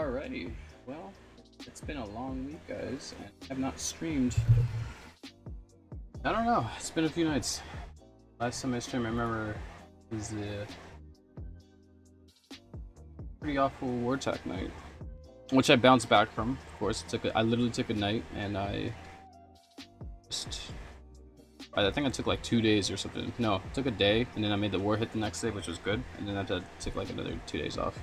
Alrighty, well, it's been a long week, guys, and I have not streamed. I don't know, it's been a few nights. Last time I streamed, I remember, was the pretty awful Wartech night, which I bounced back from. Of course, I literally took a night, and I think I took like 2 days or something. No, I took a day, and then I made the war hit the next day, which was good, and then I had to take like another 2 days off.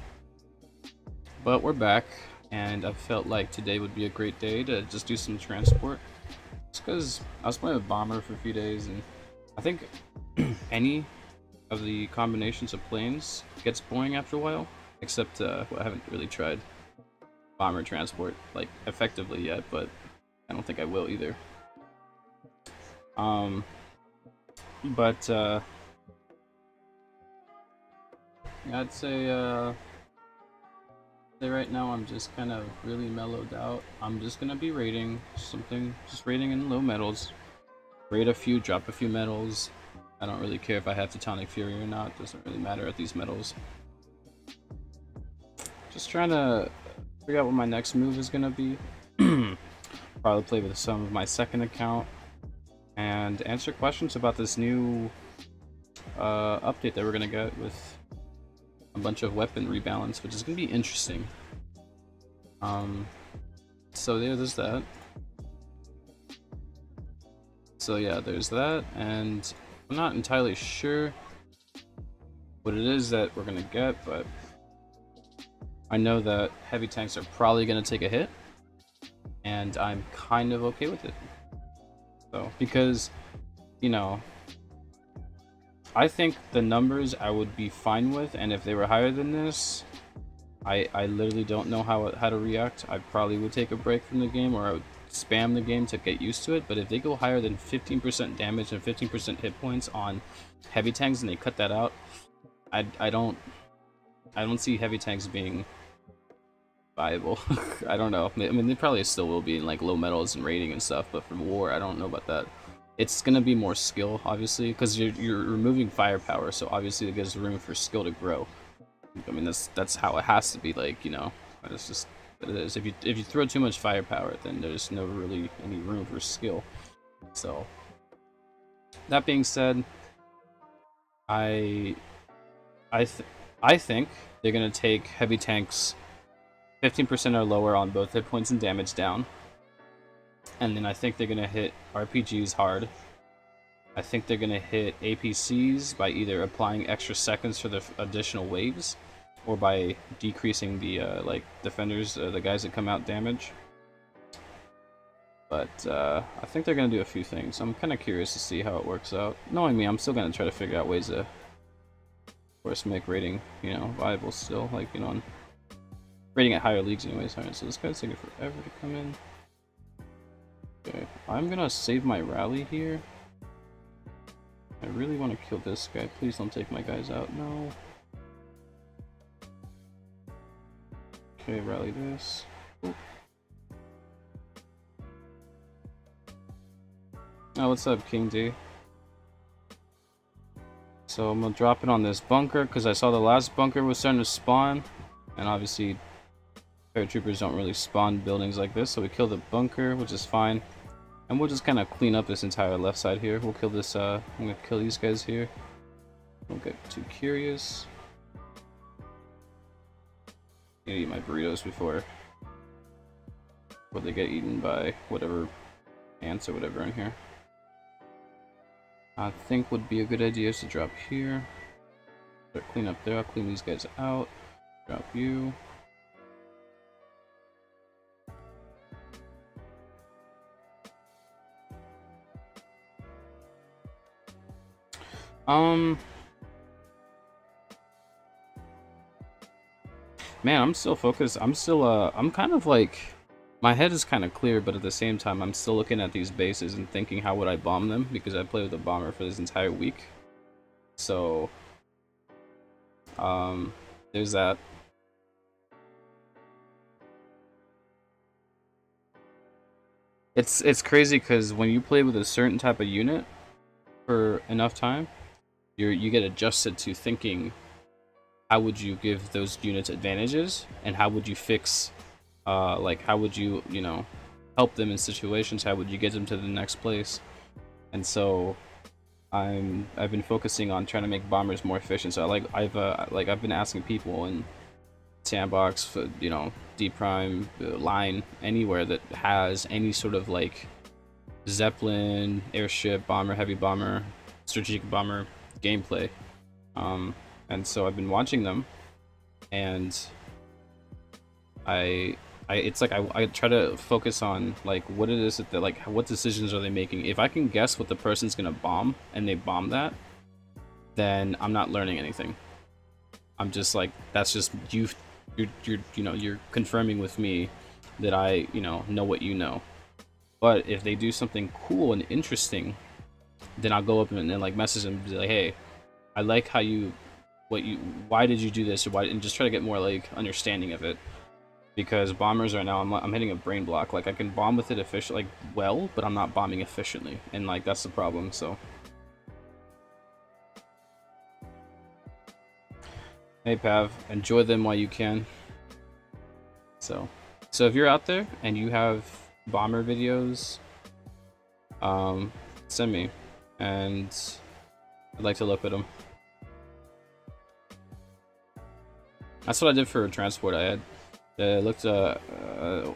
But we're back, and I felt like today would be a great day to just do some transport. Just because I was playing with Bomber for a few days, and I think any of the combinations of planes gets boring after a while, except well, I haven't really tried Bomber transport like effectively yet, but I don't think I will either. I'd say right now I'm just kind of really mellowed out. I'm just gonna be raiding something, just raiding in low metals. Raid a few, drop a few metals. I don't really care if I have Titanic Fury or not, doesn't really matter at these metals. Just trying to figure out what my next move is gonna be. Probably play with some of my second account and answer questions about this new update that we're gonna get with a bunch of weapon rebalance, which is gonna be interesting. So there's that. So yeah, there's that, and I'm not entirely sure what it is that we're gonna get, but I know that heavy tanks are probably gonna take a hit, and I'm kind of okay with it. So, because, you know, I think the numbers I would be fine with, and if they were higher than this, I literally don't know how to react. I probably would take a break from the game, or I would spam the game to get used to it. But if they go higher than 15% damage and 15% hit points on heavy tanks and they cut that out, I don't see heavy tanks being viable. I don't know. I mean, they probably still will be in like low metals and raiding and stuff, but for war, I don't know about that. It's gonna be more skill, obviously, because you're removing firepower, so obviously it gives room for skill to grow. I mean, that's how it has to be, like, you know. It's just what it is. If you throw too much firepower, then there's no really any room for skill. So that being said, I think they're gonna take heavy tanks 15% or lower on both hit points and damage down. And then I think they're gonna hit RPGs hard. I think they're gonna hit APCs by either applying extra seconds for the additional waves, or by decreasing the like defenders, the guys that come out damage. But I think they're gonna do a few things. I'm kind of curious to see how it works out. Knowing me, I'm still gonna try to figure out ways to, of course, make raiding, you know, viable still. Like, you know, raiding at higher leagues anyways. Alright, so this guy's taking forever to come in. Okay, I'm gonna save my rally here. I really want to kill this guy. Please don't take my guys out. No. Okay, rally this. Oop. Oh, what's up, King D? So I'm gonna drop it on this bunker because I saw the last bunker was starting to spawn, and obviously paratroopers don't really spawn buildings like this, so we kill the bunker, which is fine. And we'll just kind of clean up this entire left side here. We'll kill this, I'm gonna kill these guys here. Don't get too curious. I'm gonna eat my burritos before they get eaten by whatever ants or whatever in here. I think would be a good idea is to drop here. Start clean up there, I'll clean these guys out. Drop you. Man, I'm still focused. I'm still, I'm kind of like, my head is kind of clear, but at the same time, I'm still looking at these bases and thinking, how would I bomb them? Because I played with a bomber for this entire week. So, there's that. It's crazy because when you play with a certain type of unit for enough time, you get adjusted to thinking how would you give those units advantages, and how would you fix, like how would you, you know, help them in situations? How would you get them to the next place? And so I've been focusing on trying to make bombers more efficient. So I've been asking people in Sandbox, for, you know, D Prime, Line, anywhere that has any sort of like Zeppelin, airship, bomber, heavy bomber, strategic bomber gameplay. And so I've been watching them, and it's like I try to focus on like what it is that they're like, what decisions are they making. If I can guess what the person's gonna bomb and they bomb that, then I'm not learning anything. I'm just like, that's just you're confirming with me that I know what you know. But if they do something cool and interesting, then I'll go up and then like message them and be like, hey, I like how why did you do this, or why, and just try to get more like understanding of it. Because bombers right now, I'm hitting a brain block. Like I can bomb with it efficiently, like well, but I'm not bombing efficiently, and like that's the problem. So hey Pav, enjoy them while you can. So if you're out there and you have bomber videos, send me, and I'd like to look at them. That's what I did for transport. I had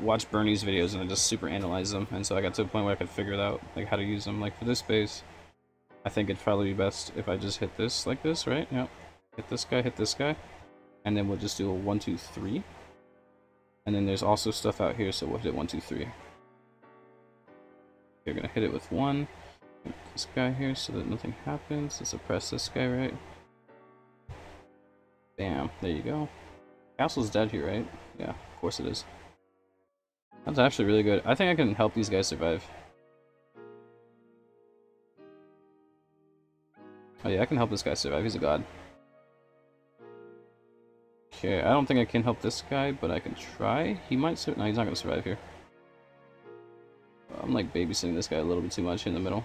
watched Bernie's videos and I just super analyzed them, and so I got to a point where I could figure it out, like how to use them. Like for this base, I think it'd probably be best if I just hit this like this, right? Yep. Hit this guy, and then we'll just do a 1, 2, 3. And then there's also stuff out here, so we'll hit it 1, 2, 3. You're gonna hit it with 1. This guy here, so that nothing happens. Let's suppress this guy, right? Bam, there you go. Castle's dead here, right? Yeah, of course it is. That's actually really good. I think I can help these guys survive. Oh yeah, I can help this guy survive. He's a god. Okay, I don't think I can help this guy, but I can try. He might survive. No, he's not going to survive here. I'm like babysitting this guy a little bit too much in the middle.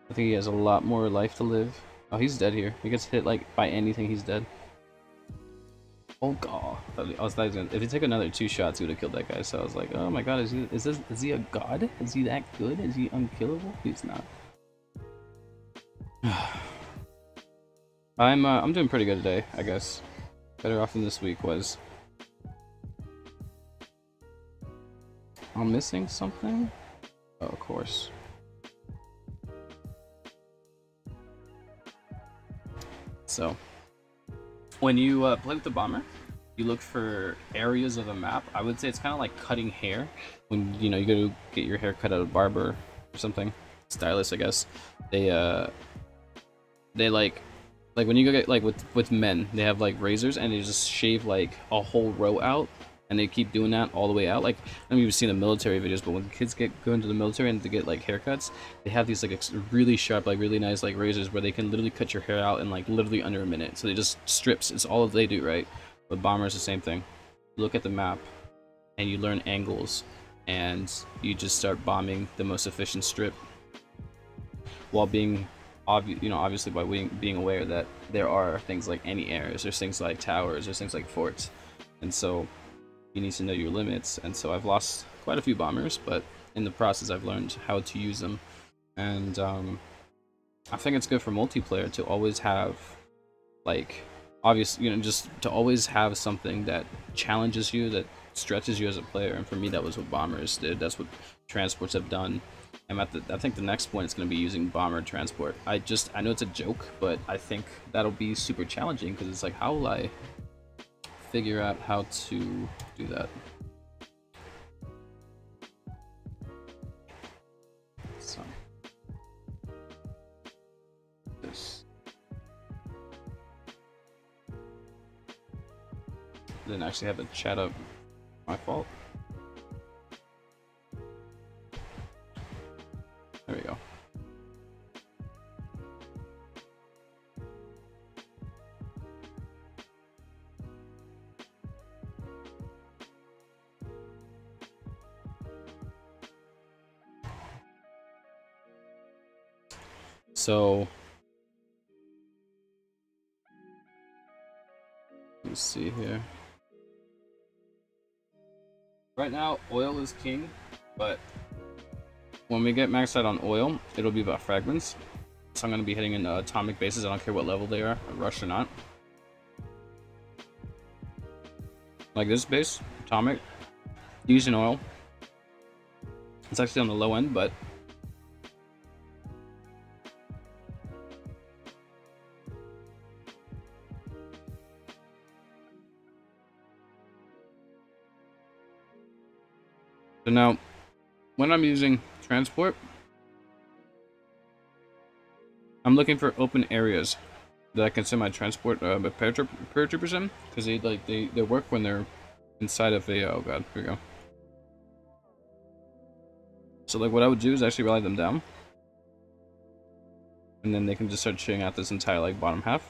I think he has a lot more life to live. Oh, he's dead here. He gets hit like by anything, he's dead. Oh god. If he took another 2 shots, he would have killed that guy. So I was like, oh my god, is he a god? Is he that good? Is he unkillable? He's not. I'm doing pretty good today, I guess. Better off than this week was. I'm missing something? Oh, of course. So, when you play with the bomber, you look for areas of the map. I would say it's kind of like cutting hair. When you go to get your hair cut at a barber or something, stylist, I guess. They like when you go get like with men, they have like razors and they just shave like a whole row out, and they keep doing that all the way out. Like, I don't know if you've seen the military videos, but when kids go into the military and to get like haircuts, they have these like really sharp, like really nice like razors where they can literally cut your hair out in like literally under a minute. So they just strips. It's all they do, right? But bombers, the same thing. You look at the map and you learn angles, and you just start bombing the most efficient strip, while being obviously by being aware that there are things like anti-airs, there's things like towers, there's things like forts, and so you need to know your limits. And so I've lost quite a few bombers, but in the process I've learned how to use them, and I think it's good for multiplayer to always have like obviously just to always have something that challenges you, that stretches you as a player. And for me, that was what bombers did. That's what transports have done. I think the next point is going to be using bomber transport. I know it's a joke, but I think that'll be super challenging, because it's like, how will I figure out how to do that? So this didn't actually have the chat up. My fault. There we go. So Let's see here. Right now, oil is king, but when we get maxed out on oil, it'll be about fragments. So I'm going to be hitting in atomic bases. I don't care what level they are, rush or not. Like this base, atomic, using oil. It's actually on the low end, but so now when I'm using transport, I'm looking for open areas that I can send my transport paratroopers in, because they work when they're inside of a, oh god, here we go. So like what I would do is actually rally them down, and then they can just start chewing out this entire like bottom half.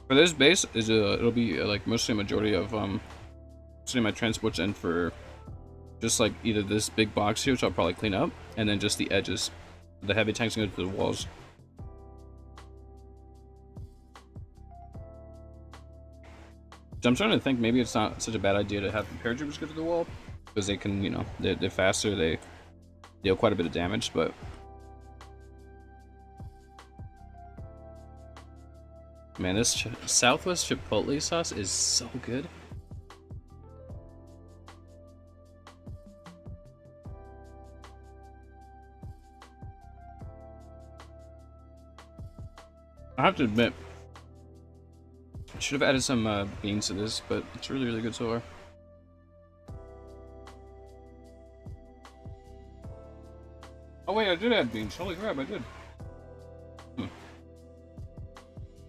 For this base is it'll be like mostly a majority of sending my transports in for just like either this big box here, which I'll probably clean up, and then just the edges. The heavy tanks can go to the walls. So I'm starting to think maybe it's not such a bad idea to have the paratroopers go to the wall, because they can, you know, they're faster, they deal quite a bit of damage, but man, this Southwest Chipotle sauce is so good. I have to admit, I should have added some beans to this, but it's really, really good so far. Oh wait, I did add beans. Holy crap, I did.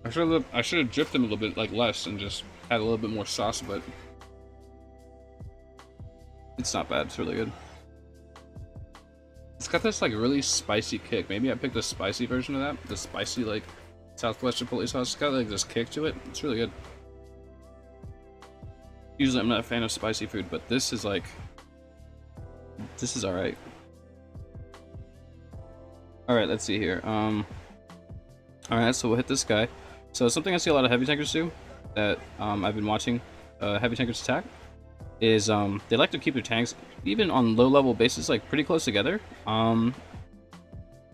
I should have dripped them a little bit like less and just had a little bit more sauce, but it's not bad. It's really good. It's got this like really spicy kick. Maybe I picked a spicy version of that. The spicy like Southwest Chipotle sauce. It's got like this kick to it. It's really good. Usually I'm not a fan of spicy food, but this is like, this is alright. Alright, let's see here. Alright, so we'll hit this guy. So something I see a lot of heavy tankers do, that I've been watching heavy tankers attack, is they like to keep their tanks, even on low level bases, like pretty close together.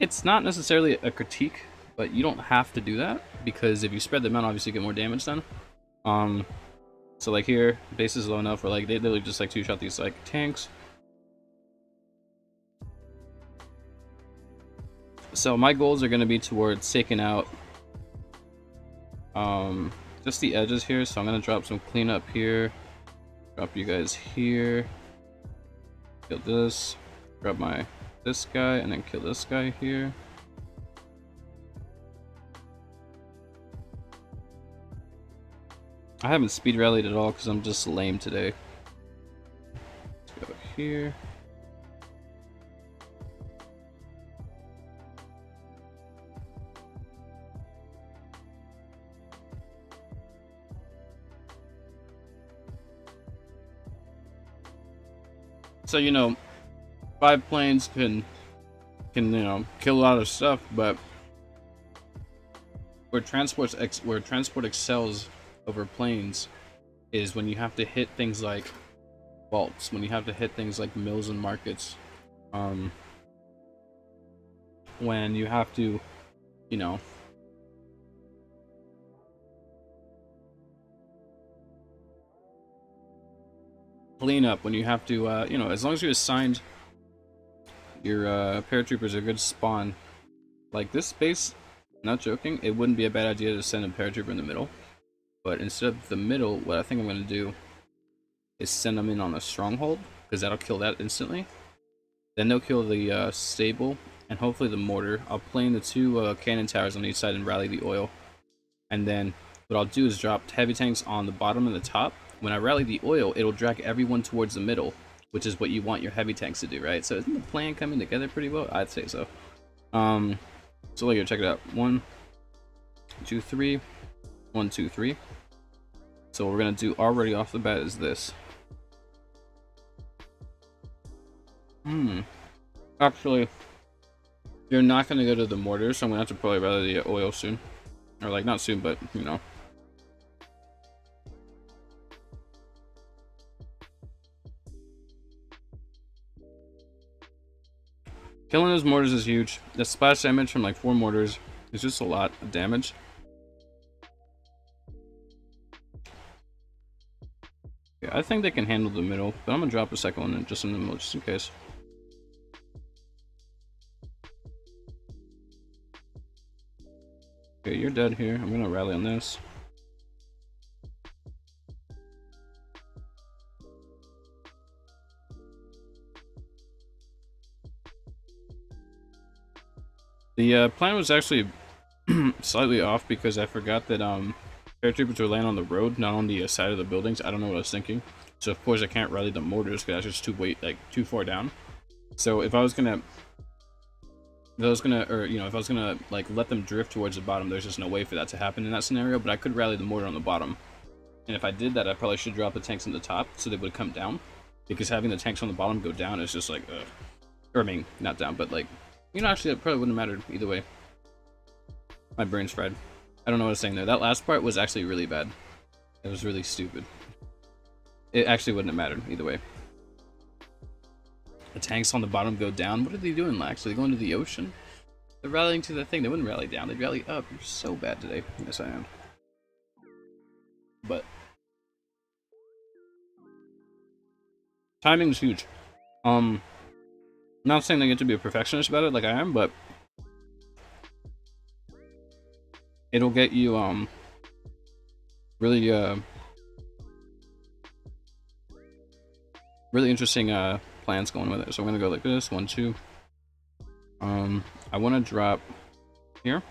It's not necessarily a critique, but you don't have to do that, because if you spread them out, obviously you get more damage done. So like here, base is low enough where like they literally just like two-shot these like tanks. So my goals are going to be towards taking out just the edges here. So I'm going to drop some cleanup here, drop you guys here, kill this, grab this guy, and then kill this guy here. I haven't speed rallied at all because I'm just lame today. Let's go here. So, you know, 5 planes can you know, kill a lot of stuff, but where transport excels over planes is when you have to hit things like vaults, when you have to hit things like mills and markets, when you have to, you know, clean up, when you have to, you know, as long as you assigned your paratroopers a good spawn, like this base, not joking, it wouldn't be a bad idea to send a paratrooper in the middle. But instead of the middle, what I think I'm going to do is send them in on a stronghold, because that'll kill that instantly. Then they'll kill the stable, and hopefully the mortar. I'll plane the 2 cannon towers on each side and rally the oil. And then what I'll do is drop heavy tanks on the bottom and the top. When I rally the oil, it'll drag everyone towards the middle, which is what you want your heavy tanks to do, right? So isn't the plan coming together pretty well? I'd say so. So like here, check it out. 1, 2, 3. 1, 2, 3. So what we're gonna do already off the bat is this. Hmm. Actually, you're not gonna go to the mortar, so I'm gonna have to probably rally the oil soon. Or like, not soon, but, you know. Killing those mortars is huge. The splash damage from like 4 mortars is just a lot of damage. Yeah, I think they can handle the middle, but I'm gonna drop a second one just in the middle, just in case. Okay, you're dead here. I'm gonna rally on this. The plan was actually slightly off because I forgot that paratroopers would land on the road, not on the side of the buildings. I don't know what I was thinking. So of course I can't rally the mortars because that's just too far down. So if I was gonna like let them drift towards the bottom, there's just no way for that to happen in that scenario. But I could rally the mortar on the bottom, and if I did that, I probably should drop the tanks on the top so they would come down, because having the tanks on the bottom go down is just like, or I mean, not down, but like, you know, actually, it probably wouldn't have mattered either way. My brain's fried. I don't know what I was saying there. That last part was actually really bad. It was really stupid. It actually wouldn't have mattered either way. The tanks on the bottom go down. What are they doing, actually? Going to the ocean? They're rallying to the thing. They wouldn't rally down. They'd rally up. You're so bad today. Yes, I am. But timing's huge. Not saying they get to be a perfectionist about it like I am, but it'll get you really really interesting plans going with it. So I'm gonna go like this, 1, 2. I want to drop here.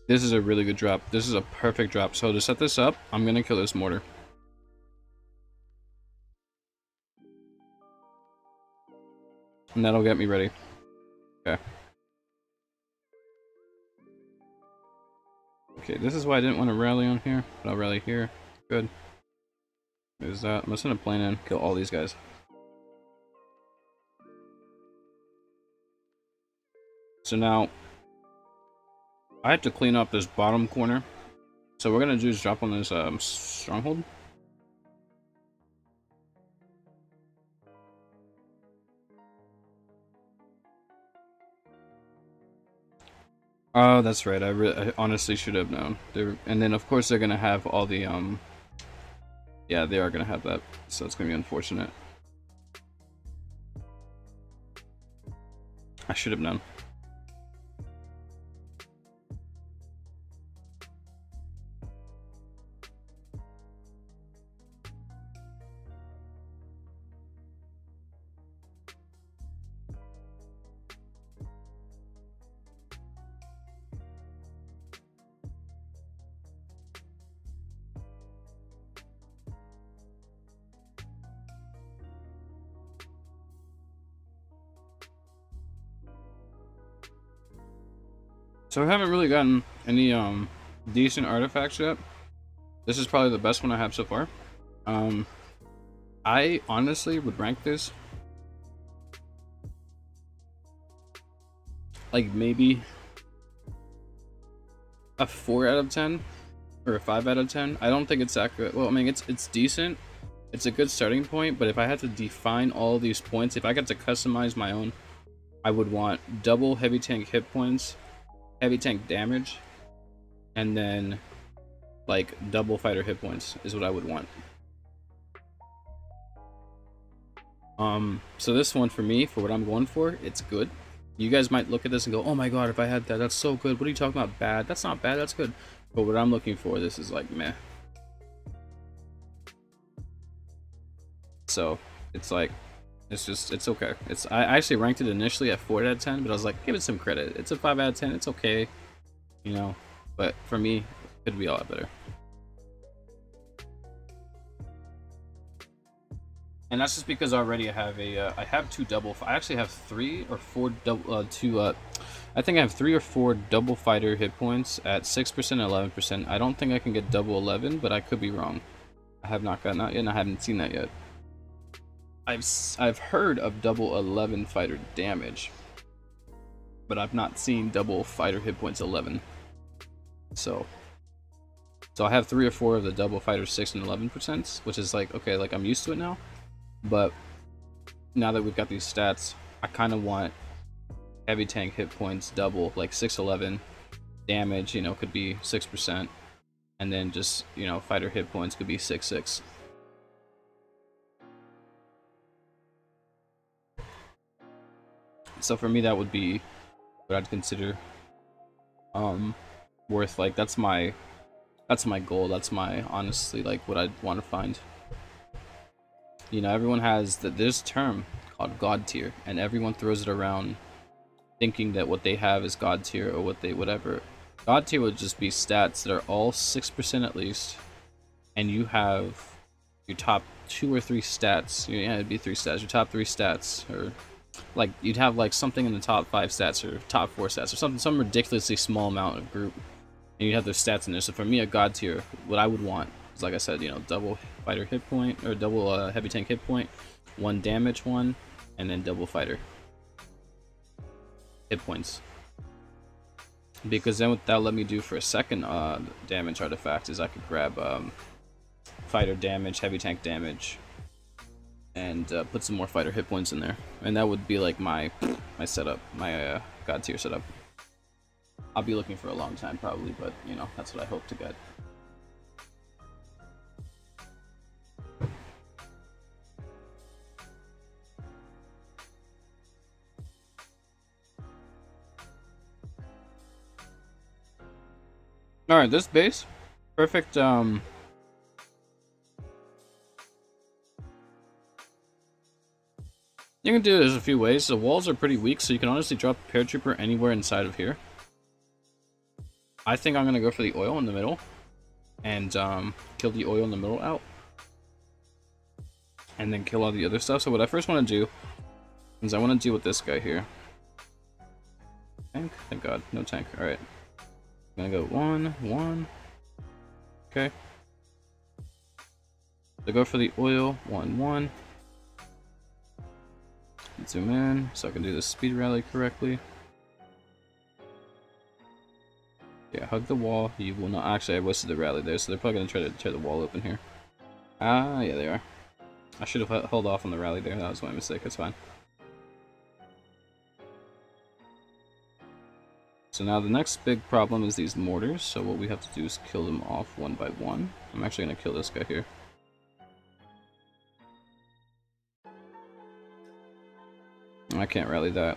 This is a really good drop. This is a perfect drop. So to set this up, I'm gonna kill this mortar. And that'll get me ready. Okay. Okay, this is why I didn't want to rally on here, but I'll rally here. Good. There's that. I'm gonna send a plane in, kill all these guys. So now, I have to clean up this bottom corner. So what we're gonna do is drop on this stronghold. Oh, that's right. I honestly should have known. And then of course they're gonna have all the yeah, they are gonna have that. So it's gonna be unfortunate. I should have known. So I haven't really gotten any decent artifacts yet. This is probably the best one I have so far. I honestly would rank this like maybe a 4 out of 10 or a 5 out of 10. I don't think it's that good. Well, I mean, it's decent. It's a good starting point, but if I had to define all these points, if I got to customize my own, I would want double heavy tank hit points, heavy tank damage, and then like double fighter hit points is what I would want. So this one for me, for what I'm going for, it's good. You guys might look at this and go, oh my god, if I had that, that's so good. What are you talking about? Bad? That's not bad, that's good. But what I'm looking for, this is like meh. So it's like, it's okay. I actually ranked it initially at 4 out of 10, but I was like, give it some credit. It's a 5 out of 10, it's okay, you know. But for me, it could be a lot better. And that's just because already I have I have two double. I actually have 3 or 4 double. I think I have 3 or 4 double fighter hit points at 6% and 11%. I don't think I can get double 11, but I could be wrong. I have not gotten that yet, and I haven't seen that yet. I've heard of double 11 fighter damage, but I've not seen double fighter hit points 11. So I have 3 or 4 of the double fighter 6 and 11%, which is like, okay, like I'm used to it now. But now that we've got these stats, I kind of want heavy tank hit points double, like 611 damage, you know, could be 6%, and then just, you know, fighter hit points could be 6/6. So for me, that would be what I'd consider worth, like that's my goal. That's my, honestly, like what I'd want to find. You know, everyone has there's a term called God tier, and everyone throws it around thinking that what they have is God tier or whatever. God tier would just be stats that are all 6% at least, and you have your top 2 or 3 stats. Yeah, it'd be 3 stats. Your top 3 stats, or like you'd have like something in the top 5 stats or top 4 stats or something, some ridiculously small amount of group, and you have those stats in there. So for me, a God tier, what I would want is, like I said, you know, double fighter hit point, or double heavy tank hit point, 1 damage one, and then double fighter hit points. Because then what that'll let me do for a second damage artifact is I could grab fighter damage, heavy tank damage, and put some more fighter hit points in there, and that would be like my setup, my God tier setup. I'll be looking for a long time probably, but you know, that's what I hope to get. Alright, this base, perfect. You can do this a few ways. The walls are pretty weak, so you can honestly drop the paratrooper anywhere inside of here. I think I'm gonna go for the oil in the middle, and kill the oil in the middle out, and then kill all the other stuff. So what I first want to do is I want to deal with this guy here. Tank? Thank God, no tank. Alright. I'm gonna go 1, 1. Okay. So go for the oil, 1, 1. Zoom in so I can do the speed rally correctly. Yeah, hug the wall. You will not. Actually, I wasted the rally there, so they're probably gonna try to tear the wall open here. Ah, yeah, they are. I should have held off on the rally there. That was my mistake. It's fine. So now the next big problem is these mortars. So what we have to do is kill them off one by one. I'm actually gonna kill this guy here. I can't rally that.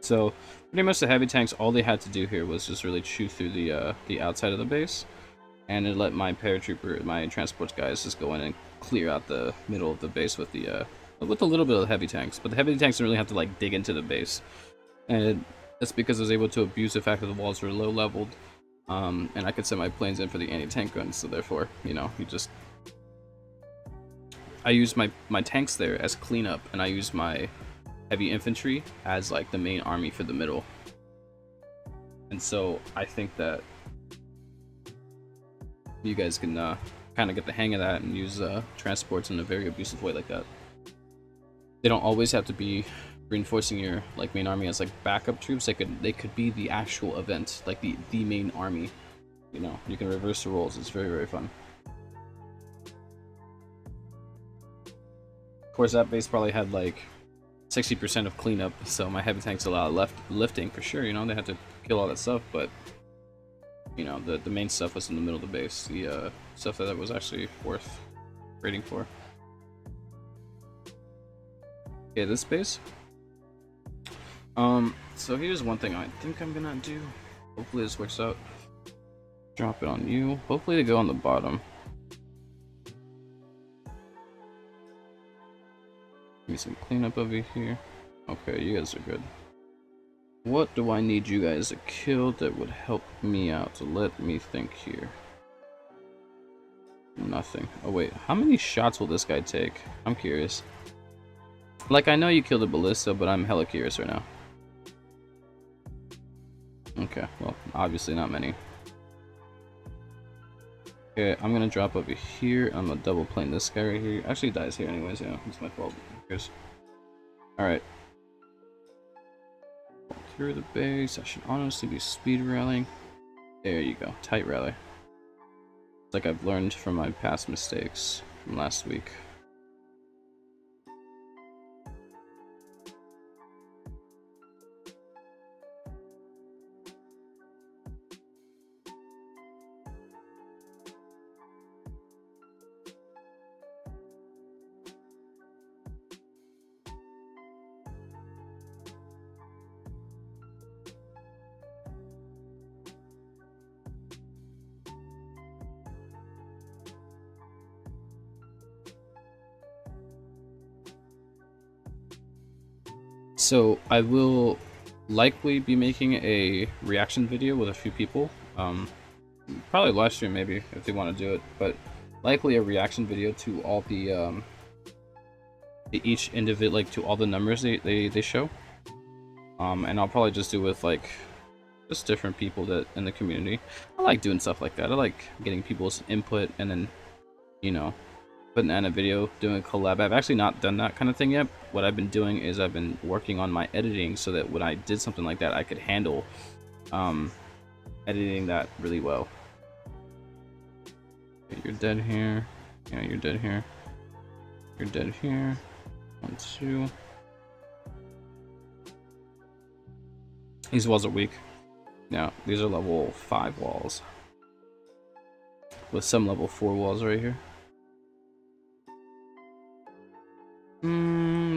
So pretty much the heavy tanks, all they had to do here was just really chew through the outside of the base, and it let my paratrooper, my transports guys, just go in and clear out the middle of the base with a little bit of the heavy tanks. But the heavy tanks didn't really have to like dig into the base, and that's because I was able to abuse the fact that the walls were low leveled, and I could set my planes in for the anti-tank guns. So therefore, you know, I use my tanks there as cleanup, and I use my heavy infantry as like the main army for the middle. And so I think that you guys can kind of get the hang of that and use transports in a very abusive way like that. They don't always have to be reinforcing your like main army as like backup troops. They could be the actual event, like the main army. You know, you can reverse the roles. It's very, very fun. Of course, that base probably had like 60% of cleanup, so my heavy tanks a lot of lifting for sure. You know, they had to kill all that stuff, but you know, the main stuff was in the middle of the base. The stuff that was actually worth raiding for. Okay, this base. So here's one thing I think I'm gonna do. Hopefully this works out. Drop it on you. Hopefully they go on the bottom. Give me some cleanup over here. Okay, you guys are good. What do I need you guys to kill that would help me out? So let me think here. Nothing. Oh wait, how many shots will this guy take? I'm curious. Like, I know you killed a ballista, but I'm hella curious right now. Okay, well, obviously not many. Okay, I'm gonna drop over here. I'm gonna double plane this guy right here. Actually, he dies here anyways, yeah. It's my fault. Alright. Through the base. I should honestly be speed rallying. There you go. Tight rally. It's like I've learned from my past mistakes from last week. So I will likely be making a reaction video with a few people. Probably live stream maybe if they want to do it, but likely a reaction video to all the each individual, like to all the numbers they show. And I'll probably just do with like just different people that in the community. I like doing stuff like that. I like getting people's input and then, you know, putting in a video, doing a collab. I've actually not done that kind of thing yet. What I've been doing is I've been working on my editing so that when I did something like that, I could handle editing that really well. Okay, you're dead here. Yeah, you're dead here. You're dead here. 1, 2. These walls are weak. Now, these are level 5 walls. With some level 4 walls right here.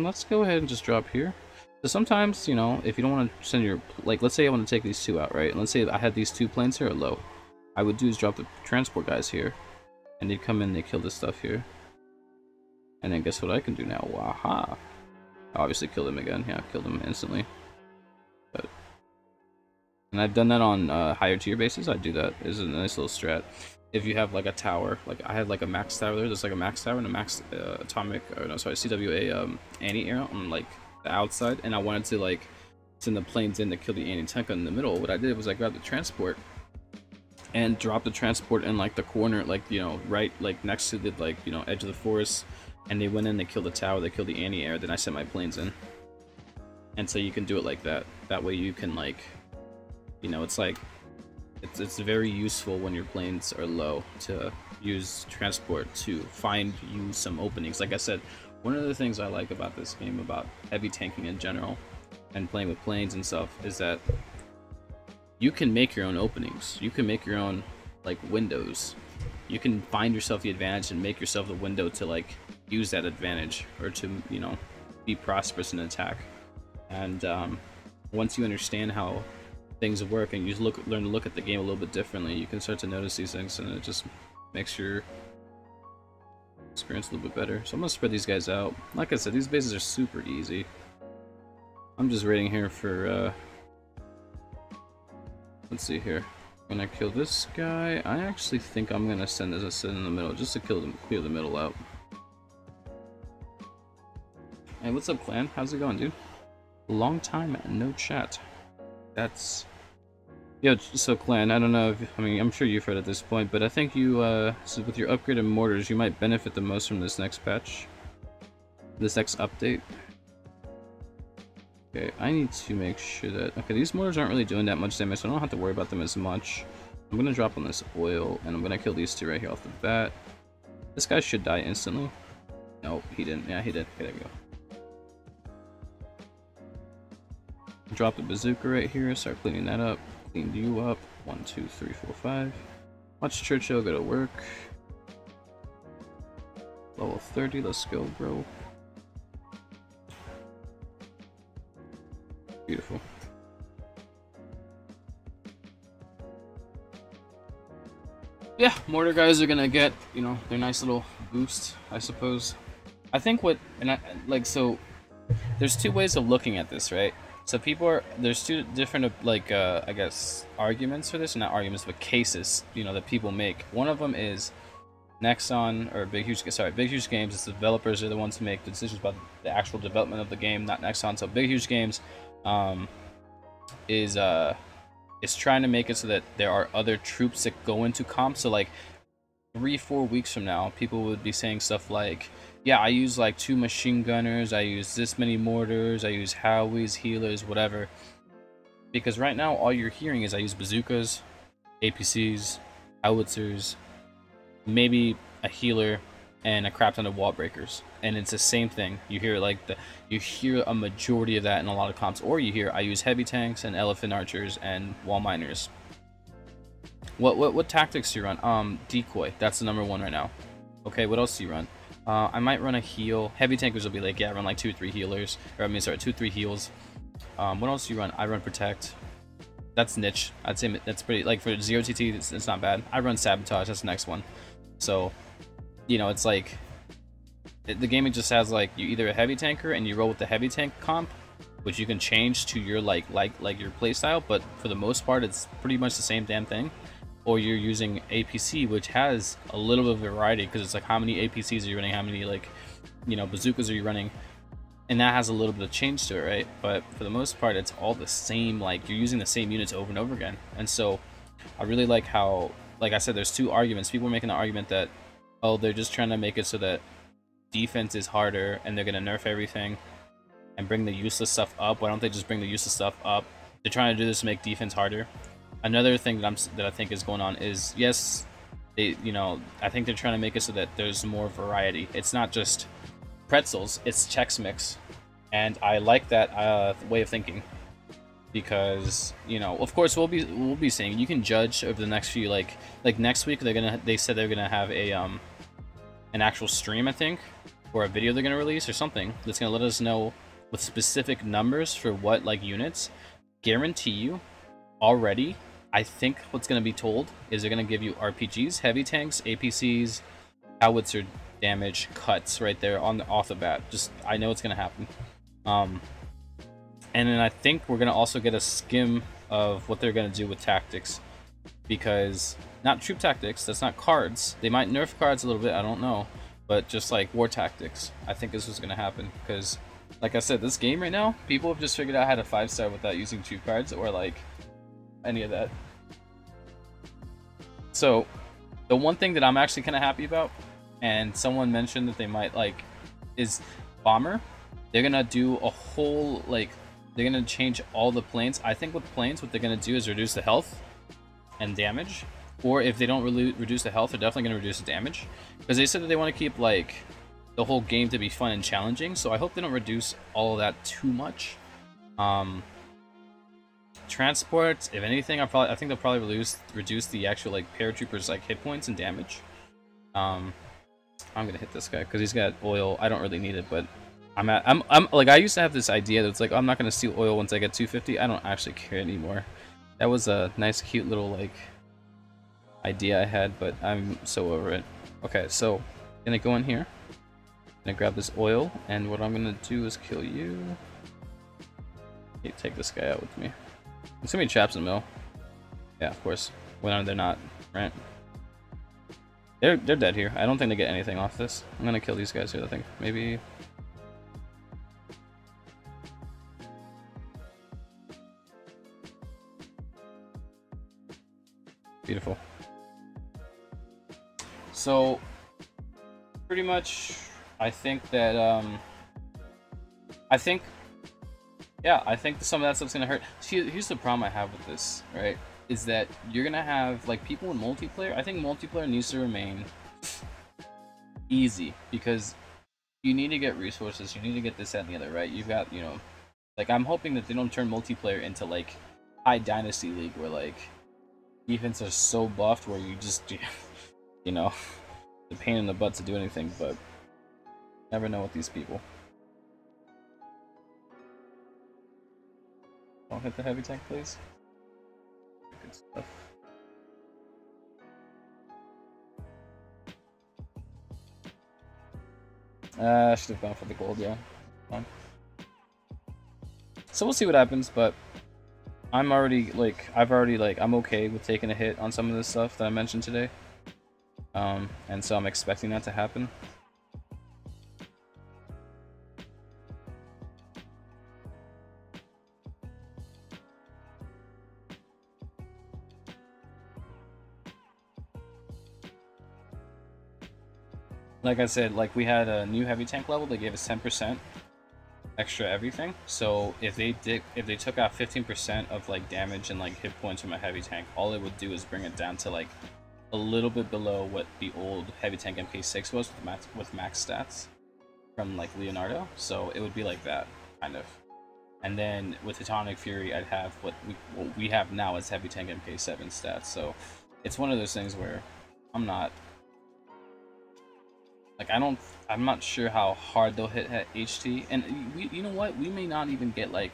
Let's go ahead and just drop here. So sometimes, you know, if you don't want to send your, like, let's say I want to take these 2 out, right? Let's say I had these 2 planes here at low. I would do is drop the transport guys here, and they'd come in, they kill this stuff here. And then guess what I can do now? Waha! I obviously killed him again. Yeah, I killed him instantly. But, and I've done that on higher tier bases. I do that. It's a nice little strat. If you have like a tower, like I had like a max tower there, there's like a max tower and a max atomic, or no, sorry, CWA anti-air on like the outside, and I wanted to like send the planes in to kill the anti-tank in the middle. What I did was I grabbed the transport and dropped the transport in like the corner, like, you know, right like next to the, like, you know, edge of the forest, and they went in, they killed the tower, they killed the anti-air, then I sent my planes in. And so you can do it like that. That way you can, like, you know, it's like it's very useful when your planes are low to use transport to find you some openings. Like I said, one of the things I like about this game, about heavy tanking in general, and playing with planes and stuff, is that you can make your own openings. You can make your own, like, windows. You can find yourself the advantage and make yourself the window to, like, use that advantage, or to, you know, be prosperous in attack. And once you understand how things work and you learn to look at the game a little bit differently, you can start to notice these things, and it just makes your experience a little bit better. So I'm gonna spread these guys out. Like I said, these bases are super easy. I'm just waiting here for let's see here. When I kill this guy, I actually think I'm gonna send this ascend in the middle just to clear the middle out. Hey, what's up, clan? How's it going, dude? Long time no chat. That's, yeah. So clan, I don't know if, I mean, I'm sure you've heard at this point, but I think you so with your upgraded mortars, you might benefit the most from this next patch, this next update. Okay, I need to make sure that, okay, these mortars aren't really doing that much damage, so I don't have to worry about them as much. I'm gonna drop on this oil, and I'm gonna kill these 2 right here off the bat. This guy should die instantly. No, he didn't. Yeah, he did. Okay, there we go. Drop the bazooka right here, start cleaning that up. Clean you up. 1, 2, 3, 4, 5. Watch Churchill go to work. Level 30, let's go, bro. Beautiful. Yeah, mortar guys are gonna get, you know, their nice little boost, I suppose. I think what, and I, like, so, there's 2 ways of looking at this, right? So people are there's two different like I guess arguments for this, not arguments but cases, you know, that people make. One of them is Nexon or Big Huge Games. The developers are the ones who make the decisions about the actual development of the game, not Nexon. So Big Huge Games um, is trying to make it so that there are other troops that go into comp. So like 3-4 weeks from now, people would be saying stuff like, yeah, I use like 2 machine gunners, I use this many mortars, I use Howies, healers, whatever. Because right now, all you're hearing is I use bazookas, APCs, howitzers, maybe a healer, and a crap ton of wall breakers. And it's the same thing. You hear like you hear a majority of that in a lot of comps, or you hear I use heavy tanks and elephant archers and wall miners. What tactics do you run? Decoy. That's the #1 right now. Okay, what else do you run? I might run a heal. Heavy tankers will be like, yeah, I run like 2-3 healers. Or I mean, sorry, 2-3 heals. What else do you run? I run protect. That's niche. I'd say that's pretty, like for 0 TT, it's not bad. I run sabotage. That's the next one. So, you know, it's like the game just has like you either a heavy tanker and you roll with the heavy tank comp, which you can change to your like your playstyle, but for the most part, it's pretty much the same damn thing. Or you're using APC, which has a little bit of variety because it's like how many APCs are you running, how many like, you know, bazookas are you running, and that has a little bit of change to it, right? But for the most part, it's all the same. Like you're using the same units over and over again, and so I really like how, like I said, there's two arguments. People are making the argument that, oh, they're just trying to make it so that defense is harder and they're gonna nerf everything and bring the useless stuff up. Why don't they just bring the useless stuff up? They're trying to do this to make defense harder. Another thing that I think is going on is, yes, you know, I think they're trying to make it so that there's more variety. It's not just pretzels, it's Chex Mix, and I like that way of thinking because, you know, of course we'll be seeing. You can judge over the next few like next week they said they're gonna have a an actual stream, I think, or a video they're gonna release or something that's gonna let us know with specific numbers for what like units. Guarantee you, already, I think what's going to be told is they're going to give you RPGs, heavy tanks, APCs, howitzer damage cuts right there off the bat. Just, I know it's going to happen. And then I think we're going to also get a skim of what they're going to do with tactics, because not troop tactics, that's not cards. They might nerf cards a little bit, I don't know, but just like war tactics. I think this is going to happen because, like I said, this game right now, people have just figured out how to 5-star without using troop cards or like any of that. So the one thing that I'm actually kind of happy about, and someone mentioned that they might like, is bomber. They're gonna do a whole like, they're gonna change all the planes. I think with planes, what they're gonna do is reduce the health and damage, or if they don't really reduce the health, they're definitely gonna reduce the damage, because they said that they want to keep like the whole game to be fun and challenging. So I hope they don't reduce all of that too much. Transports, if anything, I think they'll probably reduce the actual like paratroopers like hit points and damage. I'm gonna hit this guy because he's got oil. I don't really need it, but I'm like, I used to have this idea that it's like, oh, I'm not gonna steal oil once I get 250. I don't actually care anymore. That was a nice, cute little like idea I had, but I'm so over it. Okay, so gonna go in here, gonna grab this oil, and what I'm gonna do is kill you. Okay, take this guy out with me. There's gonna be traps in the middle. Yeah, of course. When they're not, right? They're dead here. I don't think they get anything off this. I'm gonna kill these guys here, I think. Maybe. Beautiful. So, pretty much, I think that, yeah, I think some of that stuff's gonna hurt. Here's the problem I have with this, right? Is that you're gonna have like people in multiplayer. I think multiplayer needs to remain easy because you need to get resources, you need to get this, that, and the other, right? You've got, you know, like I'm hoping that they don't turn multiplayer into like high dynasty league where like defense are so buffed where you just, you know, the pain in the butt to do anything. But never know with these people. Don't hit the heavy tank, please. Good stuff. I should have gone for the gold, yeah. Fine. So we'll see what happens, but I'm already I'm okay with taking a hit on some of this stuff that I mentioned today. And so I'm expecting that to happen. Like I said, like we had a new heavy tank level, they gave us 10% extra everything. So if they took out 15% of like damage and like hit points from a heavy tank, all it would do is bring it down to like a little bit below what the old heavy tank MK6 was with max stats from like Leonardo. So it would be like that kind of. And then with Atomic Fury, I'd have what we have now as heavy tank MK7 stats. So it's one of those things where I'm not. Like I'm not sure how hard they'll hit at HT, and you know what? We may not even get like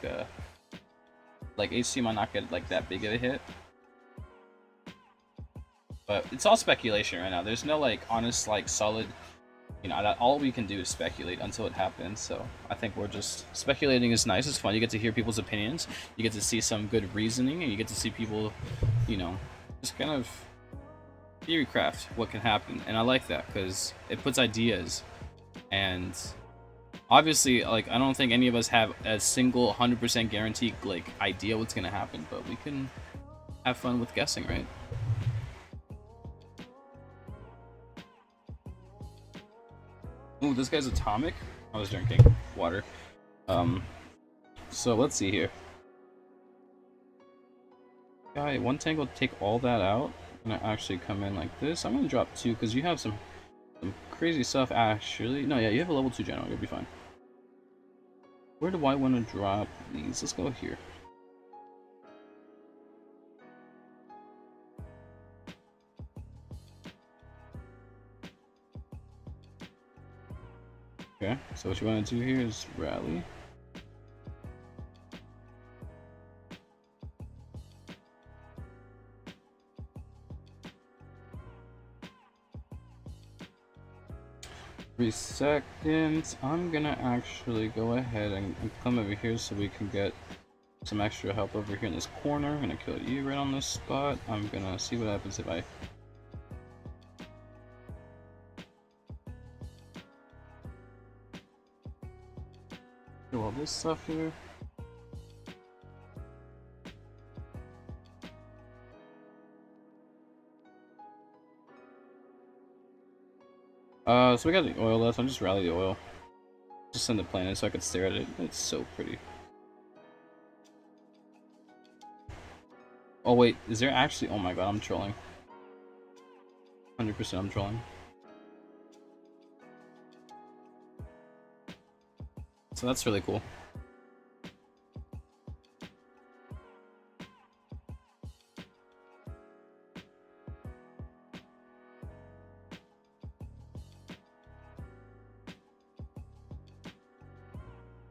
HT might not get like that big of a hit, but it's all speculation right now. There's no like honest like solid, you know. All we can do is speculate until it happens. So I think we're just speculating is nice. It's fun. You get to hear people's opinions. You get to see some good reasoning, and you get to see people, you know, just kind of theory craft what can happen, and I like that because it puts ideas. And obviously, like, I don't think any of us have a single 100% guaranteed like idea what's gonna happen, but we can have fun with guessing, right? Ooh, this guy's atomic. I was drinking water. So let's see here. Guy, one tank will take all that out. I'm gonna actually come in like this. I'm gonna drop 2 because you have some crazy stuff actually. No, yeah, you have a level 2 general. You'll be fine. Where do I want to drop these? Let's go here. Okay, so what you want to do here is rally. Seconds. I'm gonna actually go ahead and come over here so we can get some extra help over here in this corner. I'm gonna kill you right on this spot. I'm gonna see what happens if I do all this stuff here. So we got the oil left. I'll just rally the oil. Just send the planet so I could stare at it. It's so pretty. Oh wait, is there actually? Oh my god, I'm trolling. 100% I'm trolling. So that's really cool.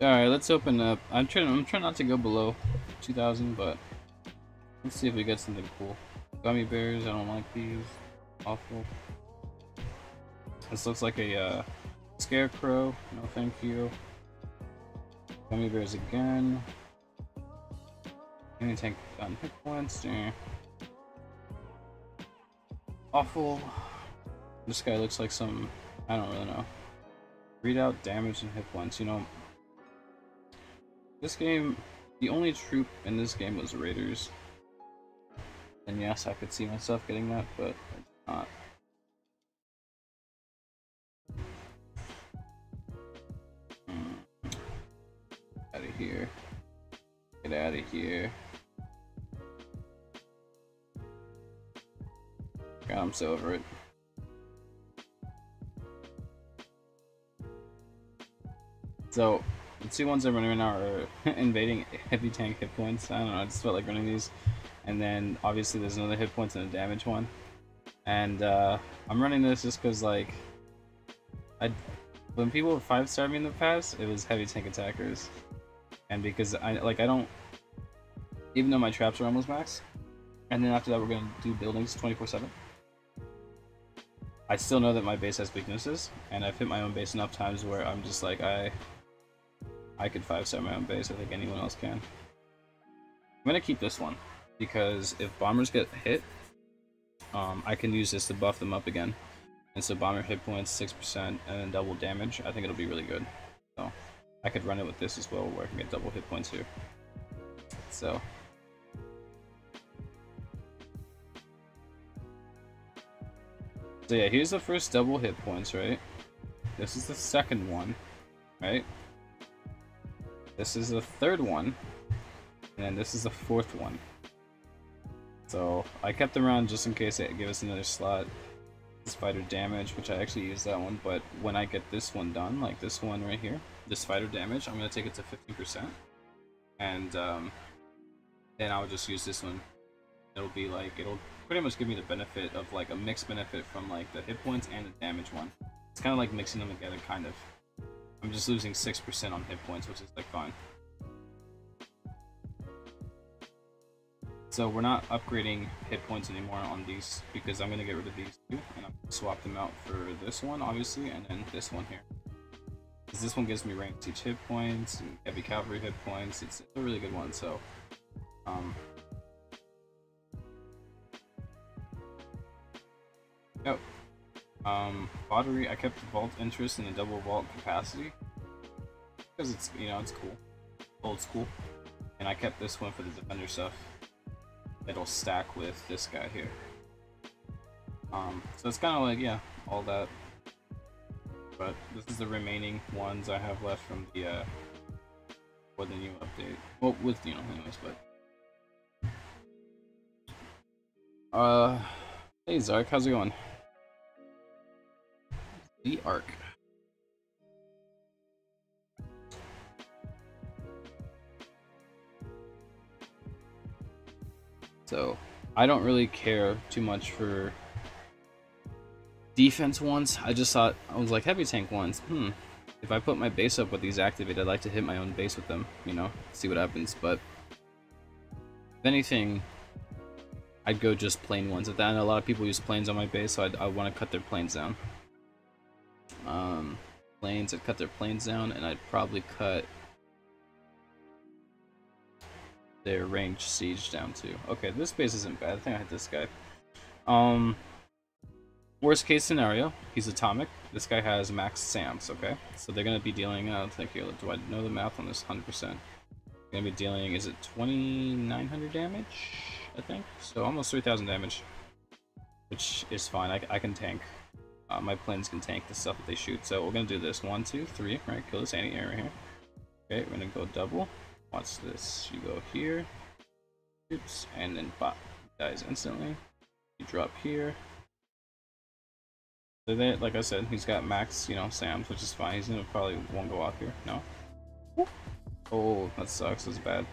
Alright, let's open up. I'm trying not to go below 2,000, but let's see if we get something cool. Gummy bears, I don't like these. Awful. This looks like a scarecrow. No thank you. Gummy bears again. Any tank on hit points. Awful. This guy looks like some, I don't really know. Read out damage and hit points, you know. This game, the only troop in this game was Raiders. And yes, I could see myself getting that, but it's not. Out of here. Get out of here. God, I'm so over it. So, the 2 ones I'm running right now are invading heavy tank hit points. I don't know, I just felt like running these. And then obviously there's another hit points and a damage one. And I'm running this just because like when people 5-star me in the past, it was heavy tank attackers. And because I don't, even though my traps are almost max, and then after that we're gonna do buildings 24/7. I still know that my base has weaknesses, and I've hit my own base enough times where I'm just like I I could 5-star my own base. I think anyone else can. I'm gonna keep this one because if bombers get hit, I can use this to buff them up again. And so bomber hit points 6% and then double damage. I think it'll be really good. So I could run it with this as well, where I can get double hit points here. So yeah, here's the first double hit points, right? This is the second one, right? This is the third one, and then this is the fourth one. So I kept them around just in case it gave us another slot. Spider damage, which I actually used that one, but when I get this one done, like this one right here, the spider damage, I'm gonna take it to 15%, and then I'll just use this one. It'll be like, it'll pretty much give me the benefit of like a mixed benefit from like the hit points and the damage one. It's kind of like mixing them together, kind of. I'm just losing 6% on hit points, which is like fine. So we're not upgrading hit points anymore on these because I'm gonna get rid of these two and I'm gonna swap them out for this one, obviously, and then this one here. Because this one gives me rank siege hit points and heavy cavalry hit points. It's a really good one. So yep. Pottery, I kept the vault interest and the double vault capacity because it's, you know, it's cool, old school, and I kept this one for the defender stuff. It'll stack with this guy here. So it's kind of like, yeah, all that. But this is the remaining ones I have left from the for the new update. Well, with, you know, anyways, but hey Zark, how's it going? The Arc. So I don't really care too much for defense ones. I just thought, I was like, heavy tank ones, if I put my base up with these activated, I'd like to hit my own base with them, you know, see what happens. But if anything, I'd go just plain ones. At that, and a lot of people use planes on my base, so I want to cut their planes down. Planes, I'd cut their planes down, and I'd probably cut their ranged siege down too. Okay, this base isn't bad. I think I hit this guy. Worst case scenario, he's atomic. This guy has max SAMs, okay? So they're gonna be dealing, I think here, do I know the math on this 100%? Gonna be dealing, is it 2,900 damage? I think? So almost 3,000 damage. Which is fine, I can tank. My planes can tank the stuff that they shoot. So we're gonna do this, 1, 2, 3, right? Kill this anti-air right here. Okay, we're gonna go double. Watch this. You go here, oops, and then pop. Dies instantly. You drop here. So that, like I said, he's got max, you know, SAMs, which is fine. He's gonna probably won't go off here. No. Oh, that sucks. That's bad.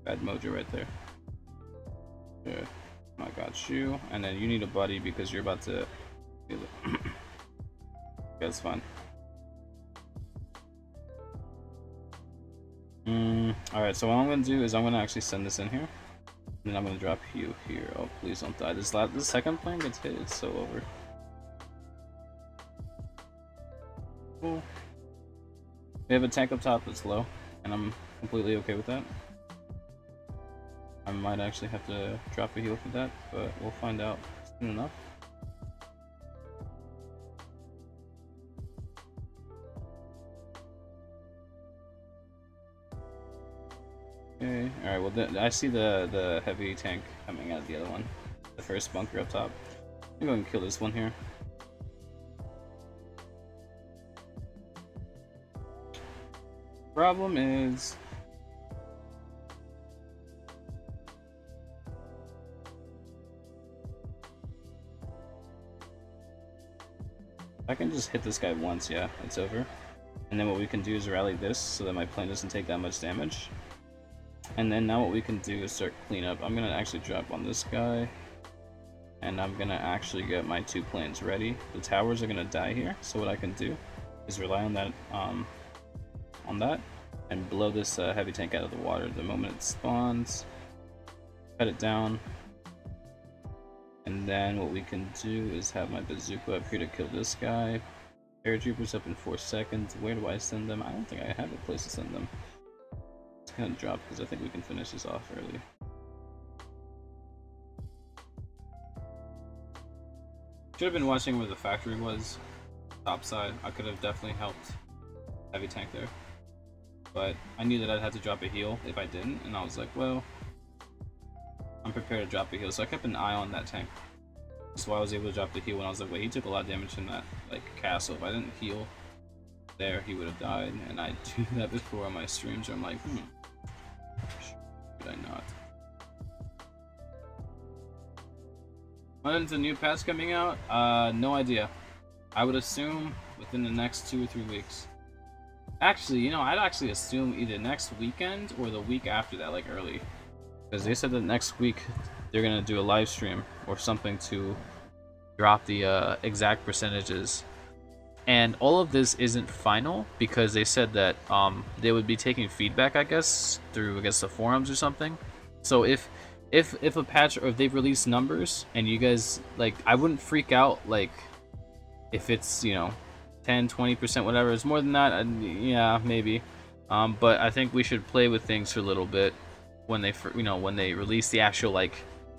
Bad mojo right there. Yeah. I got you, and then you need a buddy because you're about to. That's fine. Alright, so what I'm gonna do is I'm gonna actually send this in here. And then I'm gonna drop you here. Oh, please don't die. This second plane gets hit, it's so over. Cool. We have a tank up top that's low, and I'm completely okay with that. I might actually have to drop a heal for that, but we'll find out soon enough. Okay, alright, well I see the heavy tank coming out of the other one. The first bunker up top. I'm going to kill this one here. Problem is... I can just hit this guy once, yeah, it's over. And then what we can do is rally this so that my plane doesn't take that much damage. And then now what we can do is start clean up. I'm gonna actually drop on this guy, and I'm gonna actually get my 2 planes ready. The towers are gonna die here, so what I can do is rely on that, and blow this heavy tank out of the water the moment it spawns. Cut it down, and then what we can do is have my bazooka up here to kill this guy. Paratroopers up in 4 seconds. Where do I send them? I don't think I have a place to send them. It's gonna drop because I think we can finish this off early. Should have been watching where the factory was. Top side. I could have definitely helped heavy tank there. But I knew that I'd have to drop a heal if I didn't, and I was like, well, I'm prepared to drop a heal. So I kept an eye on that tank. That's why I was able to drop the heal when I was like, wait, he took a lot of damage in that like castle. If I didn't heal there, he would have died. And I do that before on my streams where I'm like, should I not? When's the new patch coming out? No idea. I would assume within the next 2 or 3 weeks. Actually, you know, I'd actually assume either next weekend or the week after that, like early. Because they said that next week they're gonna do a live stream or something to drop the exact percentages. And all of this isn't final because they said that they would be taking feedback, I guess, through the forums or something. So if a patch or if they've released numbers and you guys like, I wouldn't freak out like if it's, you know, 10-20%, whatever. It's more than that, yeah, maybe. But I think we should play with things for a little bit when they, you know, when they release the actual like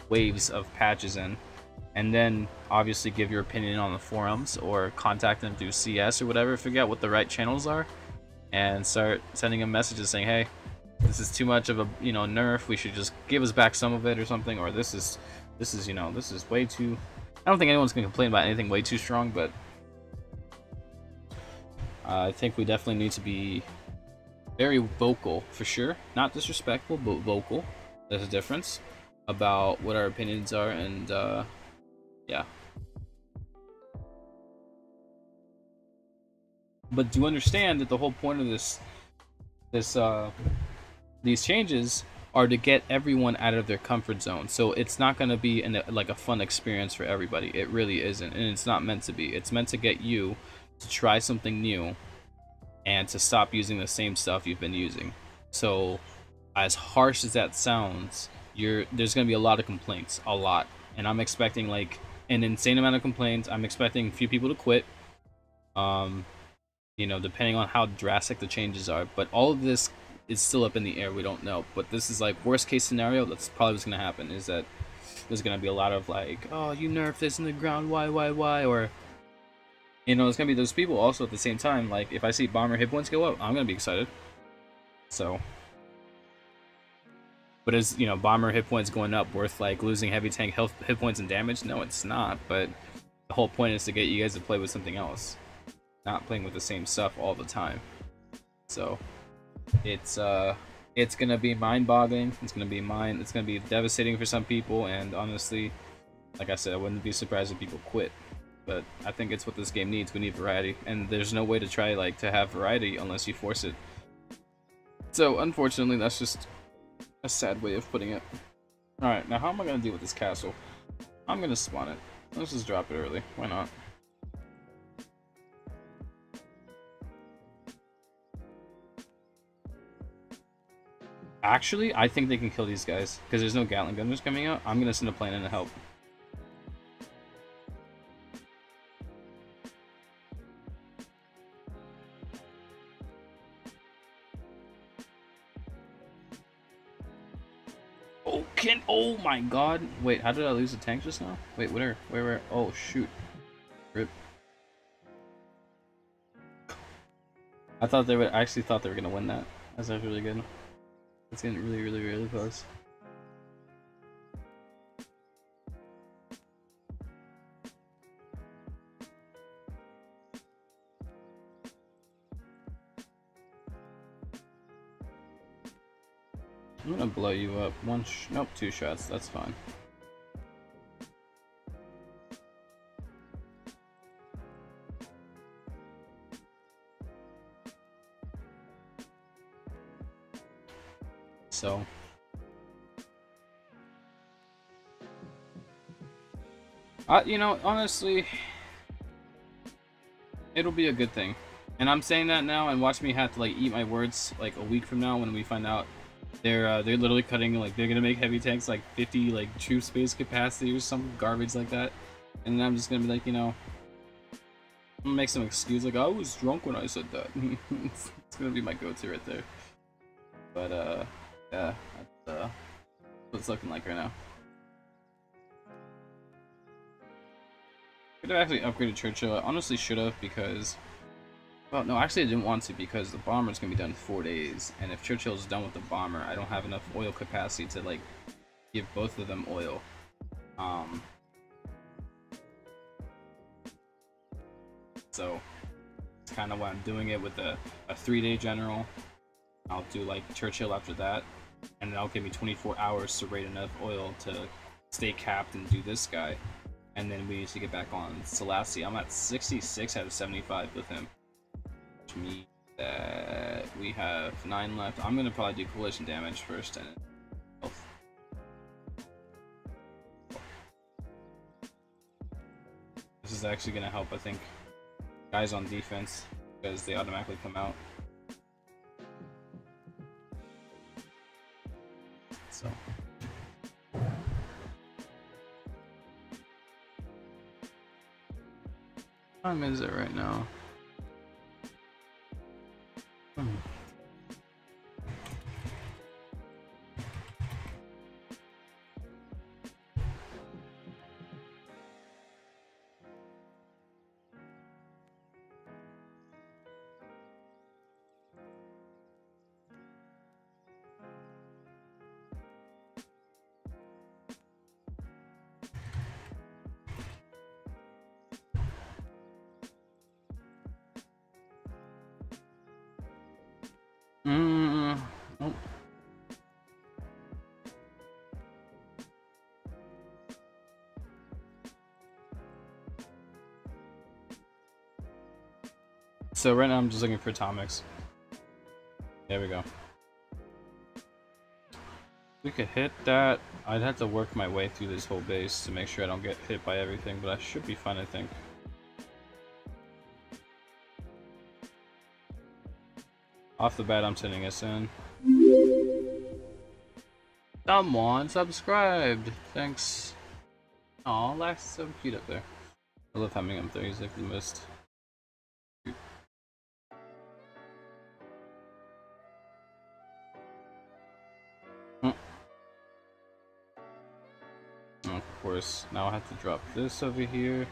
waves of patches in, and then obviously give your opinion on the forums or contact them through CS or whatever. Figure out what the right channels are and start sending them messages saying, hey, this is too much of a, you know, nerf. We should just give us back some of it or something. Or this is you know, this is way too. I don't think anyone's gonna complain about anything way too strong, but I think we definitely need to be very vocal for sure. Not disrespectful, but vocal. There's a difference about what our opinions are, and yeah. But do understand that the whole point of these changes are to get everyone out of their comfort zone. So it's not going to be like a fun experience for everybody. It really isn't, and it's not meant to be. It's meant to get you to try something new and to stop using the same stuff you've been using. So as harsh as that sounds, there's going to be a lot of complaints, a lot, and I'm expecting like an insane amount of complaints. I'm expecting a few people to quit, you know, depending on how drastic the changes are. But all of this is still up in the air. We don't know, but this is like worst case scenario. That's probably what's going to happen, is that there's going to be a lot of like, oh, you nerfed this in the ground, why, or, you know, it's gonna be those people also at the same time. Like, if I see bomber hit points go up, I'm gonna be excited. So, but is, you know, bomber hit points going up worth like losing heavy tank health, hit points, and damage? No, it's not. But the whole point is to get you guys to play with something else, not playing with the same stuff all the time. So, it's gonna be mind-boggling. It's gonna be devastating for some people, and honestly, like I said, I wouldn't be surprised if people quit. But I think it's what this game needs. We need variety, and there's no way to try like to have variety unless you force it. So unfortunately, that's just a sad way of putting it. Alright, now how am I gonna deal with this castle? I'm gonna spawn it. Let's just drop it early. Why not? Actually, I think they can kill these guys because there's no Gatling gunners coming out. I'm gonna send a plane in to help. Oh my god. Wait, how did I lose the tank just now? Wait, where? Oh, shoot. Rip. I actually thought they were gonna win that. That's actually really good. It's getting really close. I'm gonna blow you up. Nope, 2 shots. That's fine. So, you know, honestly, it'll be a good thing. And I'm saying that now, and watch me have to like eat my words like a week from now when we find out they're literally cutting, like, they're gonna make heavy tanks like 50 like troop space capacity or some garbage like that, and then I'm just gonna be like, you know, I'm gonna make some excuse like I was drunk when I said that. It's gonna be my go-to right there. But yeah, that's what it's looking like right now. Could have actually upgraded Churchill. I honestly should have because, well, no, actually I didn't want to because the bomber's gonna be done in 4 days, and if Churchill's done with the bomber, I don't have enough oil capacity to like give both of them oil. So it's kind of why I'm doing it with a 3-day general. I'll do like Churchill after that, and that'll give me 24 hours to raid enough oil to stay capped and do this guy. And then we need to get back on Selassie. I'm at 66 out of 75 with him, which means that we have 9 left. I'm gonna probably do coalition damage first and health. This is actually gonna help, I think, guys on defense because they automatically come out. So. What time is it right now? Nope. So right now I'm just looking for atomics. There we go. We could hit that. I'd have to work my way through this whole base to make sure I don't get hit by everything, but I should be fine, I think. Off the bat, I'm sending us in. Someone subscribed! Thanks. Aw, Lax is so cute up there. I love having him there, he's like the most cute. Of course, now I have to drop this over here.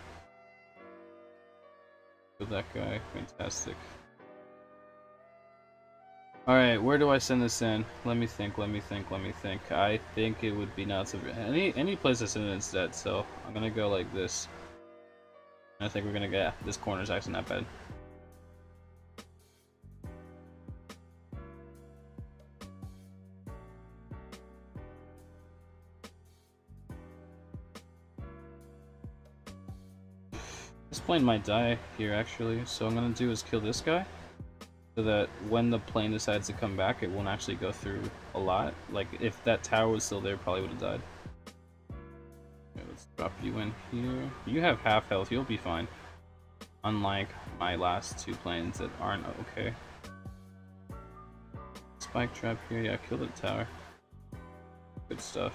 With that guy, fantastic. Alright, where do I send this in? Let me think. I think it would be nuts if any place I send it instead, so I'm gonna go like this. I think we're gonna get this corner's actually not bad. This plane might die here actually, so what I'm gonna do is kill this guy. So that when the plane decides to come back, it won't actually go through a lot. Like, if that tower was still there, it probably would have died. Okay, let's drop you in here. You have half health, you'll be fine. Unlike my last 2 planes that aren't okay. Spike trap here, yeah, kill the tower. Good stuff.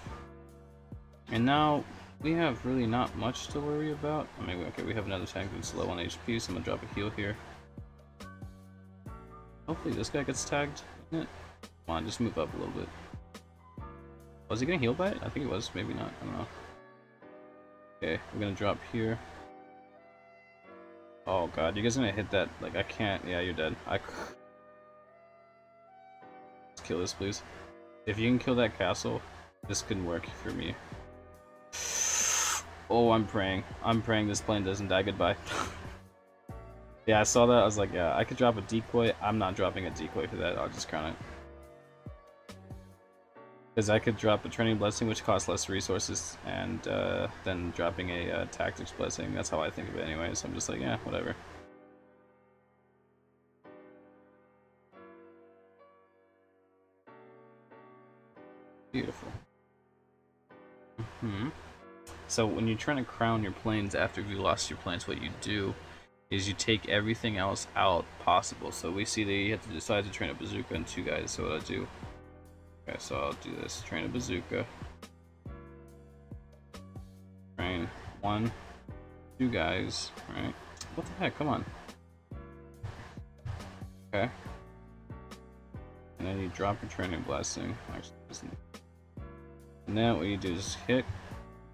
And now, we have really not much to worry about. I mean, okay, we have another tank that's low on HP, so I'm gonna drop a heal here. Hopefully this guy gets tagged in it. Come on, just move up a little bit. Was he getting healed by it? I think he was, maybe not, I don't know. Okay, we're gonna drop here. Oh god, you guys gonna hit that? Like, I can't. Yeah, you're dead. Let's kill this, please. If you can kill that castle, this could work for me. Oh, I'm praying. I'm praying this plane doesn't die. Goodbye. Yeah, I saw that. I was like, yeah, I could drop a decoy. I'm not dropping a decoy for that. I'll just crown it. Because I could drop a training blessing, which costs less resources, and then dropping a tactics blessing. That's how I think of it anyway, so I'm just like, yeah, whatever. Beautiful. So when you're trying to crown your planes after you lost your planes, what you do is you take everything else out possible. So we see that you have to decide to train a bazooka and 2 guys, so what I do. Okay, so I'll do this. Train a bazooka. Train 1, 2 guys, right? What the heck? Come on. Okay. And then you drop your training blasting. Actually, doesn't. And then what you do is hit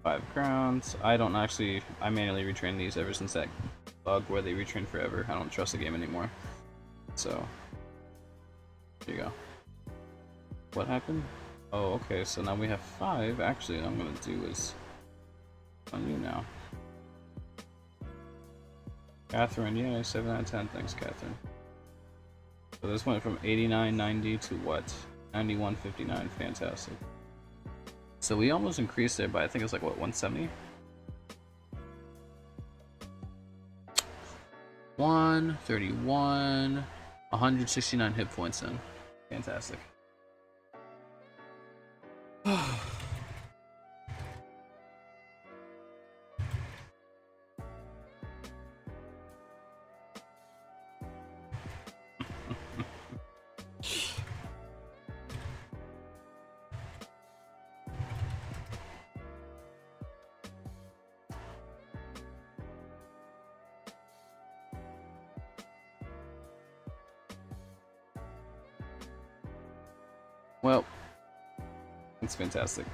5 crowns. I manually retrain these ever since that bug where they retrain forever. I don't trust the game anymore. So, here you go. What happened? Oh, okay, so now we have 5. Actually, what I'm gonna do is on you now. Catherine, yeah, 7 out of 10. Thanks, Catherine. So this went from 89.90 to what? 91.59. Fantastic. So we almost increased it by, I think it's like, what, 170? 131, 169 hit points then. Fantastic. Well, it's fantastic.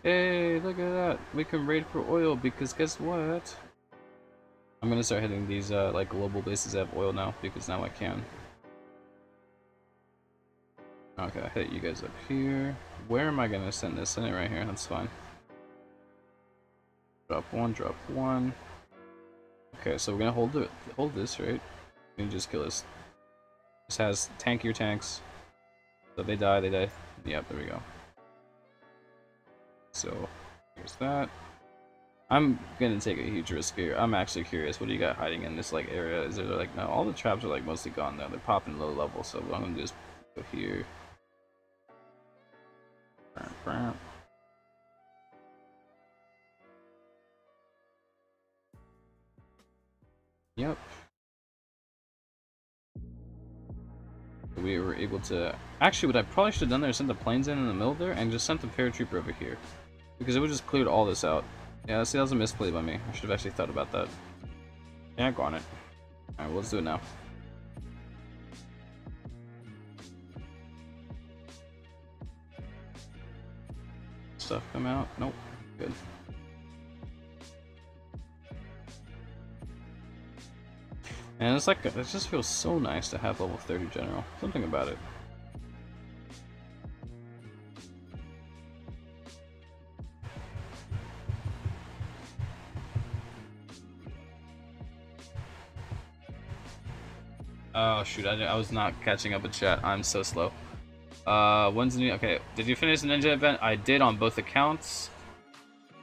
Hey, look at that. We can raid for oil because guess what? I'm gonna start hitting these like global bases that have oil now because now I can. Okay, I hit you guys up here. Where am I gonna send this? Send it right here, that's fine. Drop one, drop one. Okay, so we're gonna hold this, right? We can just kill this. This has tankier tanks. So if they die, they die. Yep, there we go. So here's that. I'm gonna take a huge risk here. I'm actually curious. What do you got hiding in this like area? Is there like no? All the traps are like mostly gone now. They're popping low level. So what I'm gonna do is go here. Yep. We were able to... Actually, what I probably should have done there is sent the planes in the middle there and just sent the paratrooper over here. Because it would just cleared all this out. Yeah, see, that was a misplay by me. I should have actually thought about that. Yeah, go on it. Alright, well, let's do it now. Stuff come out? Nope. Good. And it's like, it just feels so nice to have level 30 general. Something about it. Oh shoot, I was not catching up with chat. I'm so slow. When's the new... Okay, did you finish the ninja event? I did on both accounts.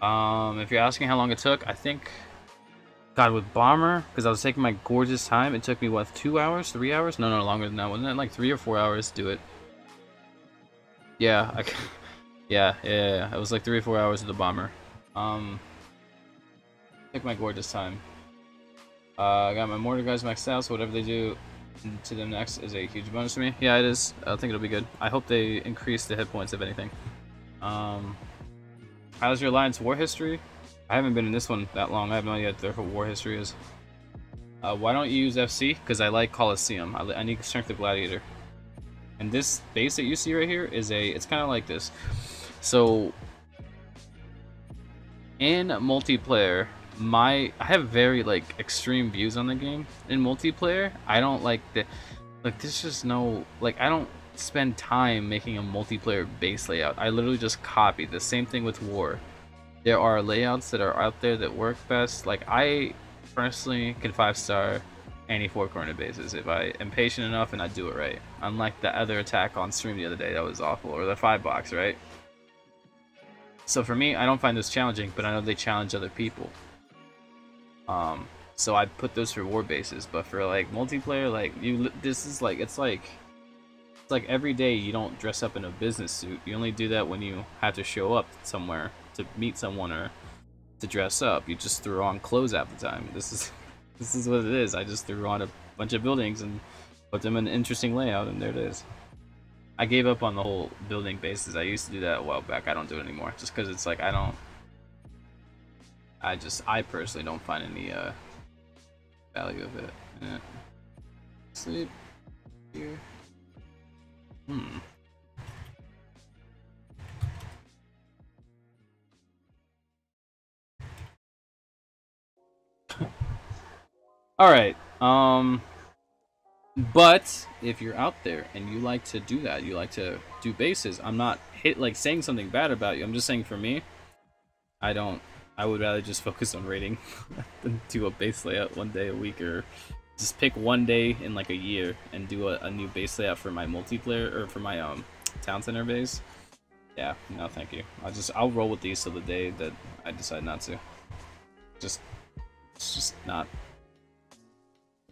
If you're asking how long it took, I think... God, with Bomber, because I was taking my gorgeous time, it took me, what, 2 hours? 3 hours? No, longer than that. Wasn't it like 3 or 4 hours to do it? Yeah, yeah. It was like 3 or 4 hours with the Bomber. Took my gorgeous time. I got my mortar guys maxed out, so whatever they do to them next is a huge bonus for me. Yeah, it is. I think it'll be good. I hope they increase the hit points, if anything. How's your Alliance war history? I haven't been in this one that long. I have no idea what their war history is. Why don't you use FC? Because I like Coliseum. I need Strength of Gladiator. And this base that you see right here is it's kind of like this. So, in multiplayer, I have very like extreme views on the game. In multiplayer, I don't like the there's just no I don't spend time making a multiplayer base layout. I literally just copy the same thing with war. There are layouts that are out there that work best. Like I personally can 5-star any 4-corner bases if I am patient enough and I do it right. Unlike the other attack on stream the other day that was awful, or the 5-box, right? So for me, I don't find this challenging, but I know they challenge other people. So I put those for war bases, but for like multiplayer, this is it's like every day you don't dress up in a business suit. You only do that when you have to show up somewhere to meet someone or to dress up. You just throw on clothes half the time. This is what it is. I just threw on a bunch of buildings and put them in an interesting layout, and there it is. I gave up on the whole building bases. I used to do that a while back. I don't do it anymore, just because it's like I personally don't find any value of it. Yeah. Sleep here. All right. But if you're out there and you like to do that, you like to do bases. I'm not saying something bad about you. I'm just saying for me, I would rather just focus on raiding than do a base layout one day a week, or just pick one day in like a year and do a new base layout for my multiplayer or for my town center base. Yeah, no, thank you. I'll roll with these till the day that I decide not to. It's just not.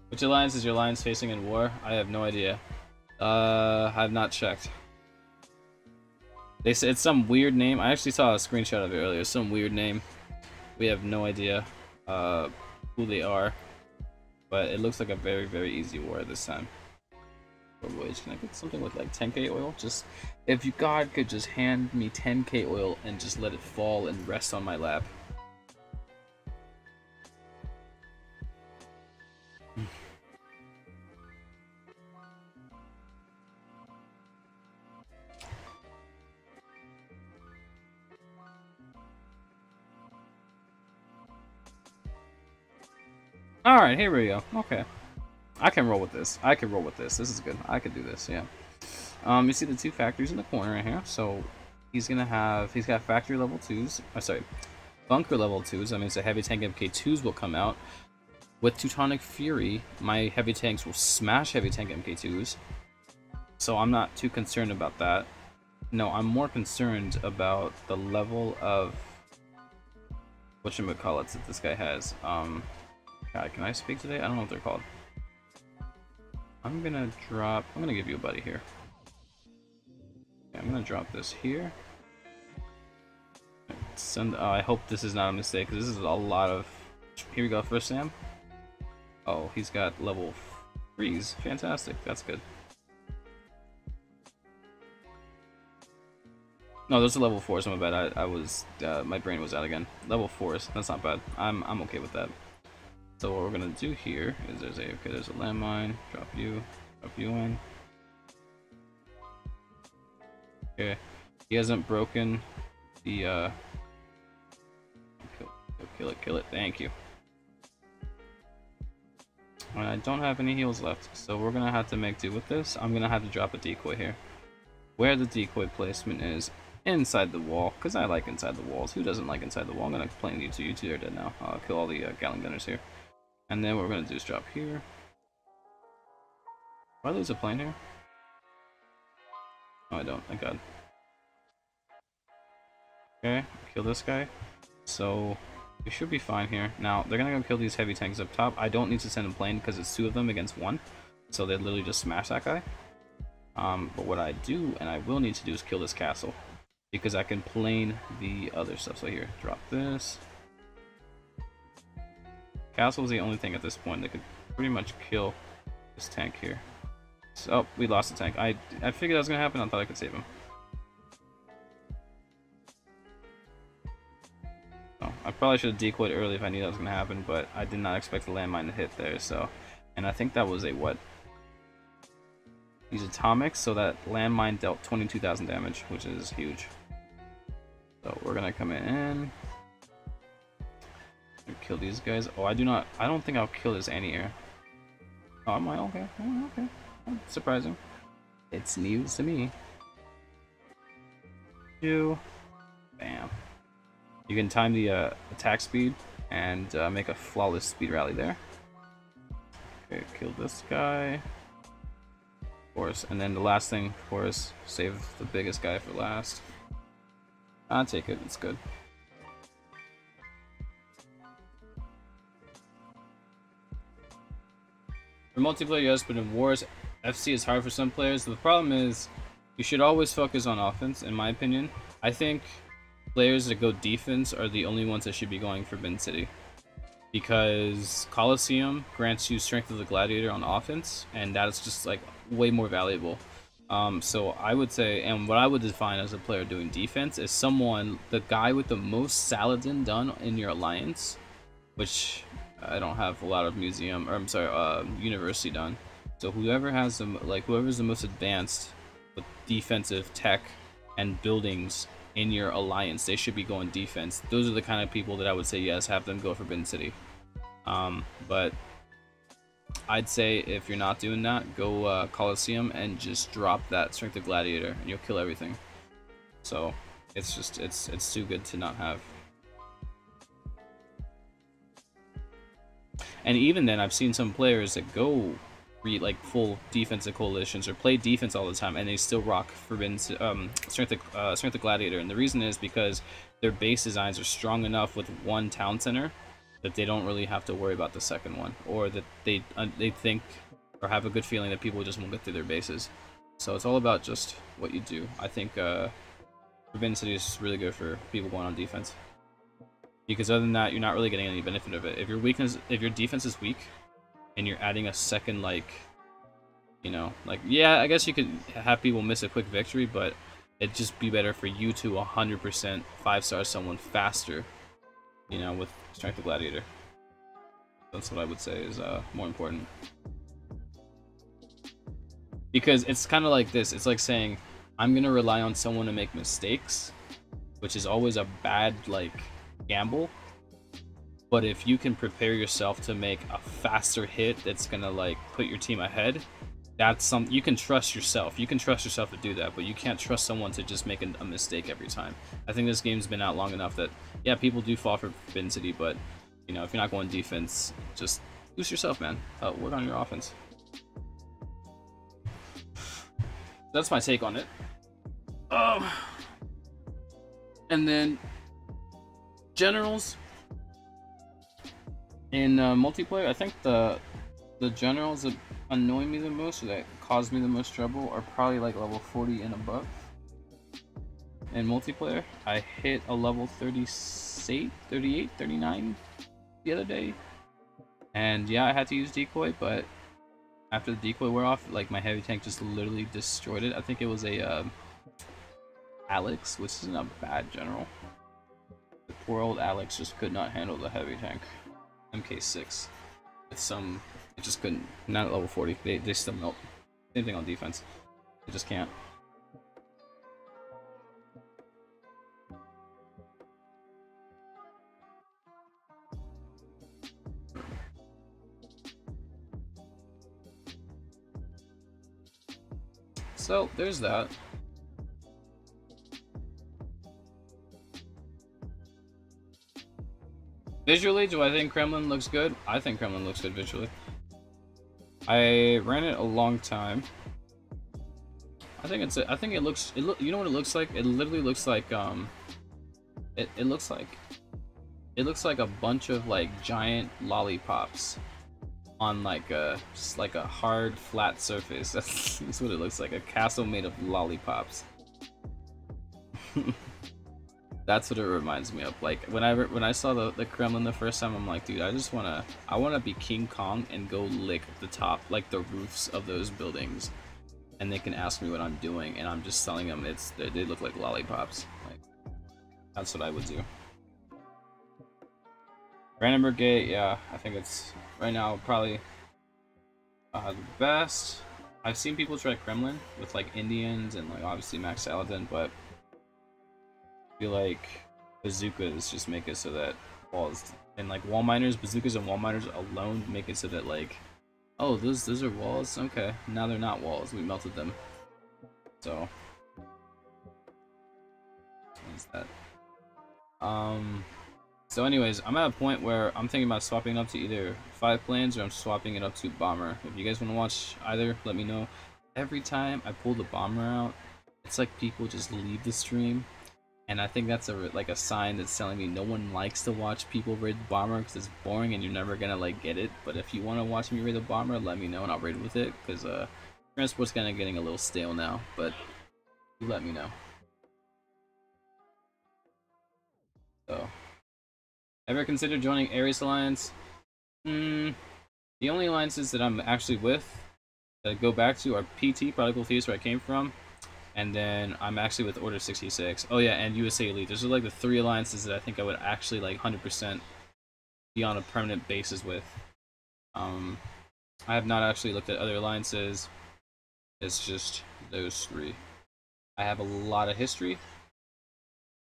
Which alliance is your alliance facing in war? I have no idea. I've not checked. They said it's some weird name. I actually saw a screenshot of it earlier. Some weird name. We have no idea who they are, but it looks like a very, very easy war this time. Wage, can I get something with like 10k oil? Just if you God could just hand me 10k oil and just let it fall and rest on my lap. Alright, here we go. Okay. I can roll with this. I can roll with this. This is good. I could do this, yeah. You see the two factories in the corner right here. So he's got factory level 2s. Oh, sorry. Bunker level 2s. That means the heavy tank MK2s will come out. With Teutonic Fury, my heavy tanks will smash heavy tank MK2s. So I'm not too concerned about that. No, I'm more concerned about the level of whatchamacallits that this guy has. God, can I speak today? I don't know what they're called. I'm gonna give you a buddy here. Okay, I'm gonna drop this here. I hope this is not a mistake, because this is a lot of... Here we go, first Sam. Oh, he's got level 3s. Fantastic, that's good. No, those are level 4s, my bad. My brain was out again. Level 4s, that's not bad. I'm okay with that. So what we're gonna do here is there's a landmine, drop you in. Okay, he hasn't broken the kill it, thank you. And I don't have any heals left, so we're gonna have to make do with this. I'm gonna have to drop a decoy here. Where the decoy placement is inside the wall, because I like inside the walls. Who doesn't like inside the wall? I'm gonna plane you two. You two are dead now. I'll kill all the Gatling gunners here. And then what we're gonna do is drop here. Do I lose a plane here? Oh, I don't, thank God. Okay, kill this guy. So we should be fine here. Now they're gonna go kill these heavy tanks up top. I don't need to send a plane because it's 2 of them against 1. So they literally just smash that guy. But what I do and I will need to do is kill this castle, because I can plane the other stuff. So here, drop this. Castle is the only thing at this point that could pretty much kill this tank here. So, oh, we lost the tank. I figured that was gonna happen. I thought I could save him. Oh, I probably should have decoyed early if I knew that was gonna happen, but I did not expect the landmine to hit there. So, and I think that was a what? Use atomics, so that landmine dealt 22,000 damage, which is huge. So we're gonna come in. Kill these guys. Oh, I don't think I'll kill this anti-air. Oh, am I? Okay. Oh, okay. Oh, surprising. It's news to me. Bam. You can time the attack speed and make a flawless speed rally there. Okay, kill this guy. Of course. And then the last thing, of course, save the biggest guy for last. I'll take it. It's good. For multiplayer, yes, but in wars, FC is hard for some players. The problem is, you should always focus on offense, in my opinion. I think players that go defense are the only ones that should be going Forbidden City. Because Colosseum grants you Strength of the Gladiator on offense, and that's just like way more valuable. So I would say, and what I would define as a player doing defense is someone, the guy with the most Saladin done in your alliance, which I don't have a lot of museum, or I'm sorry, university done. So whoever has them, like whoever's the most advanced with defensive tech and buildings in your alliance, they should be going defense. Those are the kind of people that I would say yes, have them go Forbidden City. But I'd say if you're not doing that, go Coliseum and just drop that Strength of Gladiator, and you'll kill everything. So it's just it's too good to not have. And even then, I've seen some players that go read like full defensive coalitions or play defense all the time, and they still rock Forbidden Strength of Gladiator. And the reason is because their base designs are strong enough with one town center that they don't really have to worry about the second one, or that they think or have a good feeling that people just won't get through their bases. So it's all about just what you do. I think Forbidden City is really good for people going on defense, because other than that, you're not really getting any benefit of it. If your defense is weak, and you're adding a second, like, you know, like, yeah, I guess you could have people miss a quick victory, but it'd just be better for you to 100% 5-star someone faster, you know, with Strength of Gladiator. That's what I would say is more important. Because it's kind of like this. It's like saying, I'm going to rely on someone to make mistakes, which is always a bad, like, gamble. But if you can prepare yourself to make a faster hit that's going to, like, put your team ahead, that's you can trust yourself. You can trust yourself to do that, but you can't trust someone to just make a mistake every time. I think this game's been out long enough that, yeah, people do fall for Forbidden City, but, you know, if you're not going defense, just boost yourself, man. Work on your offense. That's my take on it. And then generals in multiplayer, I think the generals that annoy me the most, or that cause me the most trouble, are probably like level 40 and above. In multiplayer, I hit a level 38, 39 the other day, and yeah, I had to use decoy, but after the decoy wore off, like, my heavy tank just literally destroyed it. I think it was a Alex, which isn't a bad general. The poor old Alex just could not handle the heavy tank. MK6. It's it just couldn't. Not at level 40. They still melt. Same thing on defense. They just can't. So there's that. Visually, do I think Kremlin looks good? I think Kremlin looks good visually. I ran it a long time. I think it looks. You know what it looks like? It literally looks like it looks like a bunch of, like, giant lollipops on like a hard flat surface. That's what it looks like. A castle made of lollipops. That's what it reminds me of. Like, when I saw the Kremlin the first time, I'm like, dude, I wanna be King Kong and go lick the top, like, the roofs of those buildings, and they can ask me what I'm doing, and I'm just telling them they look like lollipops. Like, that's what I would do. Brandenburg Gate, yeah, I think it's right now probably the best. I've seen people try Kremlin with, like, Indians and, like, obviously Max Saladin, but I feel like bazookas just make it so that walls and, like, wall miners, bazookas and wall miners alone make it so that, like, oh, those are walls. Okay, now they're not walls. We melted them. So what is that? So anyways, I'm at a point where I'm thinking about swapping it up to either 5 planes or I'm swapping it up to bomber. If you guys want to watch either, let me know. Every time I pull the bomber out, it's like people just leave the stream, and I think that's a sign that's telling me no one likes to watch people raid the bomber because it's boring and you're never gonna, like, get it. But if you want to watch me raid the bomber, let me know and I'll raid with it, because transport's kind of getting a little stale now. But you let me know. So, ever considered joining Ares Alliance? The only alliances that I'm actually with go back to are PT, Prodigal Thieves, where I came from, and then I'm actually with Order 66. Oh yeah, and USA Elite. Those are like the 3 alliances that I think I would actually like 100% be on a permanent basis with. I have not actually looked at other alliances. It's just those 3. I have a lot of history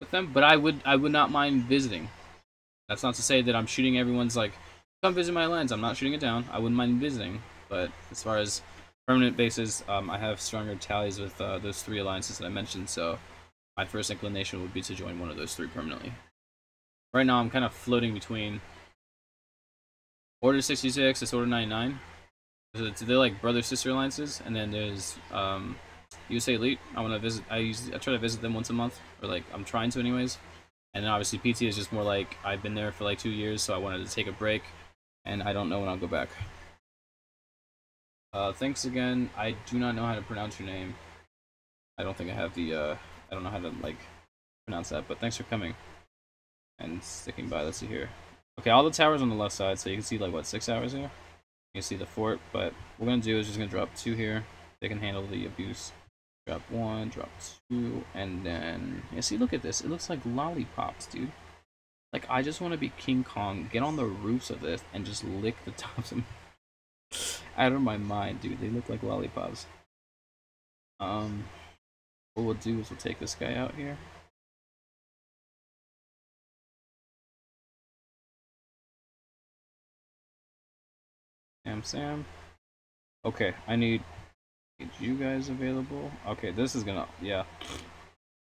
with them, but I would not mind visiting. That's not to say that I'm shooting everyone's like, come visit my alliance. I'm not shooting it down. I wouldn't mind visiting, but as far as permanent bases, I have stronger tallies with those 3 alliances that I mentioned, so my first inclination would be to join one of those 3 permanently. Right now, I'm kind of floating between Order 66, it's Order 99. So they're like brother-sister alliances, and then there's USA Elite. I want to visit. I try to visit them once a month, or like I'm trying to anyways. And then obviously PT is just more like I've been there for like 2 years, so I wanted to take a break, and I don't know when I'll go back. Thanks again. I do not know how to pronounce your name. I don't think I have the I don't know how to like pronounce that, but thanks for coming and sticking by. Let's see here. Okay, all the towers on the left side, so you can see like what, 6 towers here. You can see the fort, but what we're gonna do is just gonna drop 2 here. They can handle the abuse. Drop 1, drop 2, and then yeah. See, look at this. It looks like lollipops, dude. Like I just want to be King Kong, get on the roofs of this, and just lick the tops of out of my mind, dude. They look like lollipops. What we'll do is we'll take this guy out here. Sam. Okay, I need you guys available. Okay, this is gonna, yeah.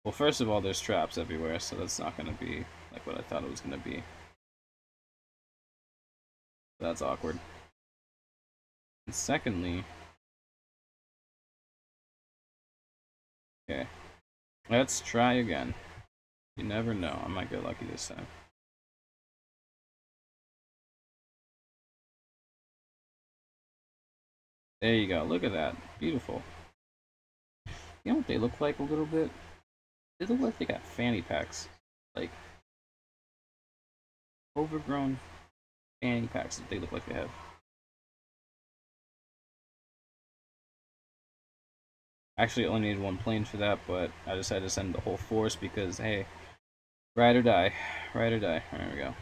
Well, first of all, there's traps everywhere, so that's not gonna be like what I thought it was gonna be. That's awkward. And secondly, okay, let's try again. You never know, I might get lucky this time. There you go, look at that, beautiful. You know what they look like a little bit? They look like they got fanny packs. Like, overgrown fanny packs that they look like they have. Actually, I only needed 1 plane for that, but I decided to send the whole force because, hey, ride or die. Ride or die. There we go.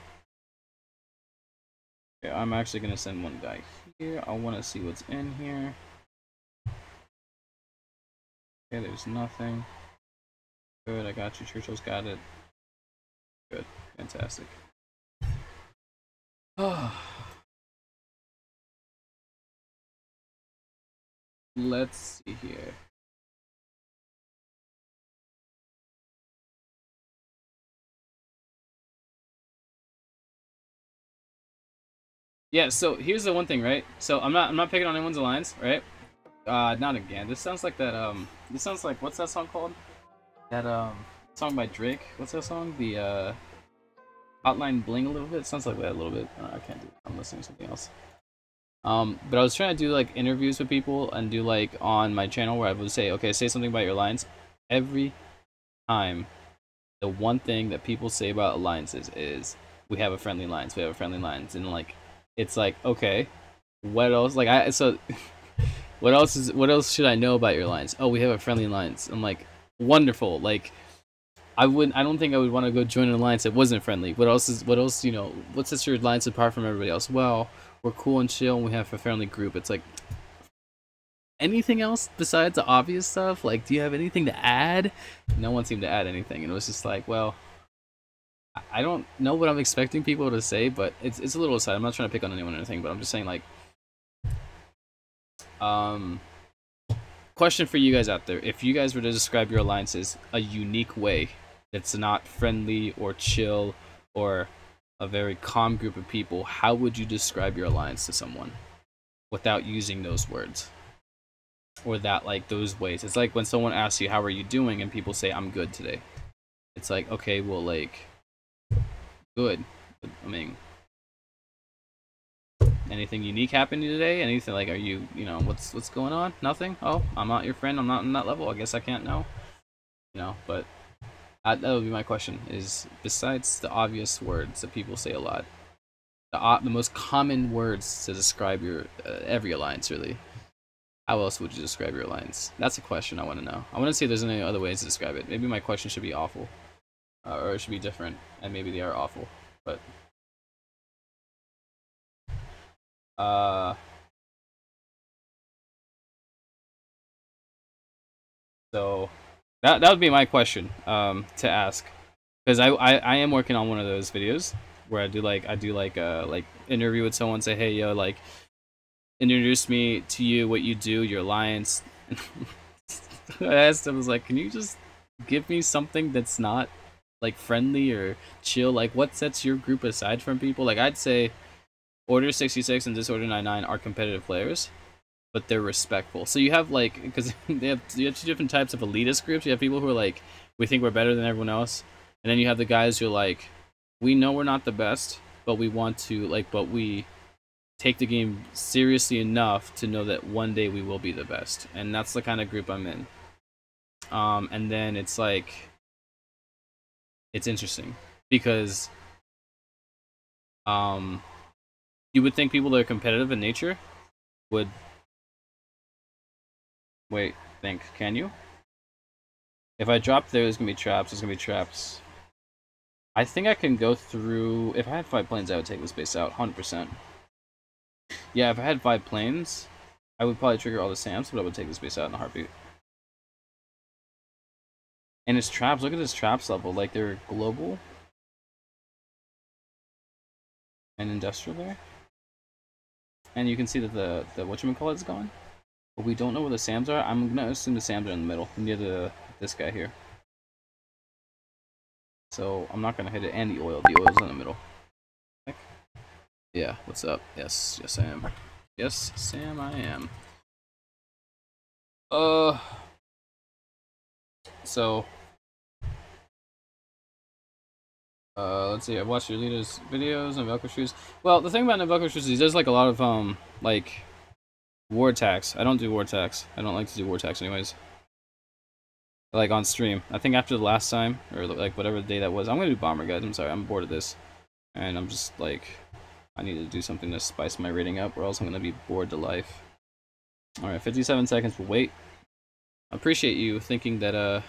Okay, I'm actually going to send 1 guy here. I want to see what's in here. Okay, there's nothing. Good, I got you. Churchill's got it. Good, fantastic. Let's see here. Yeah, so here's the one thing, right? So I'm not picking on anyone's alliance, right? Not again. This sounds like that this sounds like, what's that song called? That song by Drake. What's that song? The Hotline Bling a little bit. It sounds like that a little bit. I can't do it. I'm listening to something else. But I was trying to do like interviews with people and do like on my channel where I would say, okay, say something about your alliance. Every time, the one thing that people say about alliances is we have a friendly alliance. We have a friendly alliance, and like it's like, okay, what else? Like what else should I know about your alliance? Oh, we have a friendly alliance. I'm like, wonderful. Like I don't think I would want to go join an alliance that wasn't friendly. What else, you know, what sets your alliance apart from everybody else? Well, we're cool and chill and we have a friendly group. It's like, anything else besides the obvious stuff? Like, do you have anything to add? No one seemed to add anything, and it was just like, well, I don't know what I'm expecting people to say, but it's a little aside. I'm not trying to pick on anyone or anything, but I'm just saying, like, question for you guys out there: if you guys were to describe your alliances a unique way that's not friendly or chill or a very calm group of people, how would you describe your alliance to someone without using those words or that, like, those ways? It's like when someone asks you how are you doing and people say I'm good today. It's like, okay, well, like, good. I mean, anything unique happened to you today? Anything, like, are you know, what's going on? Nothing? Oh, I'm not your friend, I'm not in that level, I guess I can't know, you know. But that would be my question, is besides the obvious words that people say a lot, the most common words to describe your every alliance, really, How else would you describe your alliance? That's a question I want to know. I want to see if there's any other ways to describe it. Maybe my question should be awful. Or it should be different, and maybe they are awful. But so that would be my question to ask, because I am working on one of those videos where I do like interview with someone, say, hey yo, like introduce me to you, what you do, your alliance. I asked him, I was like, can you just give me something that's not like friendly or chill? Like, what sets your group aside from people? Like, I'd say Order 66 and Disorder 99 are competitive players, but they're respectful. So you have like, because you have two different types of elitist groups. You have people who are like, we think we're better than everyone else, and then you have the guys who are like, we know we're not the best, but we want to like, but we take the game seriously enough to know that one day we will be the best. And that's the kind of group I'm in. And then it's like, it's interesting because you would think people that are competitive in nature would can you? If I drop there, there's gonna be traps. There's gonna be traps. I think I can go through. If I had 5 planes, I would take this base out 100%. Yeah, if I had 5 planes, I would probably trigger all the SAMs, but I would take this base out in a heartbeat. And his traps, look at his traps level. Like, they're global and industrial there. And you can see that the whatchamacallit is gone. But we don't know where the SAMs are. I'm gonna assume the SAMs are in the middle, near this guy here. So I'm not gonna hit it, and the oil's in the middle. Yeah, what's up? Yes, I am. Yes, Sam, I am. So let's see. I've watched your leader's videos on Velcro shoes. Well, the thing about Velcro shoes is he does like a lot of like war attacks. I don't do war attacks. I don't like to do war attacks anyways. Like on stream. I think after the last time, or like whatever the day that was, I'm gonna do bomber, guys. I'm sorry, I'm bored of this, and I'm just like, I need to do something to spice my rating up, or else I'm gonna be bored to life. All right, 57 seconds. We'll wait. I appreciate you thinking that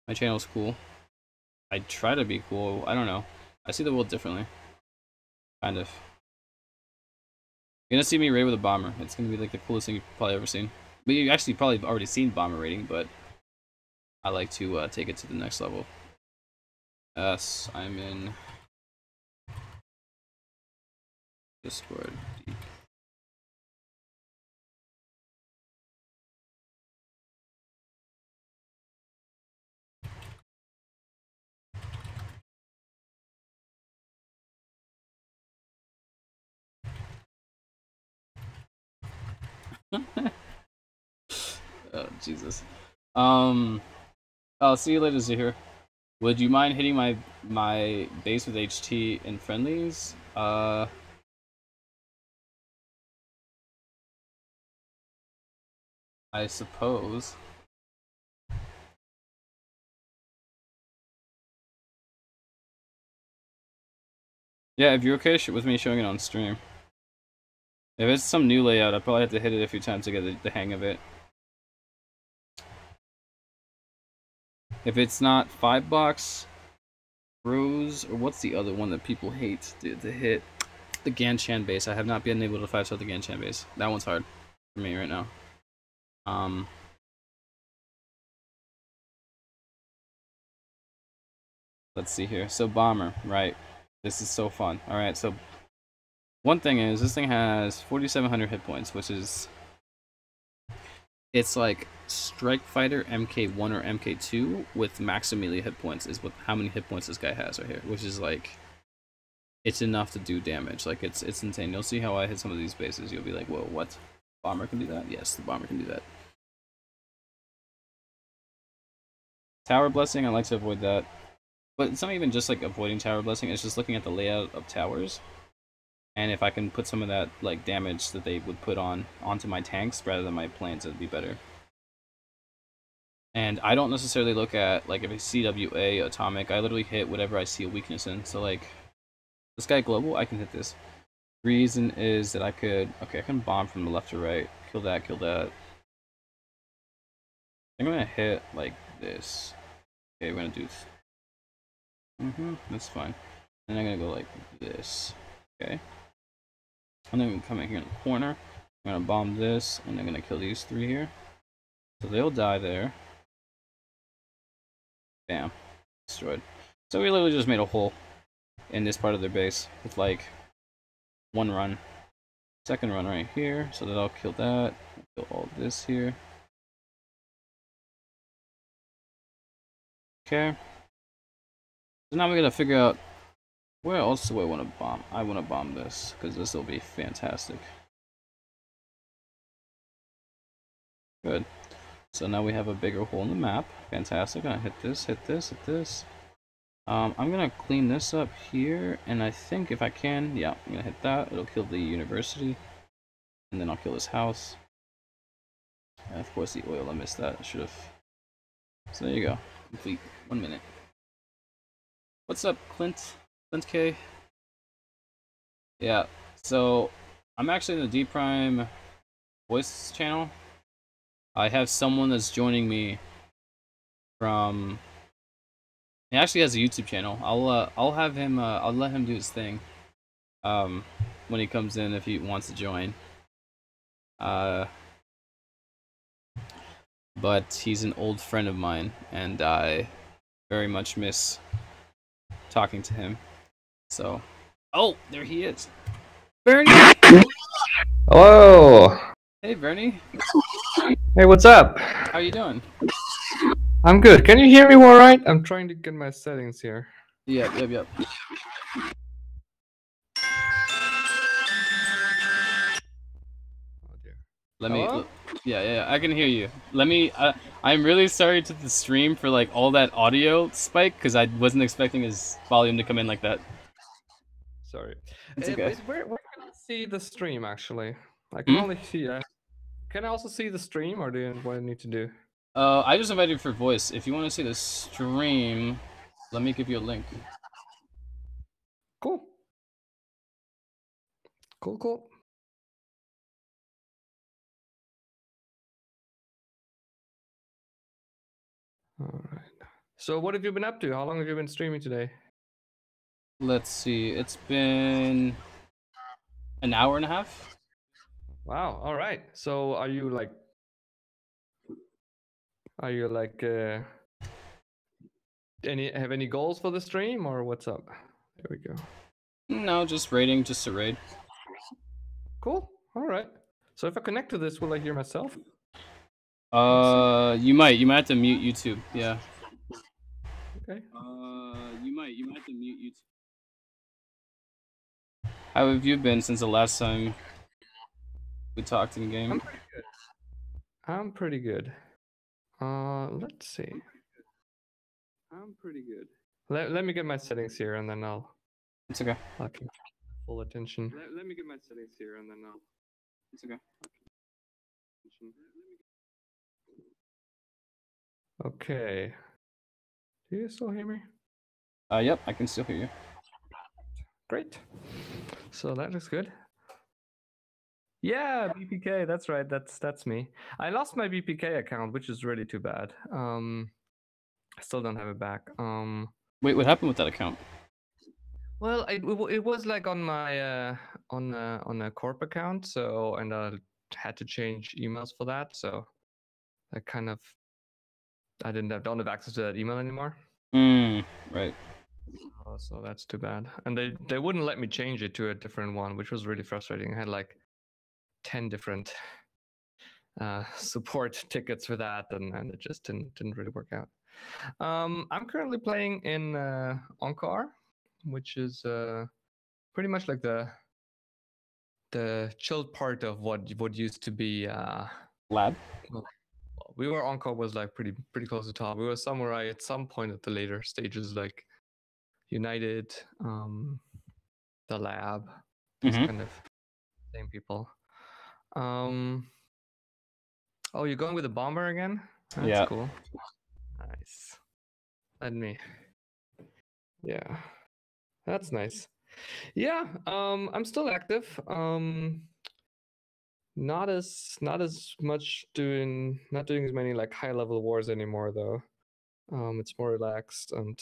my channel's cool. I try to be cool. I don't know. I see the world differently. Kind of. You're gonna see me raid with a bomber. It's gonna be like the coolest thing you've probably ever seen. But you actually probably already seen bomber raiding, but I like to take it to the next level. Yes, I'm in Discord. Oh, Jesus. I'll see you later, Zahir. Would you mind hitting my base with HT in friendlies? I suppose. Yeah, if you're okay with me showing it on stream. If it's some new layout, I'd probably have to hit it a few times to get the hang of it. If it's not 5-box, Rose, or what's the other one that people hate to hit? The Ganchan base. I have not been able to 5-star the Ganchan base. That one's hard for me right now. Let's see here. So bomber, right? This is so fun. All right, so one thing is this thing has 4,700 hit points, which is it's like Strike Fighter MK1 or MK2 with max melee hit points is what how many hit points this guy has right here, which is like it's enough to do damage. Like it's insane. You'll see how I hit some of these bases. You'll be like, whoa, what? Bomber can do that? Yes, the bomber can do that. Tower Blessing, I like to avoid that. But it's not even just like avoiding Tower Blessing, it's just looking at the layout of towers. And if I can put some of that like damage that they would put onto my tanks rather than my planes, it'd be better. And I don't necessarily look at like if it's CWA, atomic, I literally hit whatever I see a weakness in. So like this guy global, I can hit this. Reason is that I can bomb from the left to right. Kill that, kill that. I'm gonna hit like this. Okay, we're gonna do. That's fine. And I'm gonna go like this. Okay. And then we come in here in the corner. I'm gonna bomb this, and I'm gonna kill these 3 here. So they'll die there. Bam. Destroyed. So we literally just made a hole in this part of their base with like 1 run. Second run right here. So that'll kill that. Kill all this here. Okay. So now we gotta figure out where else do I want to bomb. I want to bomb this because this will be fantastic. Good. So now we have a bigger hole in the map. Fantastic. I'm gonna hit this, hit this, hit this. I'm gonna clean this up here, and I think if I can, yeah, I'm gonna hit that. It'll kill the university, and then I'll kill this house. And of course, the oil. I missed that. I should have. So there you go. Complete. 1 minute. What's up, Clint? Clint K. Yeah. So I'm actually in the D Prime voice channel. I have someone that's joining me from. He actually has a YouTube channel. I'll have him. I'll let him do his thing. When he comes in, if he wants to join. But he's an old friend of mine, and I very much miss talking to him. So, oh, there he is, Bernie. Hello. Hey, Bernie. Hey, what's up? How you doing? I'm good. Can you hear me all right? I'm trying to get my settings here. Yep. Oh dear. Let Hello? me. Yeah, I can hear you. Let me. I'm really sorry to the stream for like all that audio spike because I wasn't expecting his volume to come in like that. Sorry. It's okay. Where can I see the stream actually? I can only see. Can I also see the stream, or what do I need to do? I just invited you for voice. If you want to see the stream, let me give you a link. Cool. Cool. All right. So, what have you been up to? How long have you been streaming today? Let's see. It's been an hour and a half. Wow. All right. So, are you like any goals for the stream, or what's up? There we go. No, just raiding, just a raid. Cool. All right. So if I connect to this, will I hear myself? You might have to mute YouTube. Yeah. Okay. You might have to mute YouTube. How have you been since the last time we talked in game? I'm pretty good. Let's see. I'm pretty good. Let me get my settings here, and then It's okay. I'll keep full attention. Let me get my settings here, and then It's okay. Okay. Do you still hear me? Yep, I can still hear you. Great. So that looks good. Yeah, BPK. That's right. That's me. I lost my BPK account, which is really too bad. I still don't have it back. Wait, what happened with that account? Well, it was like on my on a corp account, so and I had to change emails for that, so I don't have access to that email anymore. Right. So that's too bad. And they wouldn't let me change it to a different one, which was really frustrating. I had like 10 different support tickets for that, and it just didn't really work out. I'm currently playing in Onkar, which is pretty much like the chilled part of what used to be Lab. Well, we were Onkar was like pretty close to top. We were Samurai at some point at the later stages, like United, the lab, those kind of same people. Oh, you're going with the bomber again? That's cool. Nice. Yeah, that's nice. Yeah, I'm still active. not as much doing not doing as many like high level wars anymore though. It's more relaxed and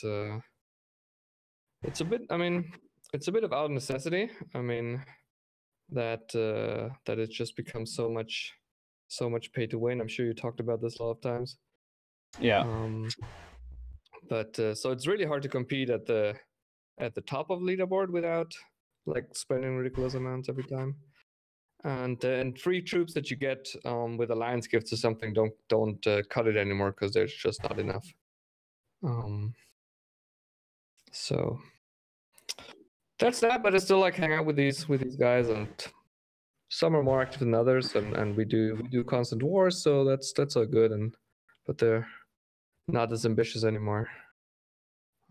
it's a bit. I mean, it's a bit of out of necessity. I mean that it just becomes so much pay to win. I'm sure you talked about this a lot of times. Yeah. But so it's really hard to compete at the top of leaderboard without like spending ridiculous amounts every time. And free troops that you get with alliance gifts or something don't cut it anymore because there's just not enough. So that's that. But I still like hang out with these guys, and some are more active than others, and we do constant wars, so that's all good. But they're not as ambitious anymore.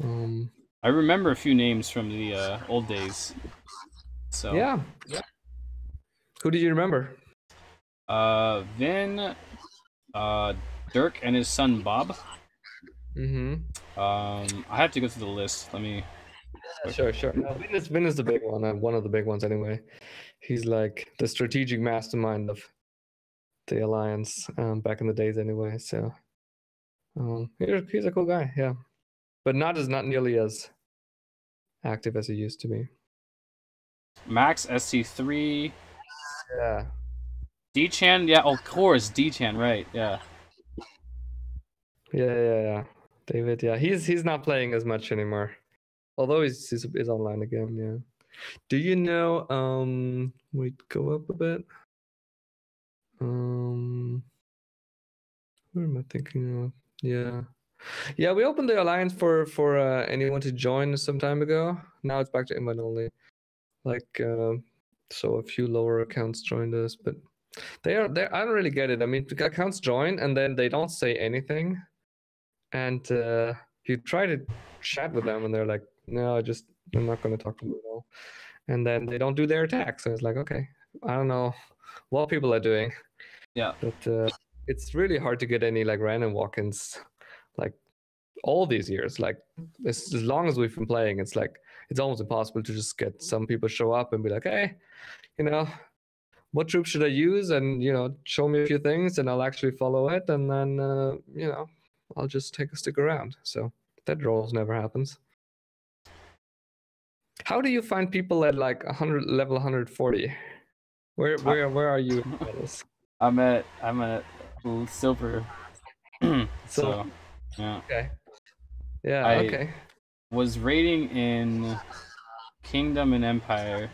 I remember a few names from the old days. So yeah. Who did you remember? Vin, Dirk, and his son Bob. I have to go through the list. Let me. Sure. No, Vin is the big one, one of the big ones anyway. He's like the strategic mastermind of the alliance back in the days anyway. So he's a cool guy, yeah, but not nearly as active as he used to be. Max SC3. Yeah. D-Chan, yeah, of course, D-Chan, right, yeah. Yeah. David, yeah, he's not playing as much anymore. Although he's online again, yeah. Do you know, wait, go up a bit. Who am I thinking of? Yeah. Yeah, we opened the alliance for anyone to join some time ago. Now it's back to invite only. Like, so a few lower accounts joined us, but they I don't really get it. I mean, the accounts join and then they don't say anything, and you try to chat with them and they're like, no, I'm not going to talk to you at all. And then they don't do their attacks, and it's like, okay, I don't know what people are doing. Yeah. But it's really hard to get any like random walk-ins, like all these years. Like as long as we've been playing, it's like it's almost impossible to just get some people show up and be like, hey, what troop should I use? And show me a few things, and I'll actually follow it, and then I'll just take a stick around. So that rolls never happens. How do you find people at like level 140? Where are you? I'm at silver. So yeah. Okay. Yeah. Okay. Was raiding in Kingdom and Empire.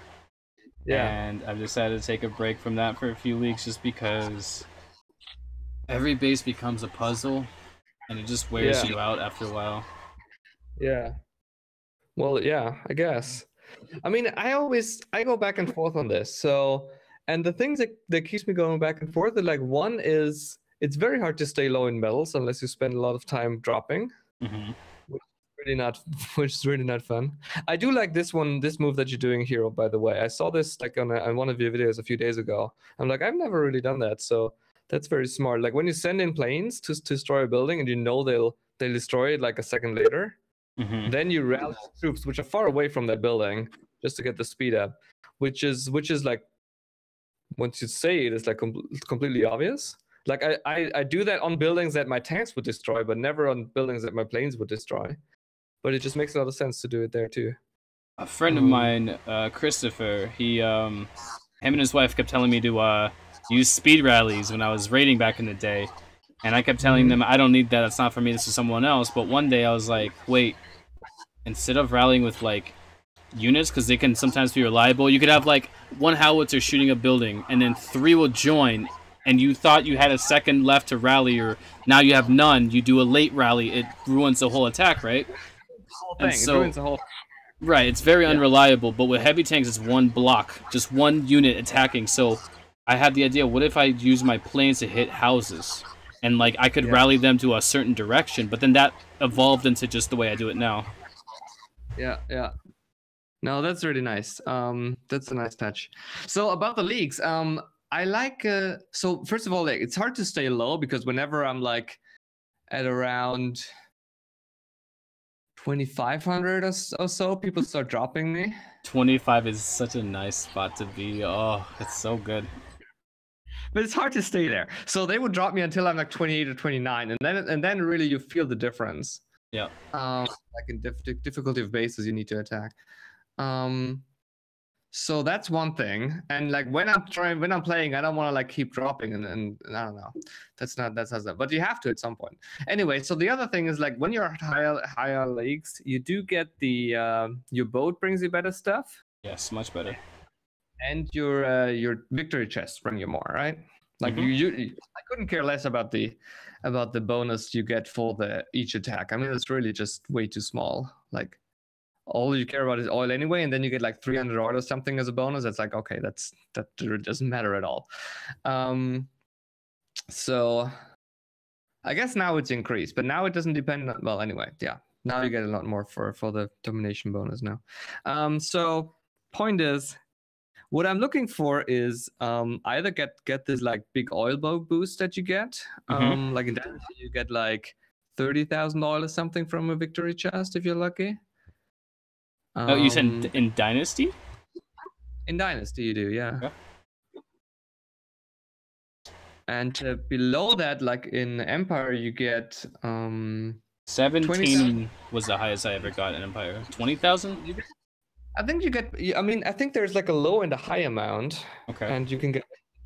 Yeah. And I've decided to take a break from that for a few weeks just because every base becomes a puzzle and it just wears you out after a while. Yeah. Well, yeah, I guess. I mean, I go back and forth on this. So, and the things that keeps me going back and forth are like, one is it's very hard to stay low in medals unless you spend a lot of time dropping. Mm-hmm. Which is really not fun. I do like this move that you're doing, Hero, by the way. I saw this like on one of your videos a few days ago. I'm like, I've never really done that, so that's very smart. Like when you send in planes to destroy a building and they'll destroy it like a second later, then you rally troops which are far away from that building just to get the speed up, which is like once you say it, it's like completely obvious. Like I do that on buildings that my tanks would destroy, but never on buildings that my planes would destroy. But it just makes a lot of sense to do it there too. A friend of mine, Christopher, him and his wife kept telling me to use speed rallies when I was raiding back in the day. And I kept telling them, I don't need that, that's not for me, this is someone else. But one day I was like, wait, instead of rallying with like units, because they can sometimes be reliable, you could have like one howitzer shooting a building and then 3 will join, and you thought you had a second left to rally, or now you have none, you do a late rally, it ruins the whole attack, right? And so, it ruins the whole... Right, it's very unreliable, but with heavy tanks it's one block, just one unit attacking. So I had the idea, what if I use my planes to hit houses? And like I could rally them to a certain direction, but then that evolved into just the way I do it now. Yeah. No, that's really nice. That's a nice touch. So about the leagues, I like so first of all, like, it's hard to stay low because whenever I'm like at around 2,500 or so, people start dropping me. 25 is such a nice spot to be. Oh, it's so good. but it's hard to stay there. So they would drop me until I'm like 28 or 29, and then really you feel the difference. Yeah. Like in difficulty of bases you need to attack. So that's one thing. And like when I'm playing, I don't want to like keep dropping and I don't know. That's not that. But you have to at some point. Anyway, so the other thing is like when you're at higher leagues, you do get the your boat brings you better stuff. Yes, much better. And your victory chests bring you more, right? Like I couldn't care less about the bonus you get for each attack. I mean, it's really just way too small. Like all you care about is oil anyway, and then you get like 300 oil or something as a bonus. It's like, okay, that doesn't matter at all. So I guess now it's increased, but now it doesn't depend on, well, anyway, yeah. Now you get a lot more for the domination bonus now. So point is, what I'm looking for is either get this like big oil boat boost that you get. Like in Dynasty, you get like 30,000 oil or something from a victory chest if you're lucky. Oh, you said in Dynasty? In Dynasty, you do, yeah. And below that, like in Empire, you get 17 was the highest I ever got in Empire. 20,000? I think you get. I mean, I think there's like a low and a high amount. Okay. And you can get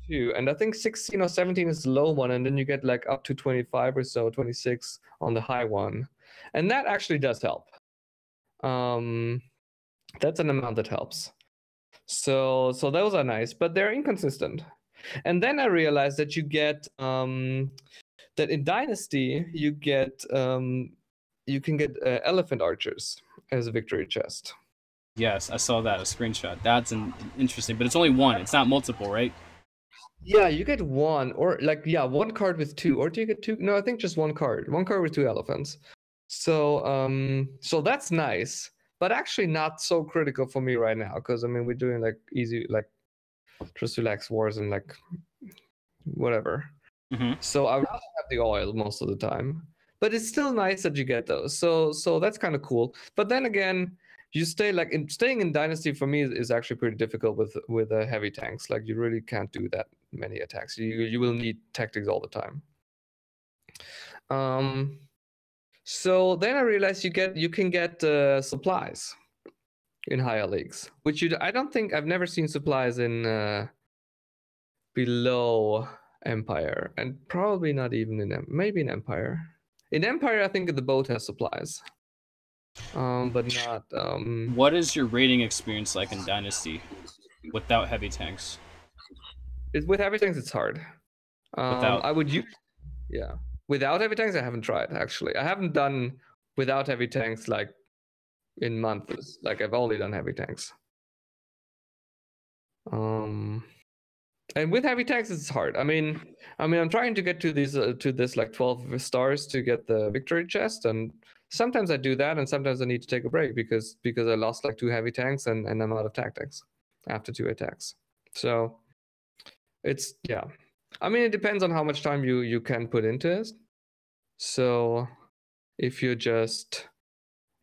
2, and I think 16 or 17 is the low one, and then you get like up to 25 or so, 26 on the high one, and that actually does help. That's an amount that helps. So those are nice, but they're inconsistent. And then I realized that you get that in Dynasty you get you can get elephant archers as a victory chest. Yes, I saw that, a screenshot. That's interesting, but it's only one. It's not multiple, right? Yeah, you get one, or like, yeah, one card with 2, or do you get 2? No, I think just one card with 2 elephants. So so that's nice. But actually not so critical for me right now, because I mean we're doing like easy, like just relax wars and like whatever. So I rather have the oil most of the time, but it's still nice that you get those. So that's kind of cool. But then again, you staying in Dynasty for me is actually pretty difficult with heavy tanks. Like you really can't do that many attacks. You will need tactics all the time. So then I realized you can get supplies in higher leagues, which I don't think I've never seen supplies in below Empire, and probably not even maybe in Empire. In Empire, I think the boat has supplies, but not. What is your raiding experience like in Dynasty without heavy tanks? With heavy tanks, it's hard. Without, I would use, yeah. Without heavy tanks, I haven't tried, actually. I haven't done without heavy tanks like in months. Like I've only done heavy tanks. And with heavy tanks, it's hard. I mean, I'm trying to get to this like 12 stars to get the victory chest, and sometimes I do that, and sometimes I need to take a break because I lost like 2 heavy tanks and I'm out of tactics after 2 attacks. So it's, yeah. I mean, it depends on how much time you can put into it. So if you just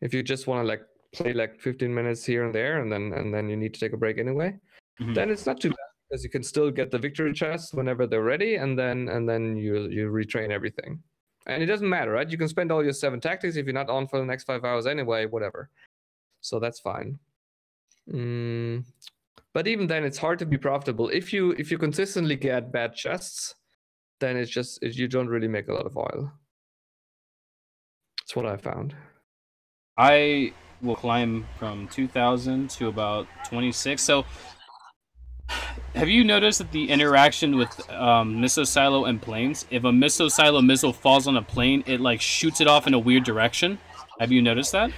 want to like play like 15 minutes here and there, and then you need to take a break anyway, then it's not too bad, because you can still get the victory chests whenever they're ready, and then you retrain everything, and it doesn't matter, right? You can spend all your 7 tactics if you're not on for the next 5 hours anyway, whatever. So that's fine. But even then, it's hard to be profitable if you consistently get bad chests. Then you don't really make a lot of oil. That's what I found. I will climb from 2,000 to about 26. So, have you noticed that the interaction with Miso Silo and planes? If a Miso Silo missile falls on a plane, it like shoots it off in a weird direction. Have you noticed that?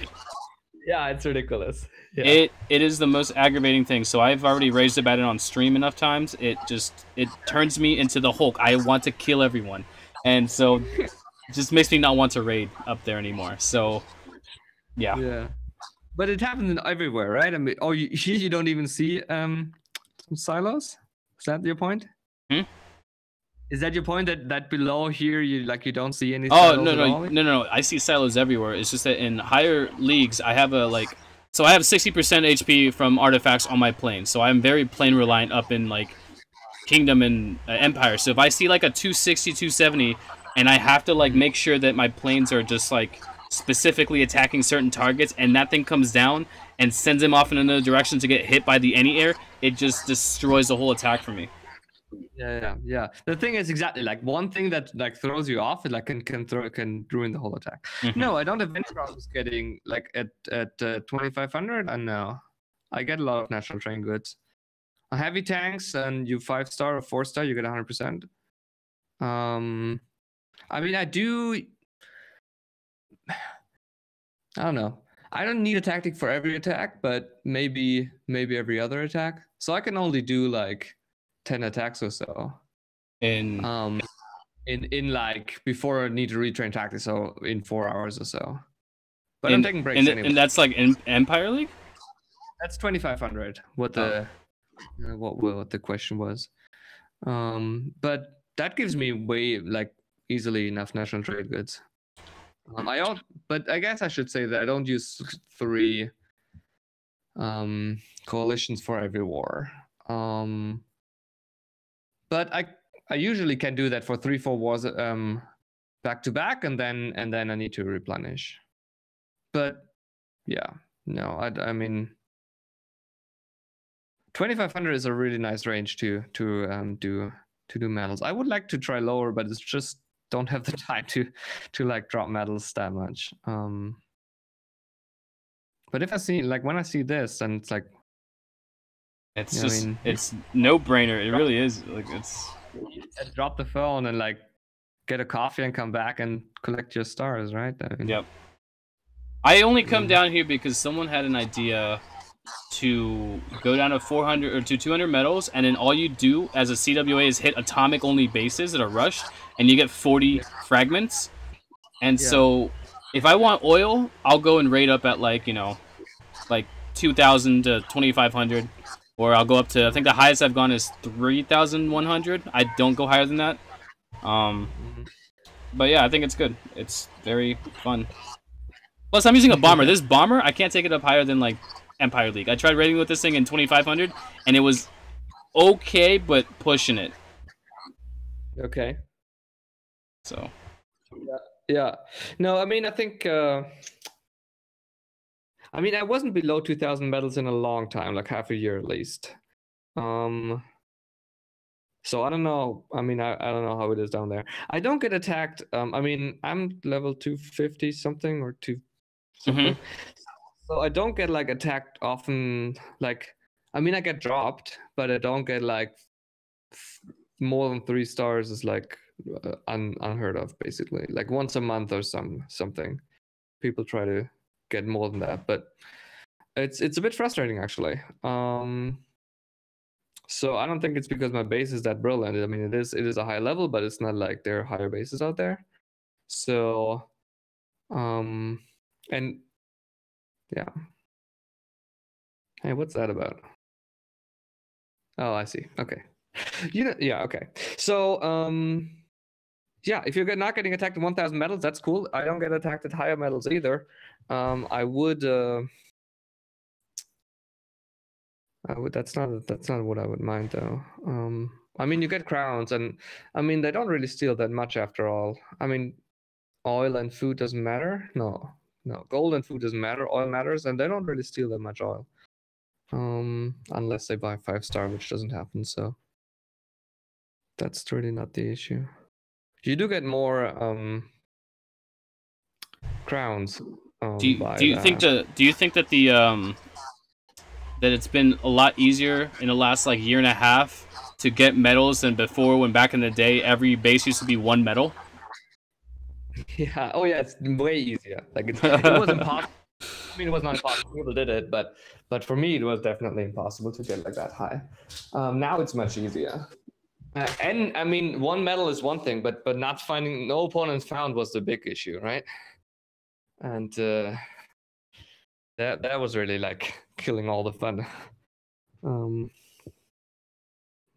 Yeah, it's ridiculous. Yeah. It is the most aggravating thing. So I've already raised about it on stream enough times. It turns me into the Hulk. I want to kill everyone, and so it just makes me not want to raid up there anymore. So yeah. Yeah, but it happens everywhere, right? I mean, you don't even see some silos. Is that your point? Is that your point, that below here you don't see any silos? Oh no! I see silos everywhere. It's just that in higher leagues I have I have 60% HP from artifacts on my plane, so I'm very plane reliant up in like kingdom and empire. So if I see like a 260, 270, and I have to like make sure that my planes are just like specifically attacking certain targets, and that thing comes down and sends him off in another direction to get hit by the anti-air, it just destroys the whole attack for me. Yeah. The thing is exactly like one thing that like throws you off, it like can ruin the whole attack. Mhm. No, I don't have any problems getting like at 2500. I know I get a lot of natural train goods. Heavy tanks and you 5-star or 4-star, you get 100%. I mean, I don't know. I don't need a tactic for every attack, but maybe every other attack. So I can only do like 10 attacks or so. And in like before I need to retrain tactics, so in 4 hours or so. But I'm taking breaks anyway. And that's like in Empire League? That's 2500. What the what the question was. But that gives me way like easily enough national trade goods. But I guess I should say that I don't use 3 coalitions for every war. But I usually can do that for 3-4 wars back to back, and then I need to replenish. But yeah, no, I mean 2500 is a really nice range to do medals. I would like to try lower, but it's just don't have the time to like drop medals that much. But if I see like when I see this, and it's like it's just it's no brainer. It really is like it's drop the phone and like get a coffee and come back and collect your stars, right? I mean, yep. I only come down here because someone had an idea to go down to 400 or to 200 medals, and then all you do as a CWA is hit atomic only bases that are rushed, and you get 40 fragments. And so if I want oil, I'll go and raid up at like, you know, like 2,000 to 2,500, or I'll go up to, I think the highest I've gone is 3,100. I don't go higher than that. But yeah, I think it's good. It's very fun. Plus, I'm using a bomber. This bomber, I can't take it up higher than like Empire League. I tried raiding with this thing in 2,500, and it was okay, but pushing it. Okay. So. Yeah. No, I mean, I think. I mean, I wasn't below 2,000 medals in a long time, like half a year at least. So I don't know. I mean, I don't know how it is down there. I don't get attacked. I mean, I'm level 250 something or 2 something. So I don't get like attacked often. Like, I mean, I get dropped, but I don't get like more than 3 stars is like unheard of, basically. Like once a month or something. People try to get more than that, but it's a bit frustrating actually. So I don't think it's because my base is that brilliant. I mean, it is a high level, but it's not like there are higher bases out there. So and yeah. Hey, what's that about? Oh, I see. Okay. Yeah, okay. So yeah, if you're not getting attacked at 1,000 medals, that's cool. I don't get attacked at higher medals either. I would. That's not what I would mind though. I mean, you get crowns, and I mean they don't really steal that much after all. I mean, oil and food doesn't matter. No, gold and food doesn't matter. Oil matters, and they don't really steal that much oil. Unless they buy 5-star, which doesn't happen. So that's really not the issue. You do get more crowns. Do you think that the that it's been a lot easier in the last like year and a half to get medals than before, when back in the day every base used to be 1 medal? Yeah. Oh yeah, it's way easier. Like it was impossible. I mean, it was not impossible. People did it, but for me, it was definitely impossible to get like that high. Now it's much easier. And I mean, 1 medal is one thing, but not finding no opponents found was the big issue, right? And that was really like killing all the fun.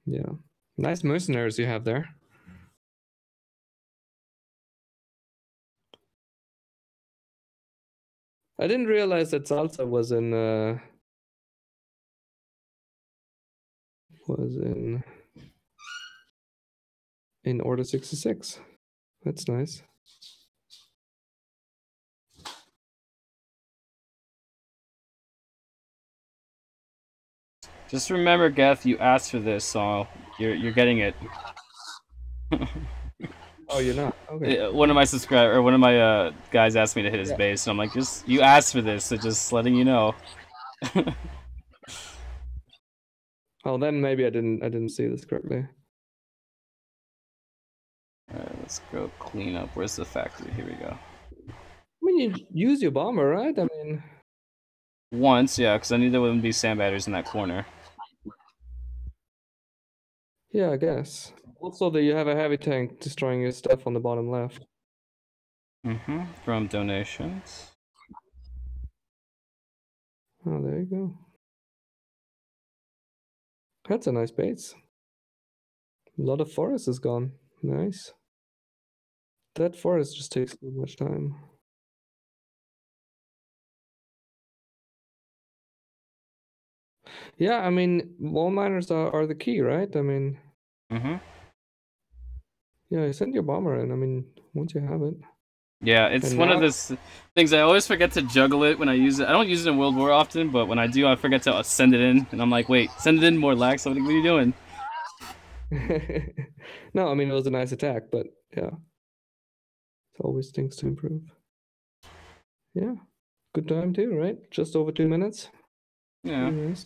Yeah, nice mercenaries you have there. I didn't realize that Salsa was in in Order 66. That's nice. Just remember, Geth, you asked for this, so you're getting it. Oh, you're not? Okay. One of my guys asked me to hit his base, and I'm like, just you asked for this, so just letting you know. Oh, then maybe I didn't see this correctly. Alright, let's go clean up. Where's the factory? Here we go. I mean, you use your bomber, right? I mean, once, yeah, because I knew there wouldn't be sand batters in that corner. Yeah, I guess. Also, that you have a heavy tank destroying your stuff on the bottom left. From donations. Oh, there you go. That's a nice base. A lot of forest is gone. Nice. That forest just takes so much time. Yeah, I mean, wall miners are the key, right? I mean, yeah, send your bomber in. I mean, once you have it. Yeah, it's And one now- of those things I always forget to juggle it when I use it. I don't use it in World War often, but when I do, I forget to send it in, and I'm like, wait, send it in more lag. So what are you doing? No, I mean, it was a nice attack, but yeah. It's always things to improve. Yeah. Good time too, right? Just over 2 minutes. Yeah. Nice.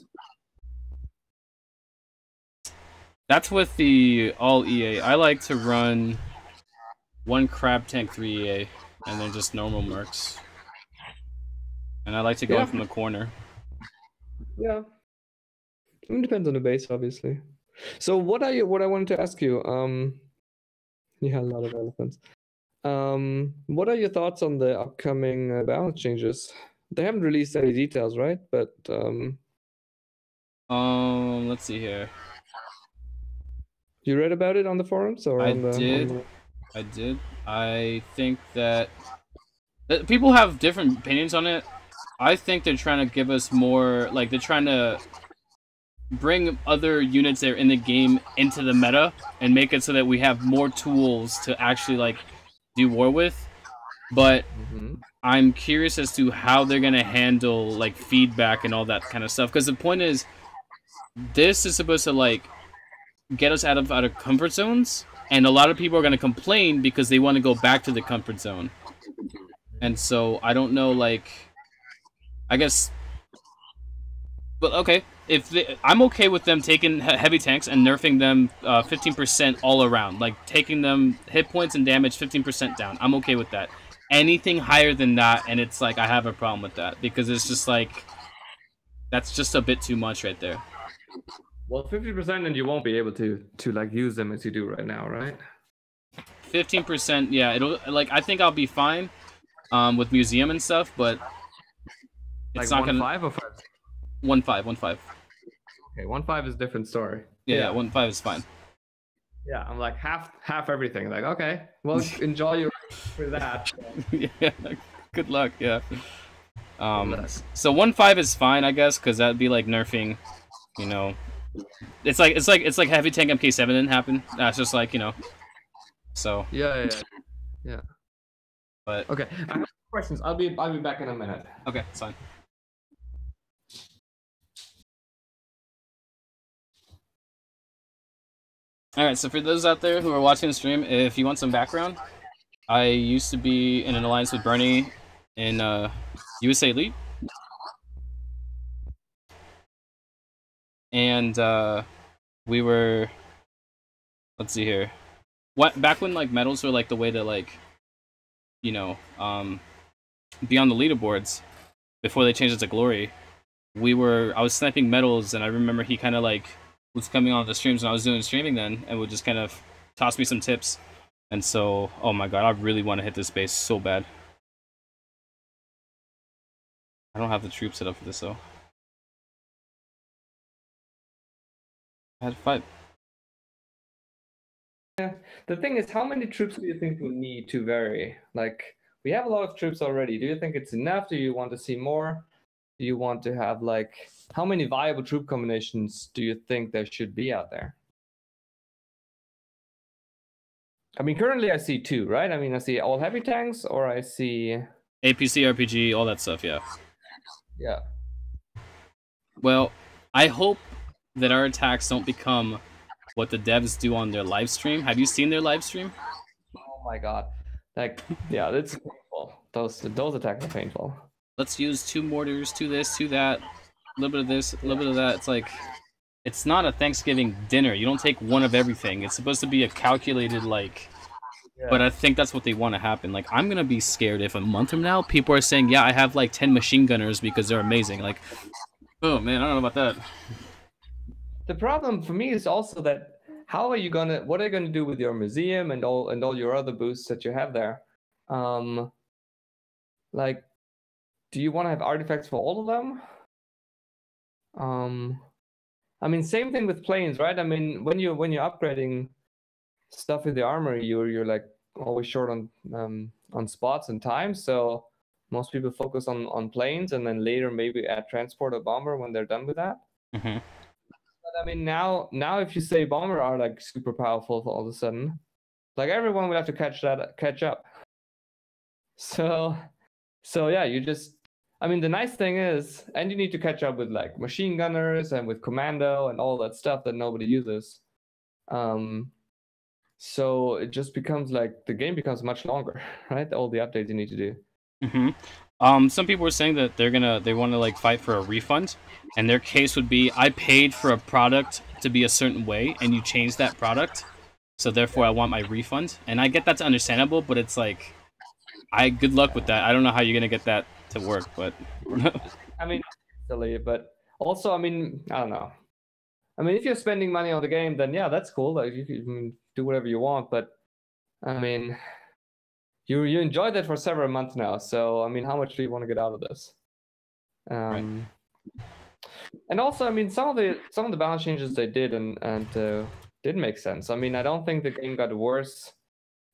That's with the all EA. I like to run one crab tank 3 EA and then just normal mercs. And I like to go in from the corner. Yeah. It depends on the base, obviously. So what I wanted to ask you, yeah, a lot of elephants. What are your thoughts on the upcoming balance changes? They haven't released any details, right? But let's see here. You read about it on the forums or I on the? did. I did. I think that people have different opinions on it. I think they're trying to give us more, like they're trying to bring other units that are in the game into the meta and make it so that we have more tools to actually like do war with. But I'm curious as to how they're gonna handle like feedback and all that kind of stuff. Because the point is, this is supposed to like get us out of comfort zones, and a lot of people are gonna complain because they want to go back to the comfort zone. And so I don't know, like, I guess. But okay, I'm okay with them taking heavy tanks and nerfing them 15% all around, like taking them hit points and damage 15% down. I'm okay with that. Anything higher than that, and it's like I have a problem with that because it's just like that's just a bit too much right there. Well, 50%, and you won't be able to like use them as you do right now, right? 15%, yeah. It'll like I think I'll be fine with museum and stuff, but it's like not gonna 1.5 or 5? 1.5, 1.5. Okay, 1.5 is a different story. Yeah, 1.5 is fine. Yeah, I'm like half everything. Like, okay, well, enjoy your for that. Yeah, good luck. Yeah. So 1.5 is fine, I guess, because that'd be like nerfing. You know, it's like heavy tank MK7 didn't happen. That's just like, you know. So. Yeah. But okay, I have questions. I'll be back in a minute. Okay, it's fine. Alright, so for those out there who are watching the stream, if you want some background, I used to be in an alliance with Bernie in USA Elite. And we were, let's see here. Back when like medals were like the way to like, you know, be on the leaderboards before they changed it to glory. I was sniping medals, and I remember he kind of like was coming on the streams when I was doing streaming then, and would just kind of toss me some tips. And so, oh my god, I really want to hit this base so bad. I don't have the troops set up for this though. I had 5. Yeah, the thing is, how many troops do you think we need to vary? Like, we have a lot of troops already. Do you think it's enough? Do you want to see more? Do you want to have, like, how many viable troop combinations do you think there should be out there? I mean, currently I see two, right? I mean, I see all heavy tanks, or I see APC, RPG, all that stuff. Yeah. yeah. Well, I hope that our attacks don't become what the devs do on their live stream. Have you seen their live stream? Oh my god, like yeah, it's painful. Those attacks are painful. Let's use 2 mortars, 2 this, 2 that, a little bit of this, a little bit of that. It's like, it's not a Thanksgiving dinner. You don't take one of everything. It's supposed to be a calculated, like, but I think that's what they want to happen. Like, I'm gonna be scared if a month from now people are saying, yeah, I have like 10 machine gunners because they're amazing. Like, oh man, I don't know about that. The problem for me is also that what are you gonna do with your museum and all your other boosts that you have there? Like, do you want to have artifacts for all of them? I mean, same thing with planes, right? I mean, when you're upgrading stuff in the armory, you're like always short on spots and time. So most people focus on planes, and then later maybe add transport or bomber when they're done with that. Mm-hmm. But I mean, now if you say bomber are like super powerful all of a sudden, like everyone will have to catch up. So yeah, I mean, the nice thing is, and you need to catch up with like machine gunners and with commando and all that stuff that nobody uses. So it just becomes like the game becomes much longer, right? All the updates you need to do. Mm-hmm. Some people were saying that they want to like fight for a refund, and their case would be, I paid for a product to be a certain way, and you changed that product, so therefore I want my refund. And I get that's understandable, but it's like, good luck with that. I don't know how you're gonna get that to work, but I mean, silly, but also, I mean, I don't know. I mean, if you're spending money on the game, then yeah, that's cool. Like you can do whatever you want, but I mean, you enjoyed it for several months now. So I mean, how much do you want to get out of this? Right. And also, I mean, some of the balance changes they did and did make sense. I mean, I don't think the game got worse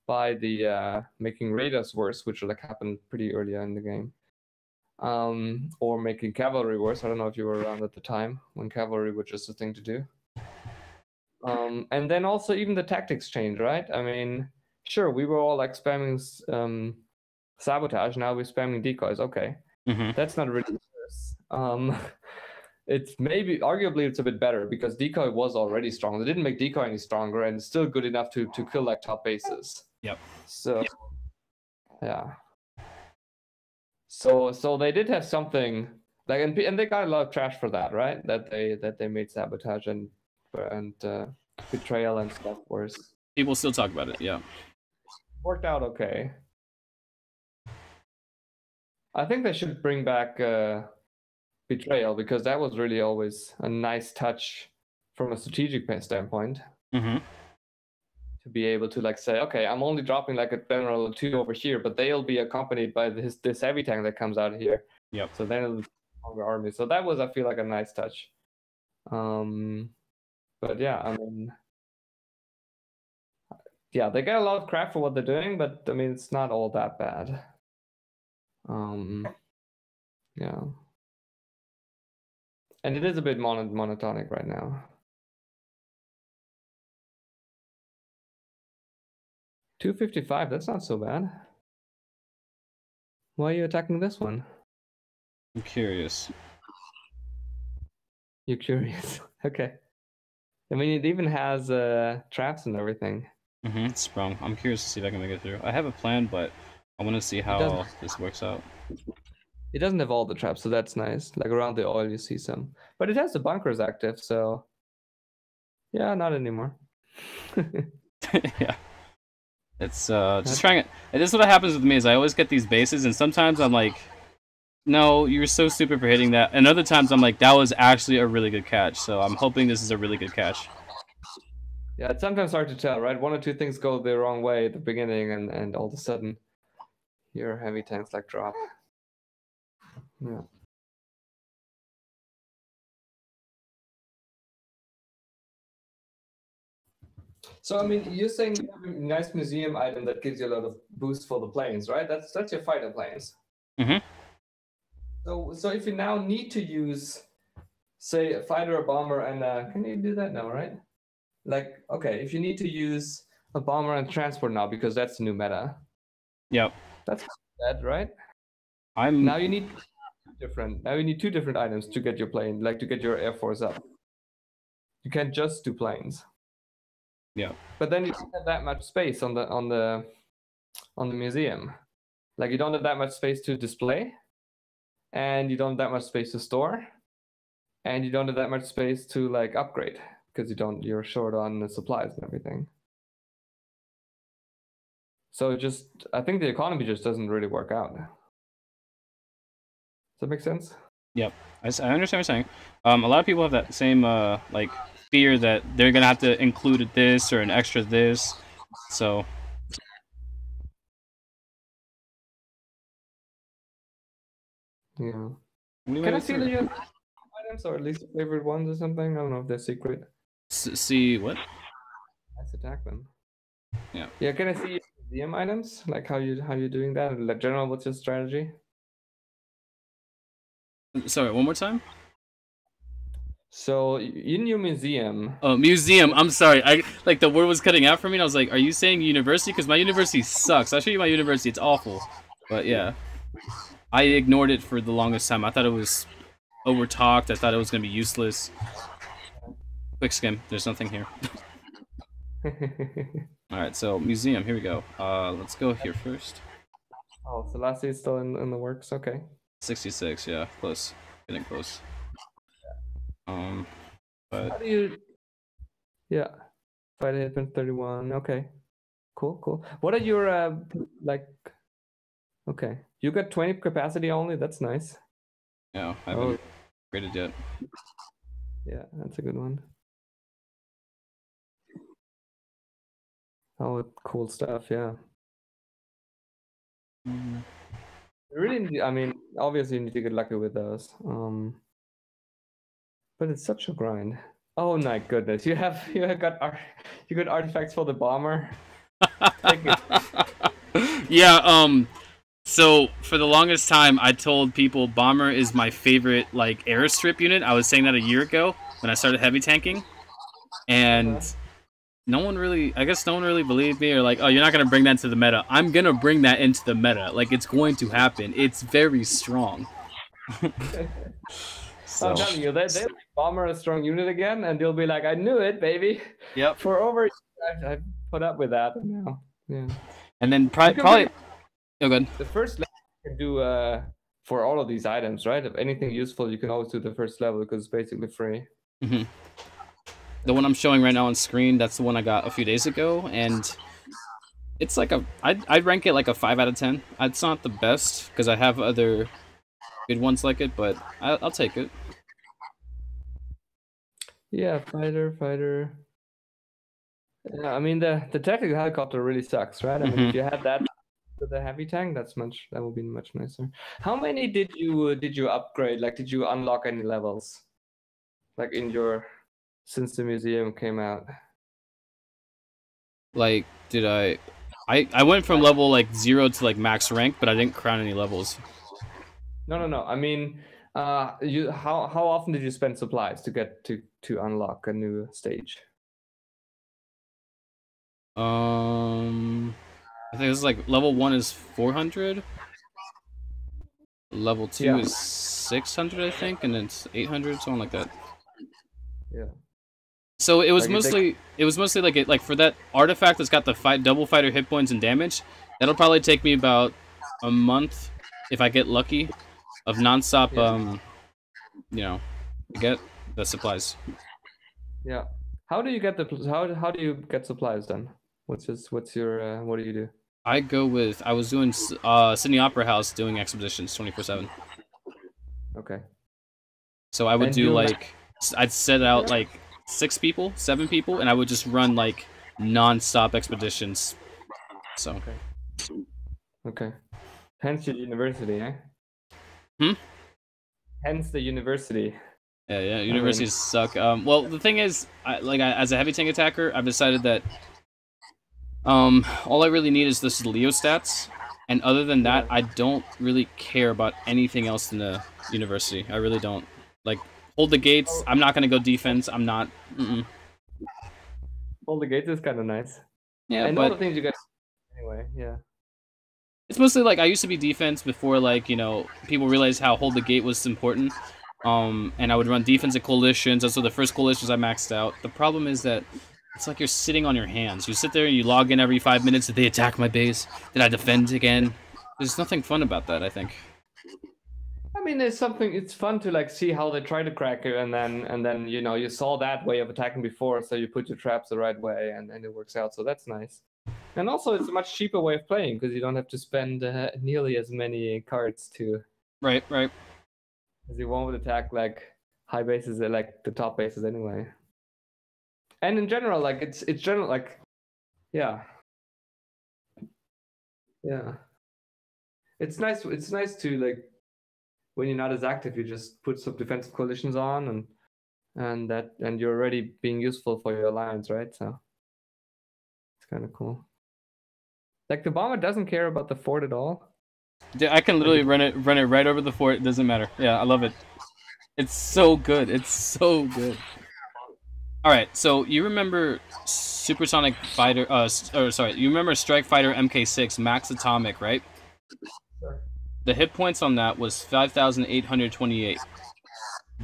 by the making raiders worse, which like happened pretty early in the game. Or making cavalry worse. I don't know if you were around at the time when cavalry was just a thing to do. And then also even the tactics changed, right? I mean, sure, we were all like spamming sabotage. Now we're spamming decoys. Okay, That's not really worse. It's maybe arguably it's a bit better because decoy was already strong. They didn't make decoy any stronger, and it's still good enough to kill like top bases. Yep. So yeah. So they did have something like, and they got a lot of trash for that, right? That they made sabotage and betrayal and stuff worse. People still talk about it. Yeah. Worked out okay. I think they should bring back betrayal because that was really always a nice touch from a strategic standpoint. To be able to like say, okay, I'm only dropping like a general or 2 over here, but they'll be accompanied by this heavy tank that comes out here. Yep. So then it'll be a stronger army. So that was, I feel like, a nice touch. But yeah, I mean, yeah, they get a lot of crap for what they're doing, but I mean, it's not all that bad. Yeah. And it is a bit monotonic right now. 255, that's not so bad. Why are you attacking this one? I'm curious. You're curious. Okay. I mean, it even has traps and everything. It's sprung. I'm curious to see if I can make it through. I have a plan, but I want to see how this works out. It doesn't have all the traps, so that's nice. Like around the oil, you see some. But it has the bunkers active, so... Yeah, not anymore. Yeah. It's just trying it. And this is what happens with me, is I always get these bases, and sometimes I'm like, no, you're so stupid for hitting that. And other times I'm like, that was actually a really good catch. So I'm hoping this is a really good catch. Yeah, it's sometimes hard to tell, right? 1 or 2 things go the wrong way at the beginning, and all of a sudden, your heavy tanks like drop. Yeah. So I mean, you're saying you have a nice museum item that gives you a lot of boost for the planes, right? That's your fighter planes. So if you now need to use, say, a fighter, a bomber, and can you do that now, right? Like, okay, if you need to use a bomber and transport now because that's the new meta. Yep. That's bad, right? I'm Now you need two different items to get your plane, like to get your Air Force up. You can't just do planes. yeah. But then you don't have that much space on the museum. Like you don't have that much space to display, and you don't have that much space to store, and you don't have that much space to like upgrade because you're short on the supplies and everything. So I think the economy just doesn't really work out. Does that make sense? Yep. I understand what you're saying. A lot of people have that same like fear that they're gonna have to include this or an extra this. So yeah. Can I see the items or at least favorite ones or something? I don't know if they're secret. See what? Let's attack them. Yeah. Yeah. Can I see museum items? Like how you doing that? Like general, what's your strategy? Sorry, one more time. So in your museum. Oh, museum. I'm sorry. I like the word was cutting out for me. And I was like, "Are you saying university?" Because my university sucks. I'll show you my university. It's awful. But yeah, I ignored it for the longest time. I thought it was overtalked. I thought it was gonna be useless. Quick skim. There's nothing here. All right. So museum. Here we go. Let's go here first. Oh, so last is still in the works. Okay. 66. Yeah, close. Getting close. But how do you? Yeah, fighter hit 31. Okay, cool. What are your like? Okay, you got 20 capacity only. That's nice. no, I haven't graded yet. Yeah, that's a good one. Oh, cool stuff. Yeah. Really, I mean, obviously you need to get lucky with those. But it's such a grind. Oh my goodness, you got artifacts for the bomber. Yeah. So for the longest time, I told people bomber is my favorite like airstrip unit. I was saying that a year ago when I started heavy tanking, and no one really believed me or like, oh, you're not gonna bring that into the meta. I'm gonna bring that into the meta. Like it's going to happen. It's very strong. So. I'm telling you, they bomber a strong unit again, and they'll be like, "I knew it, baby." Yep. For over, I've put up with that now. Yeah. And then probably. Oh, good. The first level you can do for all of these items, right? If anything useful, you can always do the first level because it's basically free. Mm-hmm. The one I'm showing right now on screen, that's the one I got a few days ago, and it's like I'd rank it like a 5 out of 10. It's not the best because I have other good ones like it, but I'll take it. Yeah, fighter. Yeah, I mean the tactical helicopter really sucks, right? I mean, if you had that with the heavy tank, that would be much nicer. How many did you upgrade? Like, did you unlock any levels? Like since the museum came out? Like, did I went from level like 0 to like max rank, but I didn't crown any levels. No. I mean, how often did you spend supplies to get to unlock a new stage? I think it's like level 1 is 400. Level 2 is 600, I think, and then it's 800, something like that. Yeah. So it was mostly like for that artifact that's got the double fighter hit points and damage. That'll probably take me about a month if I get lucky of nonstop to get the supplies. Yeah. How do you get how do you get supplies then? What do you do? I was doing Sydney Opera House doing expeditions 24/7. Okay. So I would do like I'd set out like 6 people, 7 people, and I would just run like non-stop expeditions. So. Okay. Hence your university, eh? Hence the university. Yeah. Universities suck. Well, the thing is, as a heavy tank attacker, I've decided that all I really need is this Leo stats, and other than that, I don't really care about anything else in the university. I really don't. Like, hold the gates. I'm not gonna go defense. I'm not. Hold the gates is kind of nice. Yeah, And all but the things you guys anyway, yeah. it's mostly like I used to be defense before, like, people realized how hold the gate was important. And I would run defensive coalitions. That's the first coalitions I maxed out. The problem is that it's like you're sitting on your hands. You sit there and you log in every 5 minutes. Did they attack my base? Did I defend again? There's nothing fun about that, I think. I mean, it's fun to like see how they try to crack you, and then you saw that way of attacking before, so you put your traps the right way, and it works out. So that's nice. And also, it's a much cheaper way of playing because you don't have to spend nearly as many cards to. Right. Because you won't attack like high bases, like the top bases anyway. And in general, like it's general, like, yeah. It's nice. It's nice to like when you're not as active, you just put some defensive coalitions on, and you're already being useful for your alliance, right? So it's kind of cool. Like the bomber doesn't care about the fort at all. I can literally run it right over the fort. It doesn't matter. Yeah, I love it. It's so good. It's so good. All right, so you remember Supersonic Fighter? You remember Strike Fighter MK6 Max Atomic, right? Sure. The hit points on that was 5,828.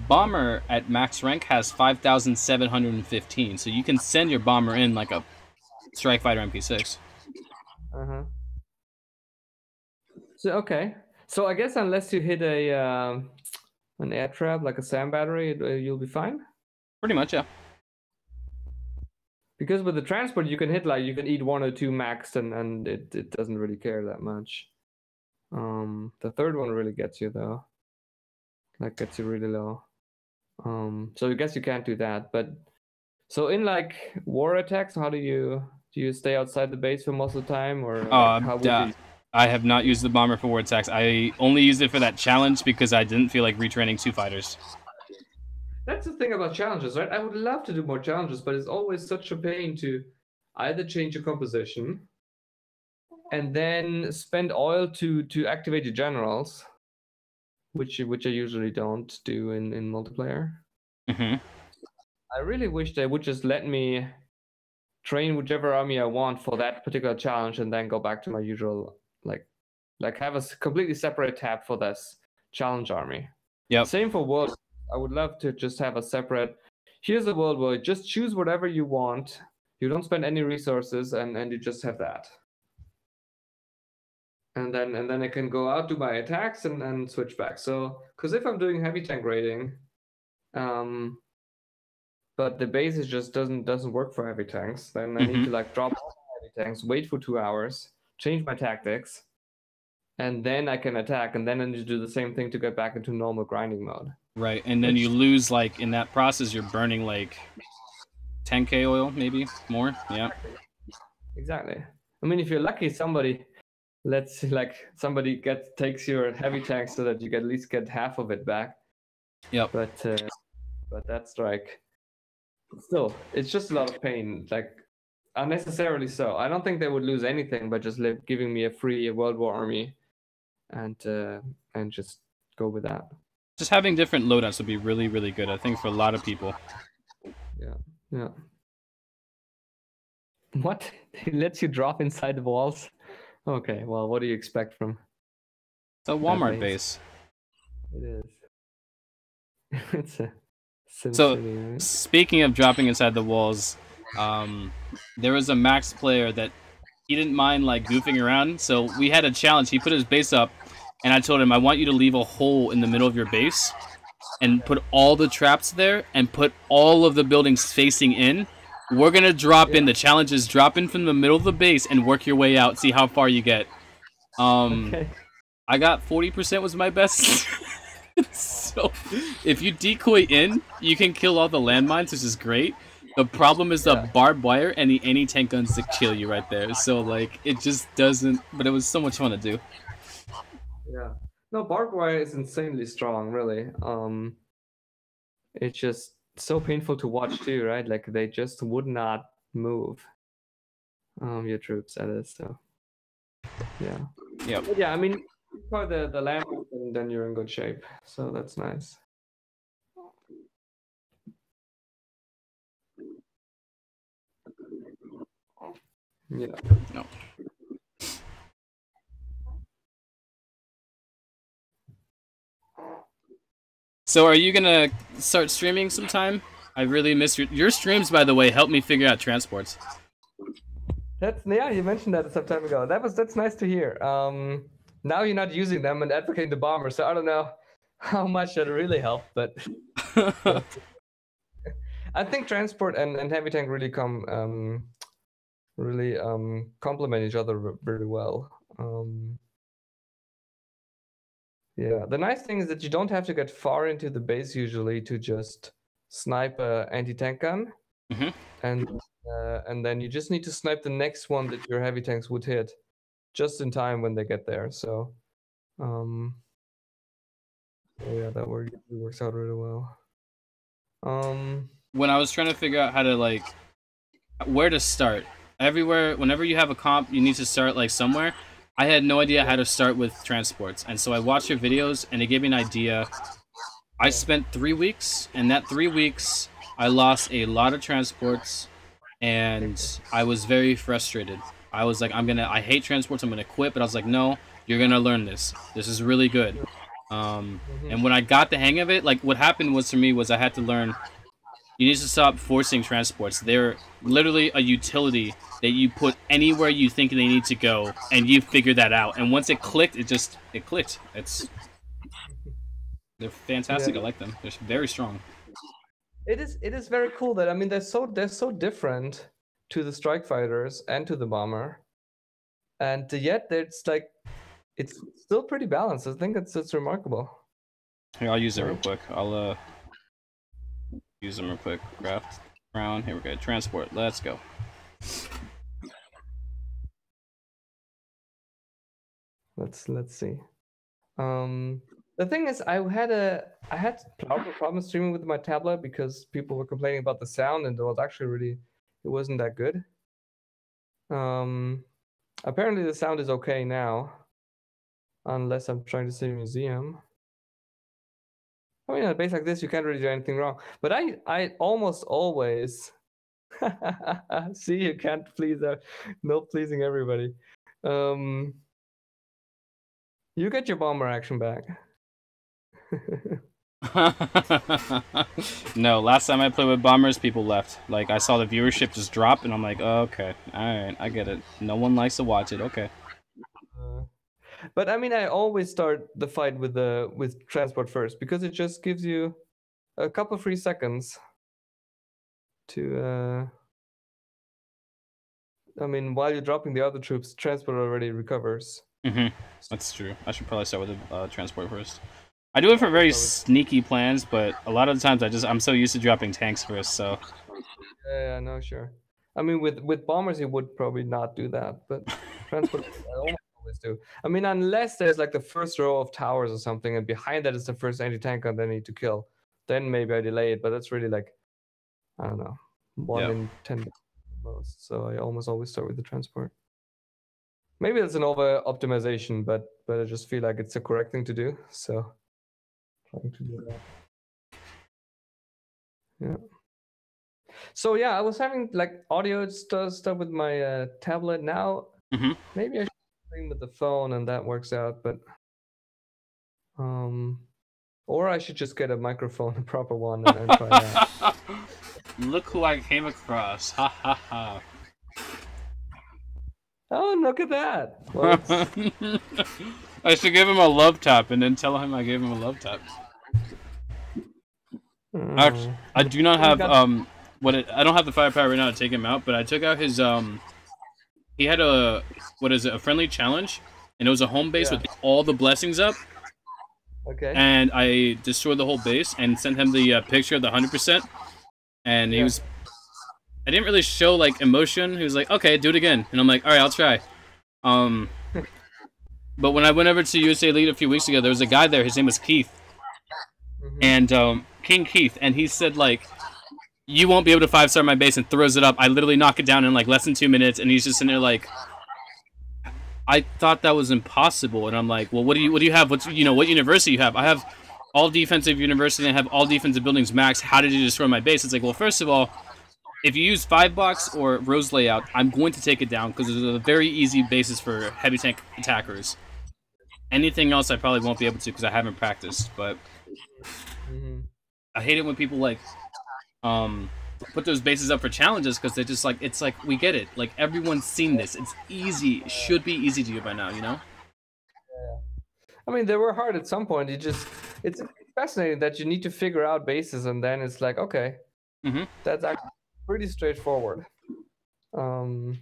Bomber at max rank has 5,715, so you can send your bomber in like a Strike Fighter MK6. So okay, so I guess unless you hit an air trap like a SAM battery, you'll be fine. Pretty much, yeah. Because with the transport, you can eat 1 or 2 maxed, and it doesn't really care that much. The third one really gets you though. Like gets you really low. So I guess you can't do that. But so in like war attacks, how do you stay outside the base for most of the time, or like, how would you? I have not used the bomber for war attacks. I only used it for that challenge because I didn't feel like retraining 2 fighters. That's the thing about challenges, right? I would love to do more challenges, but it's always such a pain to either change your composition and then spend oil to activate your generals, which I usually don't do in multiplayer. Mm-hmm. I really wish they would just let me train whichever army I want for that particular challenge and then go back to my usual, like have a completely separate tab for this challenge army. Yep. Same for world. I would love to just have a separate. Here's a world where you just choose whatever you want. You don't spend any resources, and you just have that. And then I can go out, do my attacks, and switch back. So, because if I'm doing heavy tank raiding, but the base just doesn't work for heavy tanks, then I need to like drop all the heavy tanks, wait for 2 hours, change my tactics, and then I can attack, and then I need to do the same thing to get back into normal grinding mode. Right, and then you lose, like, in that process, you're burning, like, 10k oil, maybe? More? Yeah. Exactly. I mean, if you're lucky, somebody takes your heavy tank so that you at least get half of it back. Yep. But that's like... Still, it's just a lot of pain, like, unnecessarily so. I don't think they would lose anything by just giving me a free World War army and just go with that. Just having different loadouts would be really, really good, I think, for a lot of people. Yeah. What? It lets you drop inside the walls? Okay, well, what do you expect from... It's a Walmart base. It is. It's a... So, speaking of dropping inside the walls, there was a Max player that he didn't mind, like, goofing around, so we had a challenge. He put his base up, and I told him, I want you to leave a hole in the middle of your base and put all the traps there and put all of the buildings facing in. We're going to drop in. The challenge is drop in from the middle of the base and work your way out. See how far you get. Okay. I got 40% was my best. So, if you decoy in, you can kill all the landmines, which is great. The problem is the barbed wire and the anti-tank guns to kill you right there. So, like, it just doesn't... But it was so much fun to do. Yeah. No, barbed wire is insanely strong, really. It's just so painful to watch too, right? Like, they just would not move. Your troops, that is, so... Yeah. Yep. But yeah, I mean... For the lamp, and then you're in good shape. So that's nice. Yeah. No. So are you gonna start streaming sometime? I really miss your streams, by the way, helped me figure out transports. That's yeah. You mentioned that some time ago. That's nice to hear. Now you're not using them and advocating the bomber, so I don't know how much that really helped, but I think transport and heavy tank really complement each other really well. Yeah, the nice thing is that you don't have to get far into the base usually to just snipe a anti-tank gun, and then you just need to snipe the next one that your heavy tanks would hit, just in time when they get there. So, yeah, that works out really well. When I was trying to figure out how to like where to start, everywhere, whenever you have a comp, you need to start like somewhere. I had no idea how to start with transports, and so I watched your videos, and it gave me an idea. I spent 3 weeks, and that 3 weeks, I lost a lot of transports, and I was very frustrated. I was like, I hate transports, I'm gonna quit, but I was like, no, you're gonna learn this. This is really good. And when I got the hang of it, like, what happened was, for me, was I had to learn, you need to stop forcing transports. They're literally a utility that you put anywhere you think they need to go, and you figure that out. And once it clicked, it clicked. They're fantastic. Yeah. I like them. They're very strong. It is very cool that, I mean, they're so different to the strike fighters and to the bomber, and yet it's like it's still pretty balanced. I think it's remarkable. Here, I'll use it real quick. I'll use them real quick. Craft round. Here we go. Transport. Let's go. Let's see. The thing is, I had problems streaming with my tablet because people were complaining about the sound, and it wasn't that good. Apparently the sound is okay now, unless I'm trying to save a museum. I mean, on a base like this, you can't really do anything wrong. But I almost always see, you can't please no pleasing everybody. You get your bomber action back. No, last time I played with bombers, people left. Like, I saw the viewership just drop, and I'm like, oh, okay, alright, I get it. No one likes to watch it, okay. But I mean, I always start the fight with transport first, because it just gives you a couple free seconds to I mean, while you're dropping the other troops, transport already recovers. That's true. I should probably start with the transport first. I do it for very sneaky plans, but a lot of the times I'm so used to dropping tanks first, so. Yeah, no, sure. I mean, with bombers, you would probably not do that, but transport, I almost always do. I mean, unless there's like the first row of towers or something, and behind that is the first anti-tank gun they need to kill, then maybe I delay it. But that's really like, I don't know, 1 in 10 most. So I almost always start with the transport. Maybe it's an over optimization, but I just feel like it's the correct thing to do. So trying to do that. Yeah. So yeah, I was having like audio stuff with my tablet. Now maybe I should stream with the phone, and that works out. But or I should just get a microphone, a proper one, and try that. Look who I came across! Ha ha ha! Oh, look at that! Well, I should give him a love tap and then tell him I gave him a love tap. Actually, I do not have I don't have the firepower right now to take him out, but I took out his he had a a friendly challenge, and it was a home base with all the blessings up. Okay. And I destroyed the whole base and sent him the picture of the 100%, and he was. I didn't really show like emotion. He was like, "Okay, do it again," and I'm like, "All right, I'll try." But when I went over to USA Elite a few weeks ago, there was a guy there. His name was Keith, and King Keith, and he said like, "You won't be able to 5-star my base," and throws it up. I literally knock it down in like less than 2 minutes, and he's just sitting there like, I thought that was impossible, and I'm like, well, what do you have? What university you have? I have all defensive university, and I have all defensive buildings max. How did you destroy my base? It's like, well, first of all, if you use 5-box or Rose Layout, I'm going to take it down because there's a very easy basis for heavy tank attackers. Anything else I probably won't be able to because I haven't practiced, but I hate it when people like put those bases up for challenges because they're just like, it's like, we get it. Like, everyone's seen this. It's easy. It should be easy to you by now, you know? I mean, they were hard at some point. It's fascinating that you need to figure out bases, and then it's like, okay, that's actually pretty straightforward. Yeah.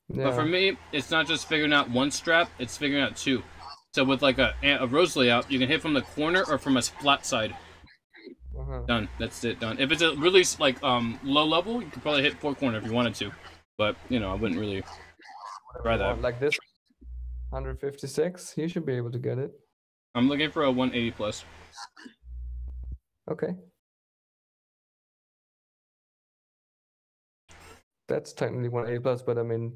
But for me, it's not just figuring out one strat, it's figuring out two. So with like a Rose Layout, you can hit from the corner or from a flat side. Done. That's it. Done. If it's a really like low level, you could probably hit 4 corner if you wanted to. But you know, I wouldn't really try that. Like this, 156. You should be able to get it. I'm looking for a 180 plus. Okay. That's technically 180 plus, but I mean,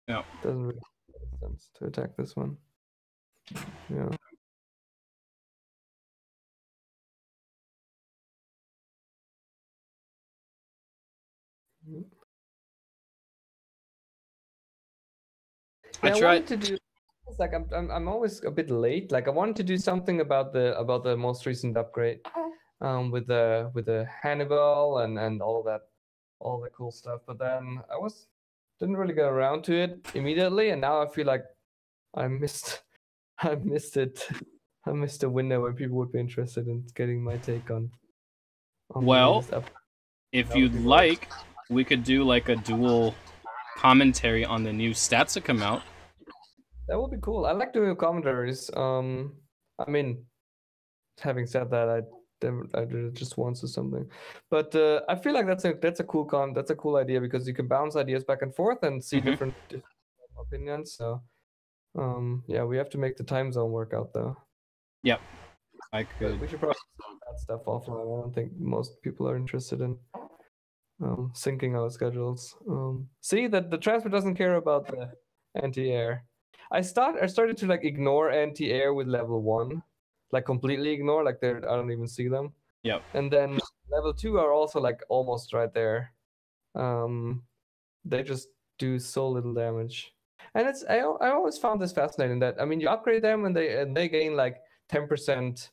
yeah, doesn't really make sense to attack this one. Yeah. I tried to do. It's like I'm always a bit late. Like I wanted to do something about the most recent upgrade, with the Hannibal and all the cool stuff. But then didn't really get around to it immediately, and now I feel like I missed it. I missed a window where people would be interested in getting my take on well, if you'd like, we could do like a dual commentary on the new stats that come out. That would be cool. I like doing commentaries. I mean, having said that, I did it just once or something, but I feel like that's a cool idea because you can bounce ideas back and forth and see different opinions. So, yeah, we have to make the time zone work out though. Yep, I could. We should probably do that stuff offline. I don't think most people are interested in syncing our schedules. See that the transfer doesn't care about the anti-air. I started to like ignore anti-air with level 1, like completely ignore, like I don't even see them. Yep. And then level 2 are also like almost right there. They just do so little damage, and I always found this fascinating. That I mean, you upgrade them and they gain like 10%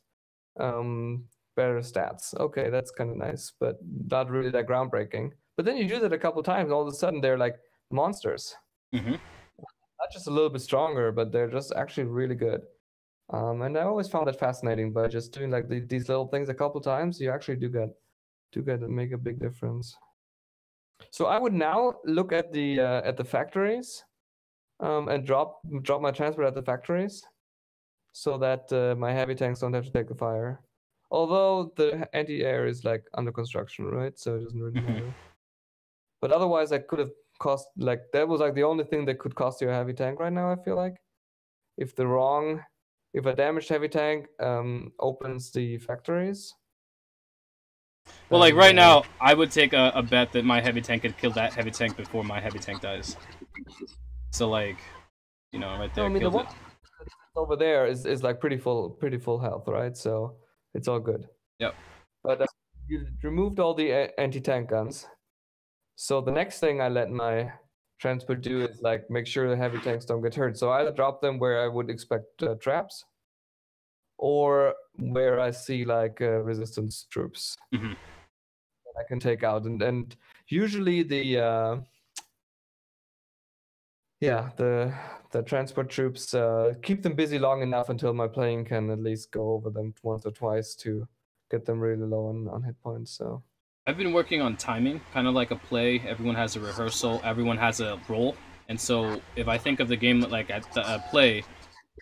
better stats. Okay, that's kind of nice, but not really that groundbreaking. But then you do that a couple times, and all of a sudden they're like monsters. Not just a little bit stronger, but they're just actually really good. And I always found that fascinating. By just doing like these little things a couple times, you actually do get to make a big difference. So I would now look at the factories, and drop my transport at the factories, so that my heavy tanks don't have to take the fire. Although the anti-air is like under construction, right? So it doesn't really matter. But otherwise, I could have cost like that was like the only thing that could cost you a heavy tank right now. I feel like if a damaged heavy tank opens the factories. Well, like right now, I would take a bet that my heavy tank could kill that heavy tank before my heavy tank dies. So like, you know, right there. I mean, the one over there is like pretty full health, right? So it's all good. Yep. But you removed all the anti-tank guns. So the next thing I let my transport do is like make sure the heavy tanks don't get hurt. So I either drop them where I would expect traps, or where I see like resistance troops that I can take out. And usually the transport troops keep them busy long enough until my plane can at least go over them once or twice to get them really low on hit points. So I've been working on timing, kind of like a play. Everyone has a rehearsal, everyone has a role. And so if I think of the game like a play,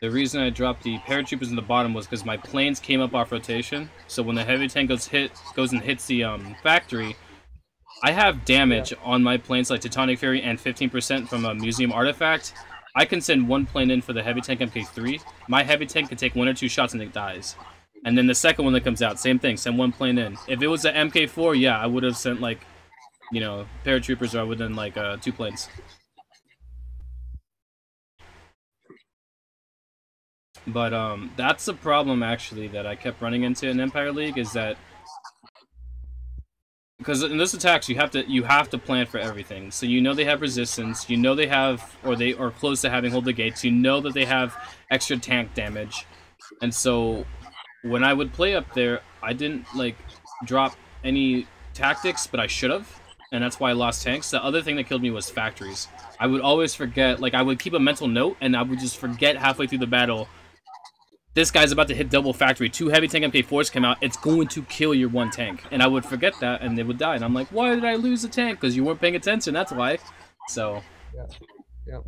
the reason I dropped the paratroopers in the bottom was because my planes came up off rotation. So when the heavy tank goes and hits the factory, I have damage on my planes like Tectonic Fury and 15% from a museum artifact. I can send one plane in for the heavy tank MK3. My heavy tank can take 1 or 2 shots and it dies. And then the second one that comes out, same thing, send 1 plane in. If it was an MK4, yeah, I would have sent like, you know, paratroopers, or I would have done like 2 planes. But that's the problem actually that I kept running into in Empire League, is that because in this attacks you have to plan for everything. So you know they have resistance, you know they have, or they are close to having hold the gates. You know that they have extra tank damage, and so when I would play up there, I didn't like drop any tactics, but I should have, and that's why I lost tanks. The other thing that killed me was factories. I would always forget, like I would keep a mental note, and I would just forget halfway through the battle. This guy's about to hit double factory. 2 heavy tank MK4s come out. It's going to kill your 1 tank. And I would forget that, and they would die. And I'm like, why did I lose a tank? Because you weren't paying attention. That's why. So. Yeah.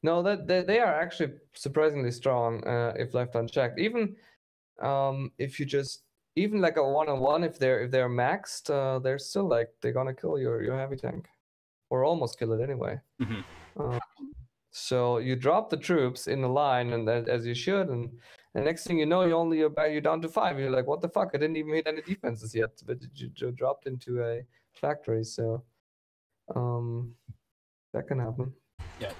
No, they are actually surprisingly strong if left unchecked. Even if you just like a 1-on-1, if they're maxed, they're still like they're gonna kill your heavy tank, or almost kill it anyway. So you drop the troops in the line, and as you should, and next thing you know, you're down to 5. You're like, what the fuck? I didn't even hit any defenses yet, but you dropped into a factory. So, that can happen. Yeah.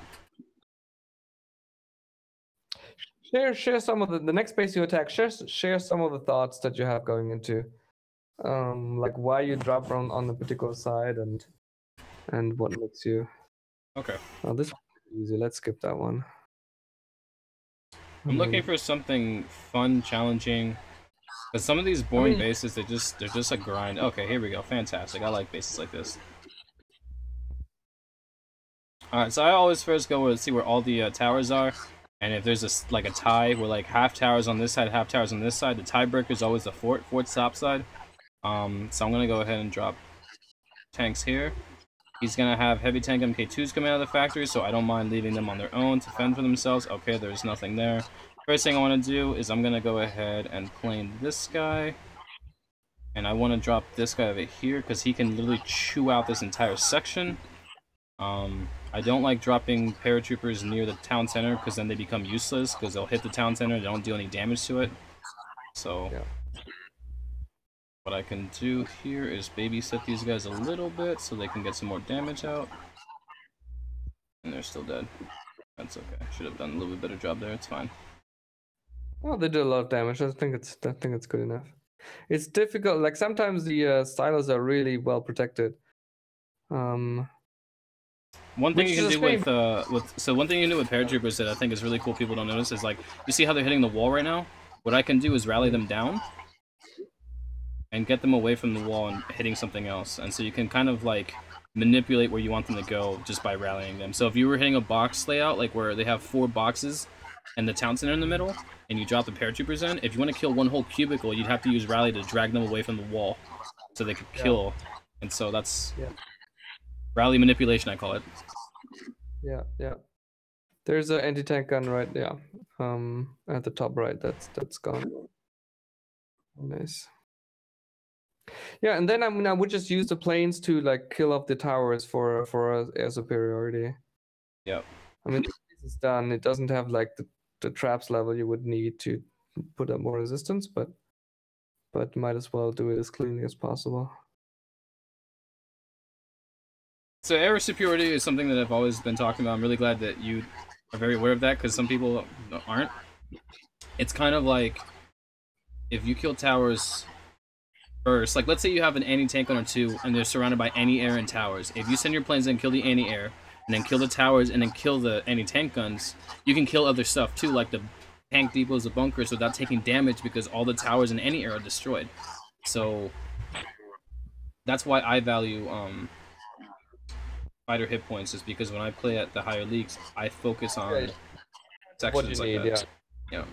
Share some of the next base you attack. Share some of the thoughts that you have going into, like why you drop on the particular side and what makes you. Okay. Oh, this one's easy. Let's skip that one. I'm looking for something fun, challenging. Because some of these boring bases, they're just a grind. Okay, here we go. Fantastic. I like bases like this. Alright, so I always first go to see where all the towers are. And if there's a tie where like half towers on this side, half towers on this side, the tiebreaker is always the fort's top side. So I'm gonna go ahead and drop tanks here. He's gonna have heavy tank MK2s coming out of the factory, so I don't mind leaving them on their own to fend for themselves. Okay, there's nothing there. First thing I want to do is I'm gonna go ahead and plane this guy, and I want to drop this guy over here because he can literally chew out this entire section. I don't like dropping paratroopers near the town center because then they become useless because they'll hit the town center, they don't do any damage to it. So what I can do here is babysit these guys a little bit so they can get some more damage out. And they're still dead. That's okay. Should have done a little bit better job there. It's fine. Well, they did a lot of damage. I think it's good enough. It's difficult. Like sometimes the silos are really well protected. One thing you can do with paratroopers that I think is really cool people don't notice is like, you see how they're hitting the wall right now? What I can do is rally them down and get them away from the wall and hitting something else. And so you can kind of like manipulate where you want them to go just by rallying them. So if you were hitting a box layout, like where they have 4 boxes and the town center in the middle, and you drop the paratroopers in, if you want to kill one whole cubicle, you'd have to use rally to drag them away from the wall so they could kill. And so that's rally manipulation, I call it. Yeah. There's an anti-tank gun right there. At the top right. That's gone. Nice. Yeah, and then I would just use the planes to like kill off the towers for air superiority. Yep. I mean, this is done. It doesn't have like the traps level you would need to put up more resistance, but might as well do it as cleanly as possible. So air superiority is something that I've always been talking about. I'm really glad that you are very aware of that because some people aren't. It's kind of like if you kill towers first, like let's say you have an anti-tank gun or 2 and they're surrounded by anti-air and towers. If you send your planes in, kill the anti-air, and then kill the towers, and then kill the anti-tank guns, you can kill other stuff too, like the tank depots, the bunkers, without taking damage because all the towers and anti-air are destroyed. So that's why I value fighter hit points, is because when I play at the higher leagues, I focus on sections like that. Yeah.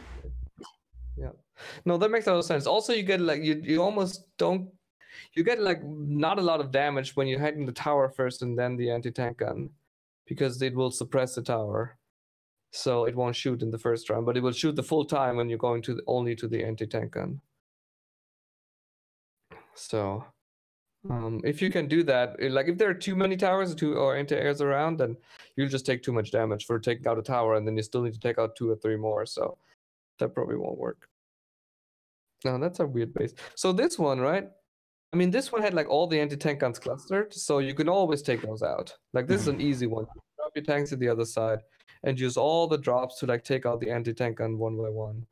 No, that makes a lot of sense. Also, you get like you almost don't. You get like not a lot of damage when you're hitting the tower first and then the anti-tank gun, because it will suppress the tower, so it won't shoot in the first round, but it will shoot the full time when you're going to only to the anti-tank gun. So, if you can do that, like if there are too many towers or anti-airs around, then you'll just take too much damage for taking out a tower, and then you still need to take out 2 or 3 more. So that probably won't work. No, that's a weird base. So this one, right? I mean, this one had like all the anti-tank guns clustered, so you can always take those out. Like this is an easy one. Drop your tanks to the other side and use all the drops to like take out the anti-tank gun one by one.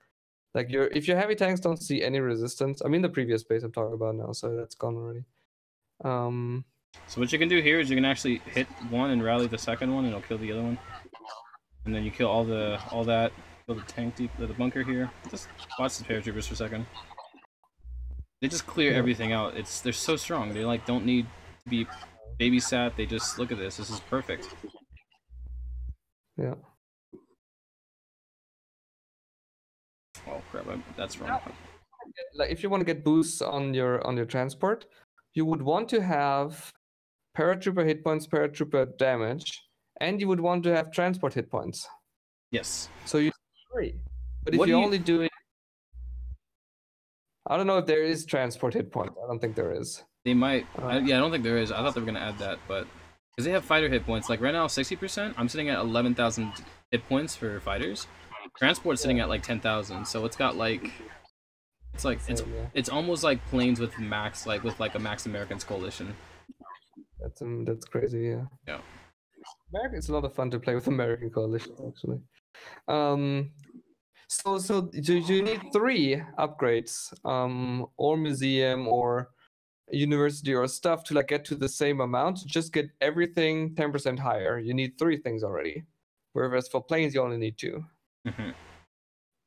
Like if your heavy tanks don't see any resistance, I mean the previous base I'm talking about now, so that's gone already. So what you can do here is you can actually hit one and rally the second one, and it'll kill the other one. And then you kill all that, kill the tank deep, the bunker here. Just watch the paratroopers for a second. They just clear everything out. They're so strong. They like don't need to be babysat. They just look at this. This is perfect. Yeah. Oh crap! That's wrong. Like if you want to get boosts on your transport, you would want to have paratrooper hit points, paratrooper damage, and you would want to have transport hit points. Yes. So you 3. But if you only do it, I don't know if there is transport hit points. I don't think there is. They might. Yeah, I don't think there is. I thought they were gonna add that, but because they have fighter hit points. Like right now, 60%. I'm sitting at 11,000 hit points for fighters. Transport's sitting at like 10,000. So it's got like. It's almost like planes with max, like with like a Max Americans coalition. That's crazy, yeah. Yeah. It's a lot of fun to play with American coalitions, actually. So you need 3 upgrades, or museum or university or stuff to like get to the same amount. Just get everything 10% higher. You need 3 things already, whereas for planes you only need 2.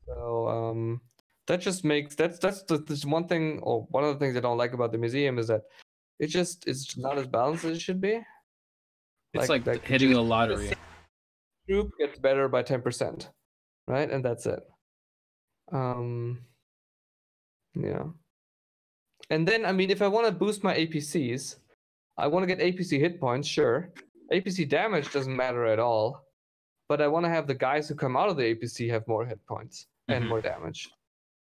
So that just makes that's one thing, or one of the things I don't like about the museum is that it's not as balanced as it should be. It's like hitting the lottery. Troop gets better by 10%, right? And that's it. Yeah. And then, I mean, if I want to boost my APCs, I want to get APC hit points, sure. APC damage doesn't matter at all, but I want to have the guys who come out of the APC have more hit points and more damage.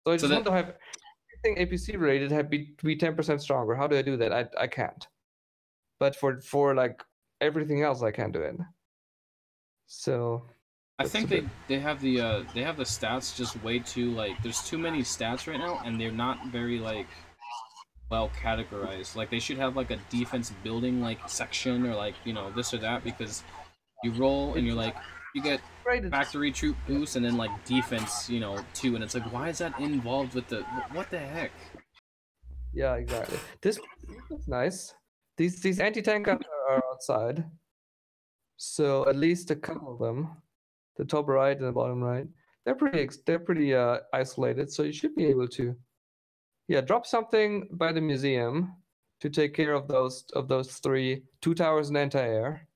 So I just want to have everything APC related be 10% stronger. How do I do that? I can't. But for like everything else, I can do it. So I think they have the stats just way too like there's too many stats right now, and they're not very like well categorized. Like they should have like a defense building like section, or like, you know, this or that, because you roll and you're like, you get factory troop boost and then like defense, you know, 2, and it's like, why is that involved with the what the heck? Yeah, exactly. This is nice. These anti-tank guns are outside, so at least a couple of them, the top right and the bottom right, they're pretty isolated. So you should be able to, drop something by the museum to take care of those 3 2 towers and anti-air,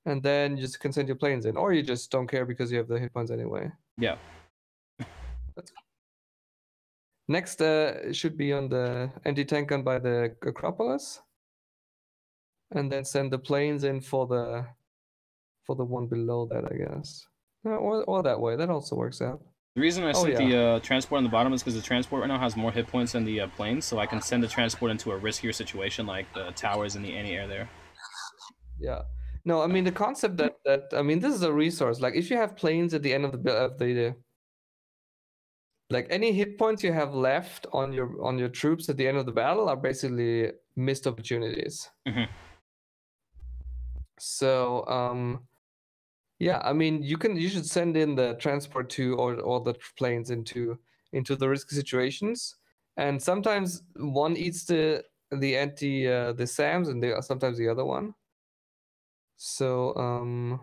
and then you just can send your planes in, or you just don't care because you have the hit points anyway. Yeah. That's next should be on the anti-tank gun by the Acropolis, and then send the planes in for the one below that, I guess. Or that way. That also works out. The reason I sent the transport on the bottom is because the transport right now has more hit points than the planes, so I can send the transport into a riskier situation like the towers and the anti-air there. Yeah. No, I mean the concept that I mean, this is a resource. Like if you have planes at the end of the like any hit points you have left on your troops at the end of the battle are basically missed opportunities. So yeah, I mean you should send in the transport to or the planes into the risky situations, and sometimes one eats the SAMs and sometimes the other one. So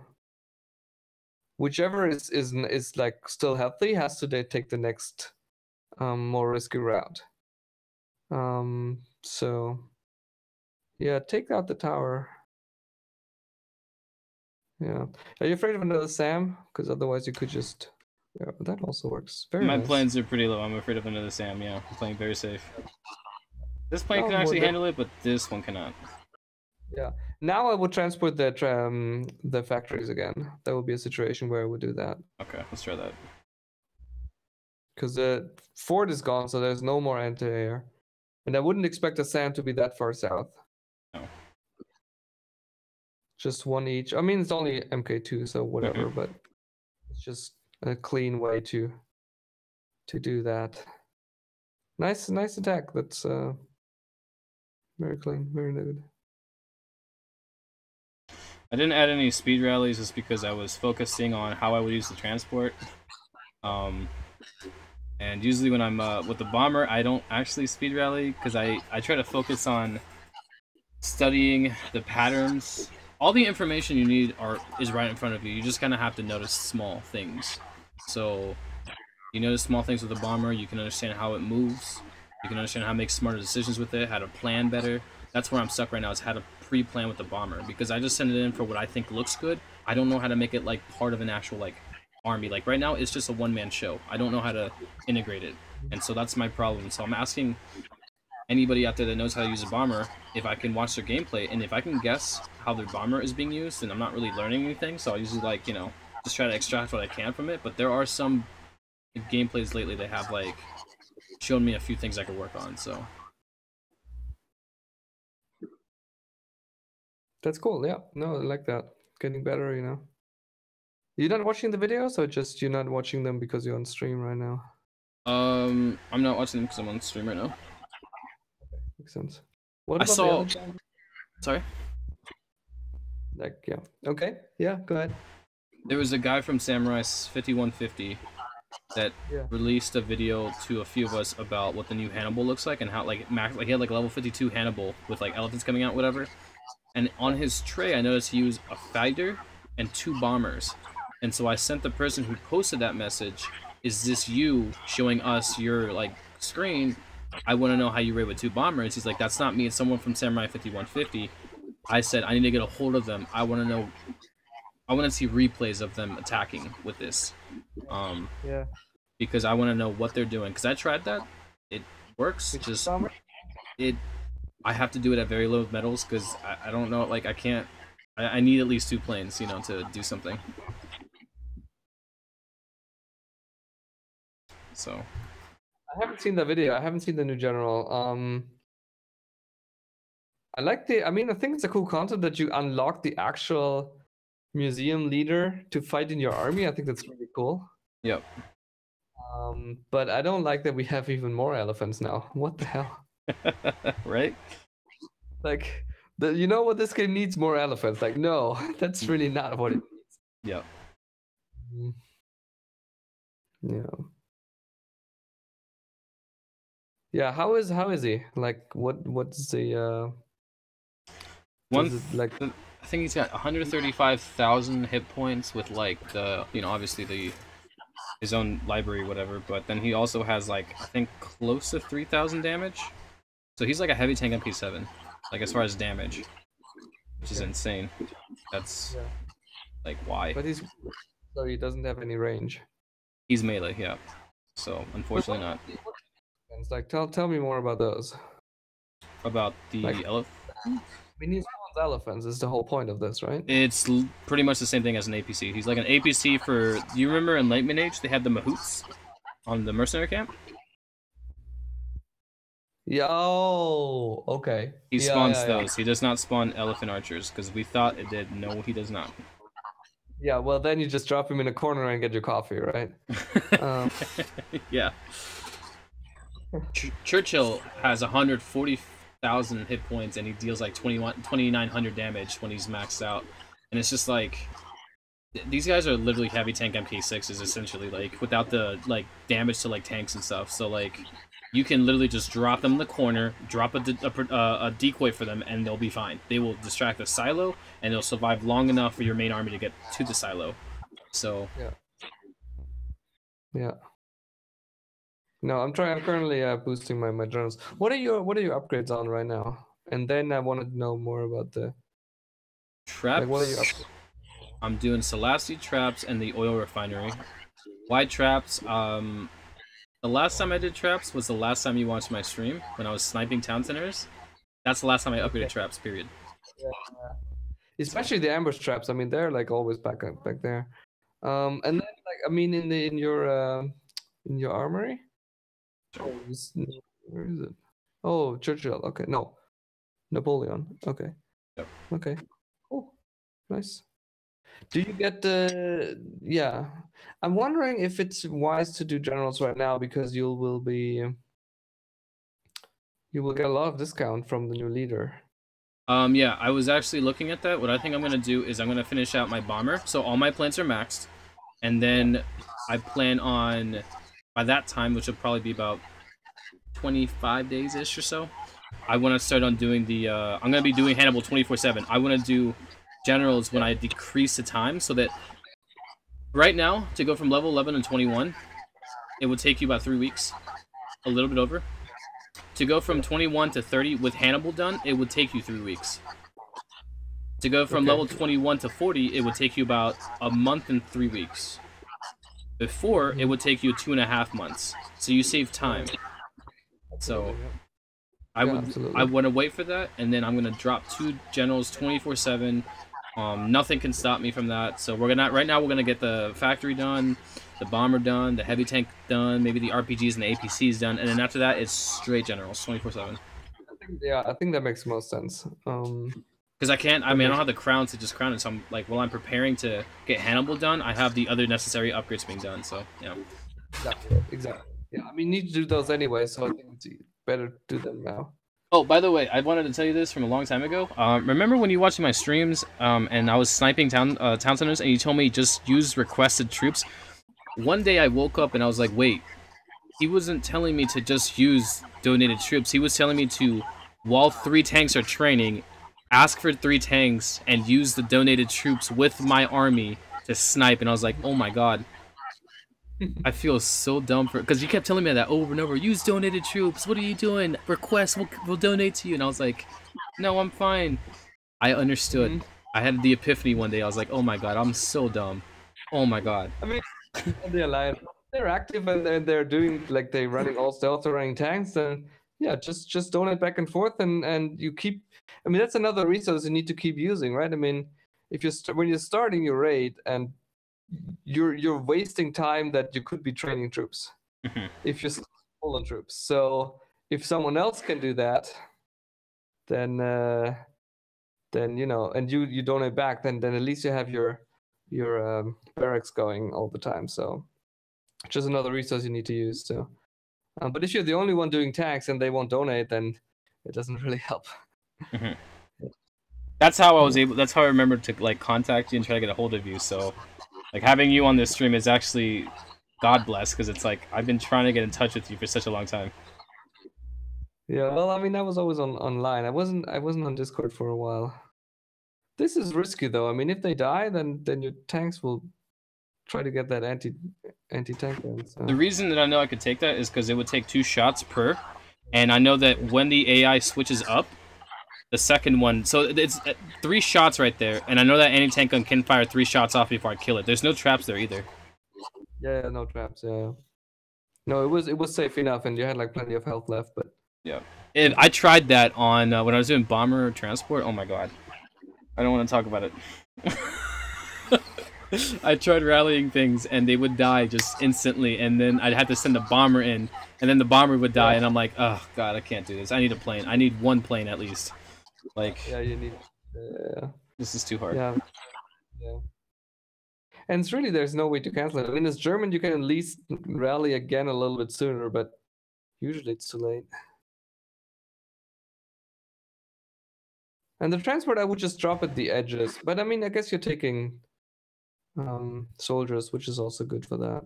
whichever is like still healthy has to take the next more risky route. So yeah, take out the tower. Yeah. Are you afraid of another SAM? Because otherwise you could just... Yeah, that also works. Very My nice. planes are pretty low. I'm afraid of another SAM, yeah. I'm playing very safe. This plane can actually handle it, but this one cannot. Yeah. Now I would transport the factories again. That would be a situation where I would do that. Okay, let's try that. Because the fort is gone, so there's no more anti-air. And I wouldn't expect a SAM to be that far south. No. Just one each. I mean, it's only MK2, so whatever, but it's just a clean way to do that. Nice attack. That's very clean, very good. I didn't add any speed rallies just because I was focusing on how I would use the transport. And usually when I'm with the bomber, I don't actually speed rally because I try to focus on studying the patterns. All the information you need is right in front of you. You just kind of have to notice small things. So you notice small things with the bomber. You can understand how it moves. You can understand how to make smarter decisions with it, how to plan better. That's where I'm stuck right now, is how to pre-plan with the bomber, because I just send it in for what I think looks good. I don't know how to make it like part of an actual like army. Like right now, it's just a one-man show. I don't know how to integrate it, and so that's my problem. So I'm asking anybody out there that knows how to use a bomber if I can watch their gameplay, and if I can guess how their bomber is being used, then I'm not really learning anything. So I usually like, you know, just try to extract what I can from it. But there are some gameplays lately that have like shown me a few things I could work on. So That's cool. Yeah. No, I like that. Getting better, you know. You're not watching the videos, or just you're not watching them because you're on stream right now? I'm not watching them because I'm on stream right now. Makes sense. What I about the saw. other channel? Sorry. Like, yeah. Okay. Yeah. Go ahead. There was a guy from Samurai 5150 that released a video to a few of us about what the new Hannibal looks like, and how like he had like level 52 Hannibal with like elephants coming out, whatever. And on his tray, I noticed he used a fighter and 2 bombers. And so I sent the person who posted that message, "Is this you showing us your like screen? I want to know how you raid with 2 bombers." He's like, "That's not me. It's someone from Samurai 5150." I said, "I need to get a hold of them. I want to know. I want to see replays of them attacking with this." Yeah. Because I want to know what they're doing. Because I tried that, it works. Just I have to do it at very low metals because I don't know. Like I can't. I need at least 2 planes, you know, to do something. So I haven't seen the video. I haven't seen the new general. I like the. I mean, I think it's a cool concept that you unlock the actual museum leader to fight in your army. I think that's really cool. yep. But I don't like that we have even more elephants now. What the hell? Right? Like, you know what, this game needs more elephants. Like, no, that's really not what it needs. Yep. Yeah. Yeah. How is he? Like, what's the like? I think he's got 135,000 hit points with like the, you know, obviously his own library, whatever. But then he also has like, I think close to 3,000 damage. So he's like a heavy tank MP7, like as far as damage, which is insane. That's like why. But so he doesn't have any range. He's melee, yeah. So unfortunately not. It's like, tell me more about those. About the like, elephant. I mean, he spawns elephants is the whole point of this, right? It's pretty much the same thing as an APC. He's like an APC for. Do you remember in Enlightenment Age they had the mahouts on the mercenary camp? Yo, okay. He spawns those. He does not spawn elephant archers because we thought it did. No, he does not. Yeah, well then you just drop him in a corner and get your coffee, right? Yeah. Churchill has 140,000 hit points and he deals like 2,900 damage when he's maxed out, and it's just like these guys are literally heavy tank MP6s essentially, like without the like damage to like tanks and stuff. So like you can literally just drop them in the corner, drop a decoy for them, and they'll be fine. They will distract the silo, and they'll survive long enough for your main army to get to the silo. So yeah. No, I'm currently boosting my generals. What are your upgrades on right now? And then I want to know more about the traps. Like, what are you up to? I'm doing Selassie traps and the oil refinery. Why traps? The last time I did traps was the last time you watched my stream when I was sniping town centers. That's the last time I upgraded traps. Period. Yeah. Especially the ambush traps. I mean, they're like always back there. And then like I mean, in your armory. Where is it? Oh, Churchill. Okay, no, Napoleon. Okay. Yep. Okay. Cool. Nice. Do you get the? Yeah, I'm wondering if it's wise to do generals right now because you will get a lot of discount from the new leader. Yeah, I was actually looking at that. What I think I'm gonna do is I'm gonna finish out my bomber, so all my plants are maxed, and then I plan on by that time, which will probably be about 25 days-ish or so, I want to start on doing the. I'm gonna be doing Hannibal 24/7. I want to do generals when I decrease the time, so that right now to go from level 11 to 21, it would take you about 3 weeks, a little bit over. To go from 21 to 30 with Hannibal done, it would take you 3 weeks. To go from Okay. level 21 to 40, it would take you about a month and 3 weeks. Before, it would take you 2.5 months. So you save time. So Absolutely, yeah. I Yeah, would absolutely. I want to wait for that, and then I'm gonna drop 2 generals 24/7. Nothing can stop me from that. So we're gonna right now we're gonna get the factory done, the bomber done, the heavy tank done, maybe the RPGs and the APCs done, and then after that it's straight generals 24/7. Yeah, I think that makes most sense. Because I can't. I That mean, I don't makes have the crown to just crown it. So I'm like, while I'm preparing to get Hannibal done, I have the other necessary upgrades being done. So yeah. exactly. Yeah, I mean, you need to do those anyway, so I think it's better to do them now. Oh, by the way, I wanted to tell you this from a long time ago. Remember when you watched my streams, and I was sniping town centers, and you told me just use requested troops. One day I woke up and I was like, wait, he wasn't telling me to just use donated troops. He was telling me to, while 3 tanks are training, ask for 3 tanks and use the donated troops with my army to snipe. And I was like, oh my god. I feel so dumb for because you kept telling me that over and over. Use donated troops. What are you doing? Request. We'll donate to you. And I was like, no, I'm fine. I understood. Mhm. I had the epiphany one day. I was like, oh my god, I'm so dumb. Oh my god. I mean, they're alive. They're active and they're doing like they're running all stealth, they're running tanks, and yeah, just donate back and forth, and you keep. I mean, that's another resource you need to keep using, right? I mean, if you when you're starting your raid and you're wasting time that you could be training troops Mhm. if you're full on troops. So if someone else can do that, then then and you donate back, then at least you have your barracks going all the time. So just another resource you need to use. So, but if you're the only one doing tax and they won't donate, then it doesn't really help. Mhm. That's how I was Yeah. able. That's how I remembered to like contact you and try to get a hold of you. So, like having you on this stream is actually God bless because it's like I've been trying to get in touch with you for such a long time. Yeah. Well, I mean, I was always online. I wasn't on Discord for a while. This is risky though. I mean, if they die, then your tanks will try to get that anti-tank gun. So. The reason that I know I could take that is because it would take 2 shots per, and I know that when the AI switches up, the second one, so it's 3 shots right there, and I know that anti-tank gun can fire 3 shots off before I kill it. There's no traps there either. Yeah, no traps. Yeah. No, it was safe enough, and you had like plenty of health left. But Yeah. I tried that on when I was doing bomber transport. Oh my god. I don't want to talk about it. I tried rallying things and they would die just instantly, and then I'd have to send a bomber in, and then the bomber would die, and I'm like, oh god, I can't do this. I need a plane. I need 1 plane at least. Like, yeah, you need. this is too hard. Yeah. Yeah. And it's really there's no way to cancel it. I mean, as German, you can at least rally again a little bit sooner, but usually it's too late. And the transport, I would just drop at the edges. But I mean, I guess you're taking soldiers, which is also good for that.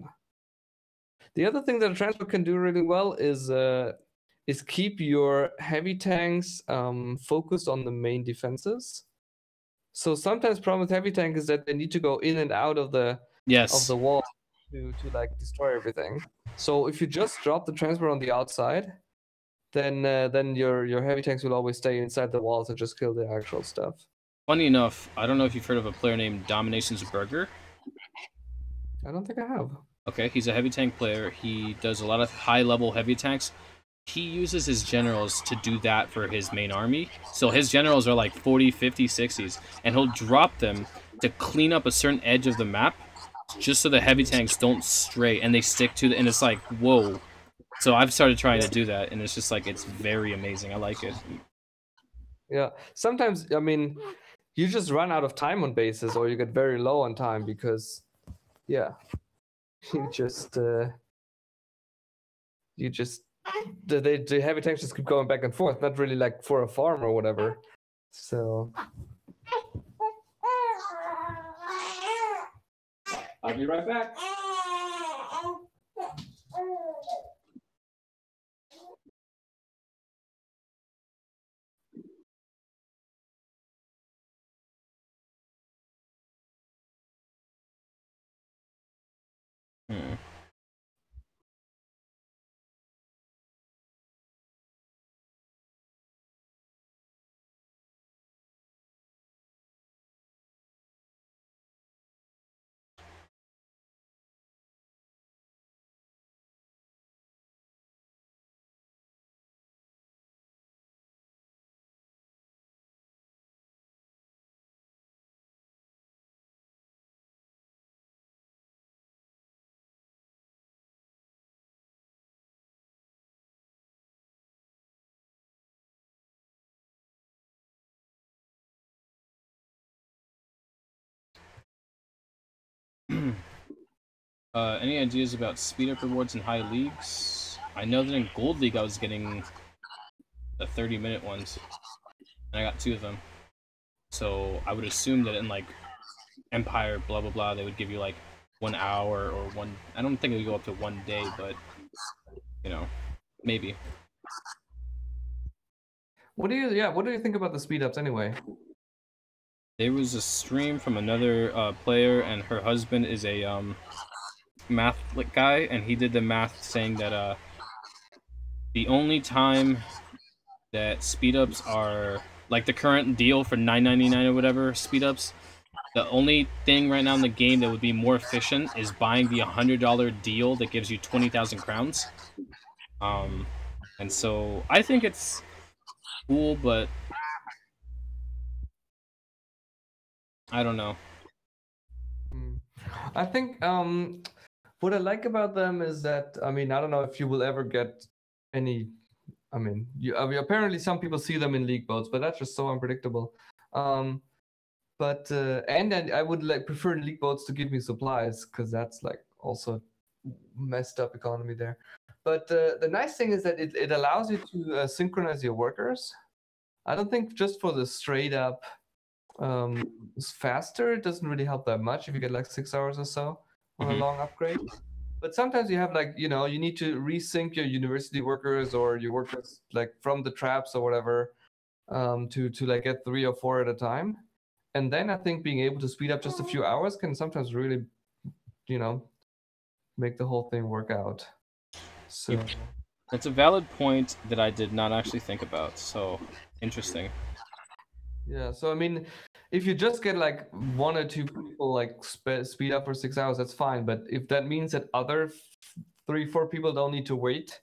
The other thing that a transport can do really well is keep your heavy tanks focused on the main defenses. So sometimes problem with heavy tank is that they need to go in and out of the Yes. wall to like destroy everything. So if you just drop the transport on the outside, then your heavy tanks will always stay inside the walls and just kill the actual stuff. Funny enough, I don't know if you've heard of a player named DomiNations Burger. I don't think I have. Okay, he's a heavy tank player. He does a lot of high-level heavy tanks. He uses his generals to do that for his main army. So his generals are like 40, 50, 60s, and he'll drop them to clean up a certain edge of the map just so the heavy tanks don't stray and they stick to the, and it's like, whoa. So I've started trying to do that, and it's just like, it's very amazing. I like it. Yeah. Sometimes, I mean, you just run out of time on bases or you get very low on time because, yeah, you just the heavy tanks just keep going back and forth, not really like for a farm or whatever. So I'll be right back. Hmm. Any ideas about speed up rewards in high leagues? I know that in Gold League I was getting the 30-minute ones, and I got 2 of them. So I would assume that in like Empire, blah blah blah, they would give you like 1 hour or one. I don't think it would go up to 1 day, but you know, maybe. What do you think about the speed ups anyway? There was a stream from another player, and her husband is a math guy, and he did the math saying that the only time that speed ups are like the current deal for $9.99 or whatever speed ups. The only thing right now in the game that would be more efficient is buying the $100 deal that gives you 20,000 crowns. And so I think it's cool, but I don't know. I think what I like about them is that, I mean, I don't know if you will ever get any. I mean, apparently some people see them in league boats, but that's just so unpredictable. But and I would like prefer league boats to give me supplies, because that's like also messed up economy there. But the nice thing is that it allows you to synchronize your workers. I don't think just for the straight up faster, it doesn't really help that much if you get like 6 hours or so on a long upgrade. But sometimes you have like, you know, you need to resync your university workers or your workers like from the traps or whatever, to like get 3 or 4 at a time. And then I think being able to speed up just a few hours can sometimes really, you know, make the whole thing work out. So Yep. That's a valid point that I did not actually think about. So interesting. yeah, so I mean, if you just get like 1 or 2 people like speed up for 6 hours, that's fine. But if that means that other 3, 4 people don't need to wait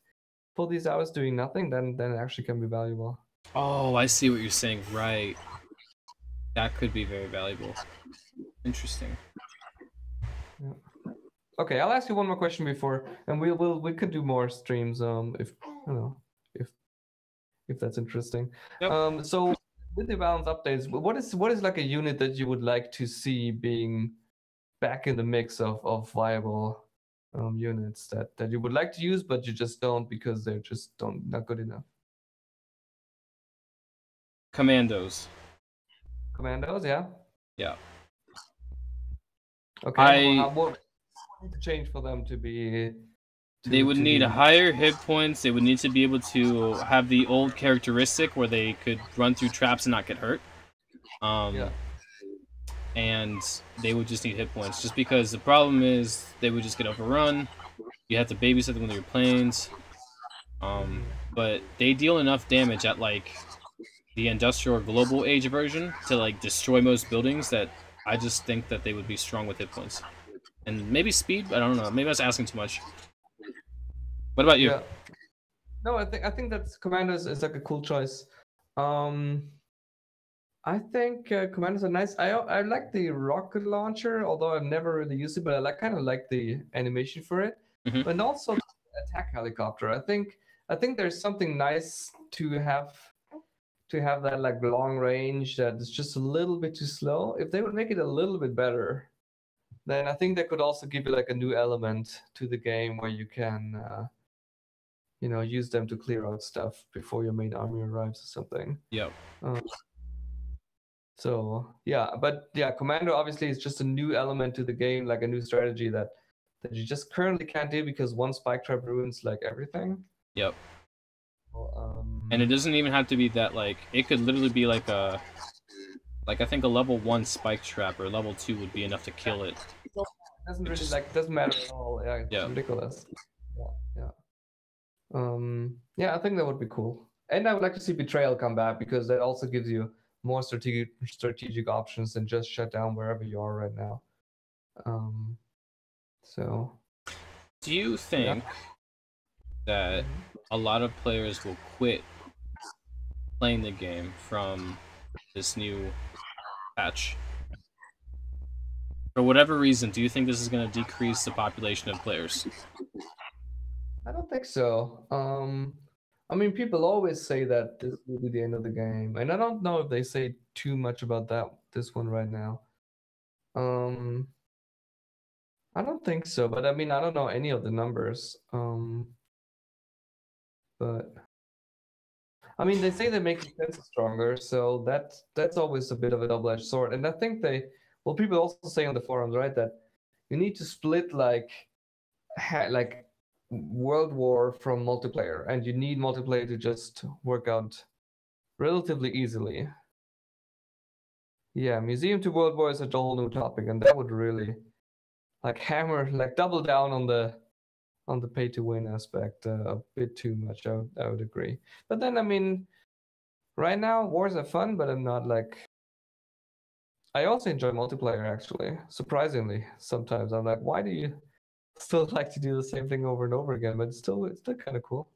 for these hours doing nothing, then it actually can be valuable. Oh, I see what you're saying. Right. That could be very valuable. Interesting. Yeah. Okay, I'll ask you one more question before, and we could do more streams. If you know, if that's interesting. Yep. So with the balance updates, what is like a unit that you would like to see being back in the mix of viable units that you would like to use, but you just don't because they're just not good enough? Commandos. Commandos, yeah. Yeah. Okay. What would need to change for them to be? They would need higher hit points. They would need to be able to have the old characteristic where they could run through traps and not get hurt. Yeah. And they would just need hit points. Just because the problem is they would just get overrun. You have to babysit them with your planes. But they deal enough damage at like the industrial or global age version to like destroy most buildings that I just think that they would be strong with hit points. And maybe speed, I don't know. Maybe I was asking too much. What about you? Yeah. No, I think that Commandos is like a cool choice. I think Commandos are nice. I like the rocket launcher, although I've never really used it, but I kind of like the animation for it. But also the attack helicopter. I think there's something nice to have that like long range that is just a little bit too slow. If they would make it a little bit better, then I think that could also give you like a new element to the game where you can use them to clear out stuff before your main army arrives or something. Yep. So yeah, but yeah, Commando obviously is just a new element to the game, like a new strategy that you just currently can't do because one spike trap ruins like everything. Yep. And it doesn't even have to be that, like, it could literally be like I think a level 1 spike trap or level 2 would be enough to kill it. doesn't really doesn't matter at all. Yeah, it's Yeah. ridiculous. Yeah. Yeah, I think that would be cool. And I would like to see Betrayal come back because that also gives you more strategic options than just shut down wherever you are right now. So. Do you think that a lot of players will quit playing the game from this new patch? For whatever reason, do you think this is going to decrease the population of players? I don't think so. I mean, people always say that this will be the end of the game, and I don't know if they say too much about this one right now. I don't think so, but I mean, I don't know any of the numbers. But I mean, they say they make defenses stronger, so that's always a bit of a double-edged sword. And I think people also say on the forums, right, that you need to split like World War from multiplayer, and you need multiplayer to just work out relatively easily. Yeah, Museum to World War is a whole new topic, and that would really double down on the pay to win aspect a bit too much. I would agree. But then I mean, right now wars are fun, but I'm not like. I also enjoy multiplayer actually. Surprisingly, sometimes I'm like, why do you still like to do the same thing over and over again? But it's still kind of cool.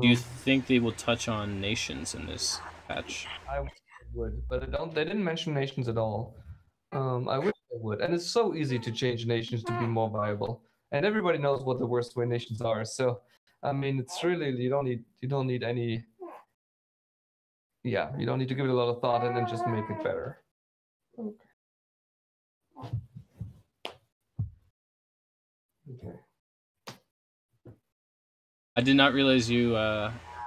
Do you think they will touch on nations in this patch? I would, but they didn't mention nations at all. I wish they would, and it's so easy to change nations to be more viable, and everybody knows what the worst way nations are. So, I mean, it's really you don't need any. Yeah, you don't need to give it a lot of thought and then just make it better. Okay. I did not realize you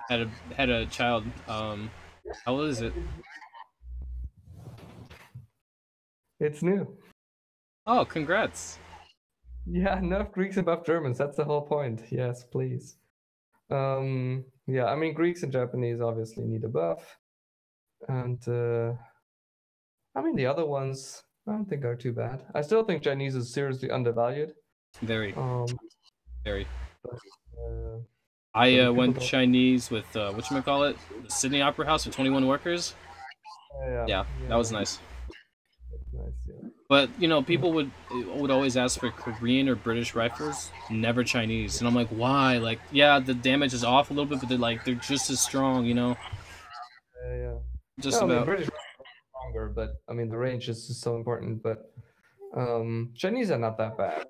had a child. How old is it? It's new. Oh, congrats! Yeah, enough Greeks above Germans. That's the whole point. Yes, please. Yeah, I mean Greeks and Japanese obviously need a buff, and I mean the other ones I don't think are too bad. I still think Chinese is seriously undervalued. Very. Very. But, I went Chinese with whatchamacallit? The Sydney Opera House with 21 workers. Yeah, that was nice. Nice, yeah. But you know, people would always ask for Korean or British rifles, never Chinese, and I'm like, why? Like, yeah, the damage is off a little bit, but they're just as strong, you know. Yeah. Just no, about. I mean, British are stronger, but I mean the range is just so important. But Chinese are not that bad,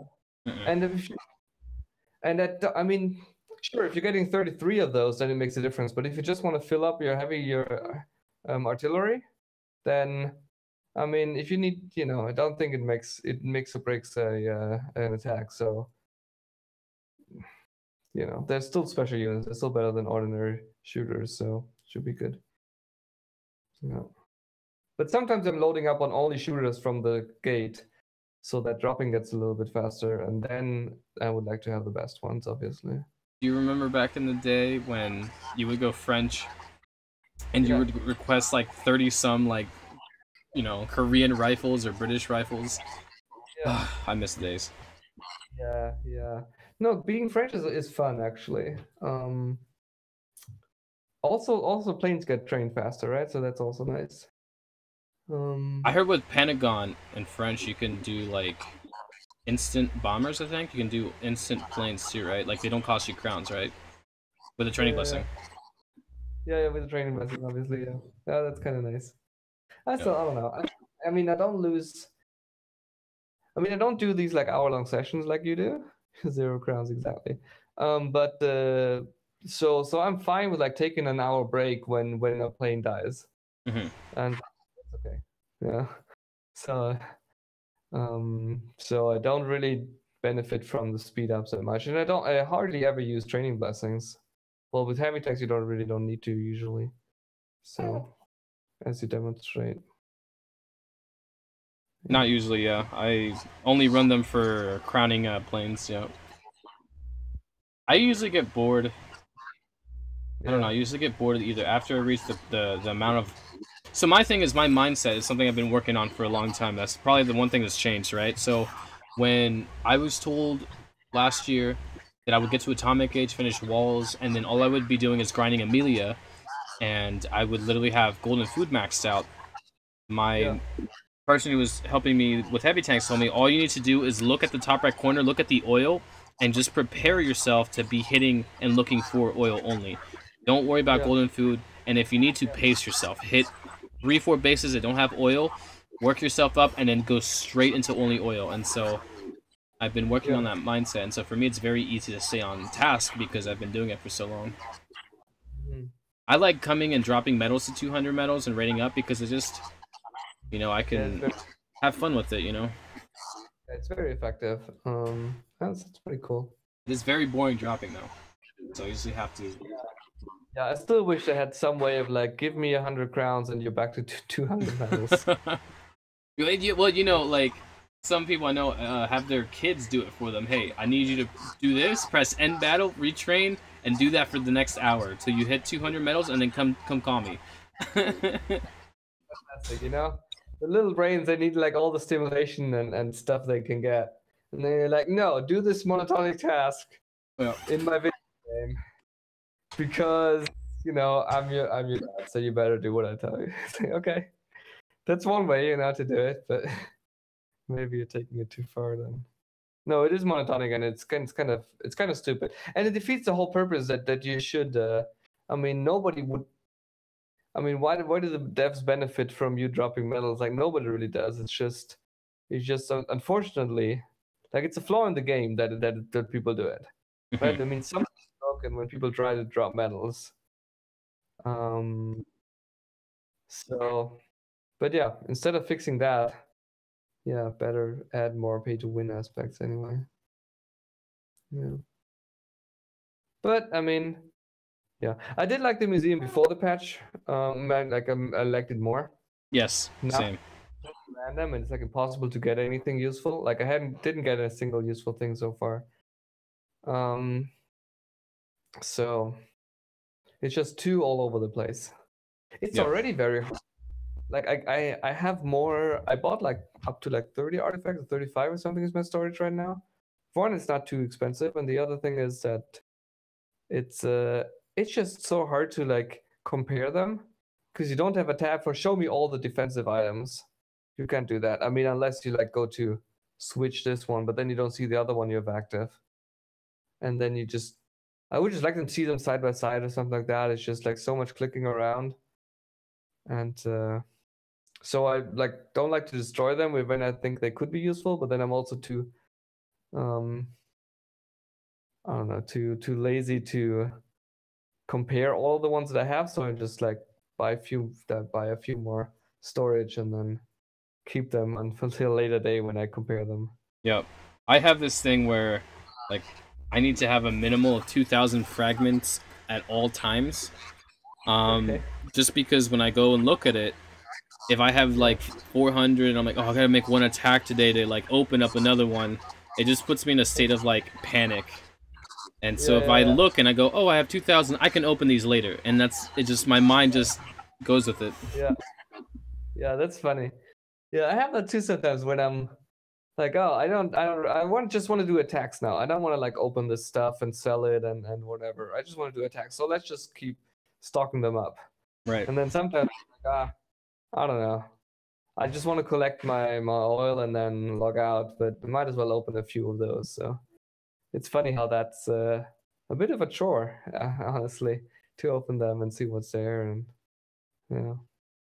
and I mean, sure, if you're getting 33 of those, then it makes a difference. But if you just want to fill up your artillery, then I mean, if you need, I don't think it makes or breaks an attack. So, there's still special units. They're still better than ordinary shooters, so it should be good. Yeah. But sometimes I'm loading up on only shooters from the gate, so that dropping gets a little bit faster, and then I would like to have the best ones, obviously. Do you remember back in the day when you would go French, and you would request like 30-some Korean rifles or British rifles? Yeah. I miss the days. Yeah. No, being French is fun actually. Also planes get trained faster, right? So that's also nice. I heard with Pentagon in French you can do like instant bombers. I think you can do instant planes too, right? Like they don't cost you crowns, right? With a training blessing. Yeah, with a training blessing, obviously. Yeah, that's kind of nice. I don't know. I mean, I don't do these like hour-long sessions like you do. 0 crowns exactly. But so I'm fine with like taking an hour break when a plane dies, and that's okay. Yeah. So I don't really benefit from the speed up so much, and I hardly ever use training blessings. Well, with heavy tanks, you don't need to usually. So, as you demonstrate. Not usually, yeah. I only run them for crowning planes, yeah. I usually get bored. I don't know, I usually get bored either after I reach the amount of... So my thing is, my mindset is something I've been working on for a long time. That's probably the one thing that's changed, right? So when I was told last year that I would get to Atomic Age, finish Walls, and then all I would be doing is grinding Amelia, and I would literally have Golden Food maxed out. Yeah. My person who was helping me with heavy tanks told me all you need to do is look at the top right corner, look at the oil, and just prepare yourself to be hitting and looking for oil only. Don't worry about golden food, and if you need to, pace yourself. Hit 3-4 bases that don't have oil, work yourself up, and then go straight into only oil. And so I've been working on that mindset, and so for me it's very easy to stay on task because I've been doing it for so long. I like coming and dropping medals to 200 medals and rating up because it just, I can have fun with it, It's very effective. That's pretty cool. It's very boring dropping though, so you usually have to. Yeah, I still wish they had some way of like, give me 100 crowns and you're back to 200 medals. Well, like some people I know have their kids do it for them. Hey, I need you to do this, press end battle, retrain, and do that for the next hour till you hit 200 medals, and then come call me. Fantastic, the little brains, they need like all the stimulation and stuff they can get, and they're like, no, do this monotonic task in my video game because I'm your dad, so you better do what I tell you. It's like, okay, that's one way to do it, but maybe you're taking it too far then. No, it is monotonic, and it's kind of stupid, and it defeats the whole purpose that you should. Nobody would. Why do the devs benefit from you dropping medals? Like, nobody really does. It's just unfortunately, like, it's a flaw in the game that people do it, right? Something's broken when people try to drop medals. But yeah, instead of fixing that, better add more pay to win aspects anyway. Yeah. But yeah, I did like the museum before the patch. I liked it more. Yes, same. Random, and it's like impossible to get anything useful. Like, I didn't get a single useful thing so far. So it's just too all over the place. It's already very hard. Like, I have more. I bought like up to like 30 artifacts, or 35 or something is my storage right now. For one, it's not too expensive, and the other thing is that it's just so hard to like compare them because you don't have a tab for show me all the defensive items. You can't do that. Unless you like go to switch this one, but then you don't see the other one you have active. And then I would just like to see them side by side or something like that. It's just like so much clicking around. And so I don't like to destroy them when I think they could be useful, but then I'm also too I don't know, too lazy to compare all the ones that I have, so I just like buy a few more storage and then keep them until a later day when I compare them. Yep. I have this thing where like I need to have a minimal of 2,000 fragments at all times. Just because when I go and look at it, if I have like 400 and I'm like, oh, I gotta make one attack today to like open up another one, it just puts me in a state of like panic. And so if I look and I go, oh, I have 2,000, I can open these later, and my mind just goes with it. Yeah, that's funny. Yeah, I have that too sometimes when I'm like, oh, I just want to do attacks now. I don't want to like open this stuff and sell it and whatever. I just want to do attacks. So let's just keep stocking them up. Right. And then sometimes I'm like, I don't know. I just want to collect my oil and then log out, but I might as well open a few of those. So it's funny how that's a bit of a chore, honestly, to open them and see what's there. And All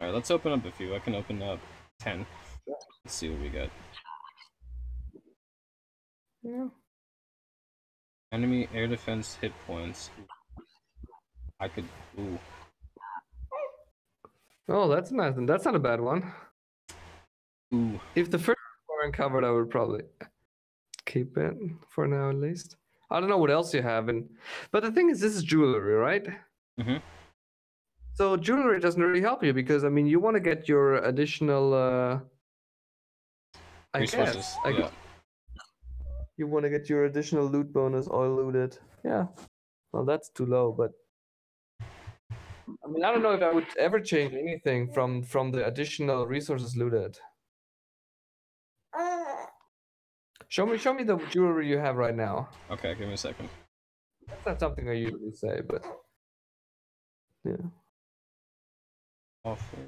right, let's open up a few. I can open up 10. Let's see what we got. Yeah. Enemy air defense hit points. I could. Ooh. Oh, that's nice. And that's not a bad one. Ooh. If the first one weren't covered, I would probably keep it for now at least. I don't know what else you have, but the thing is, this is jewelry, right? Mm-hmm. So jewelry doesn't really help you because you want to get your additional resources. I guess you want to get your additional loot bonus, oil looted. Yeah. Well, that's too low, but I don't know if I would ever change anything from the additional resources looted. Show me the jewelry you have right now. Okay, give me a second. That's not something I usually say, but yeah. Awful.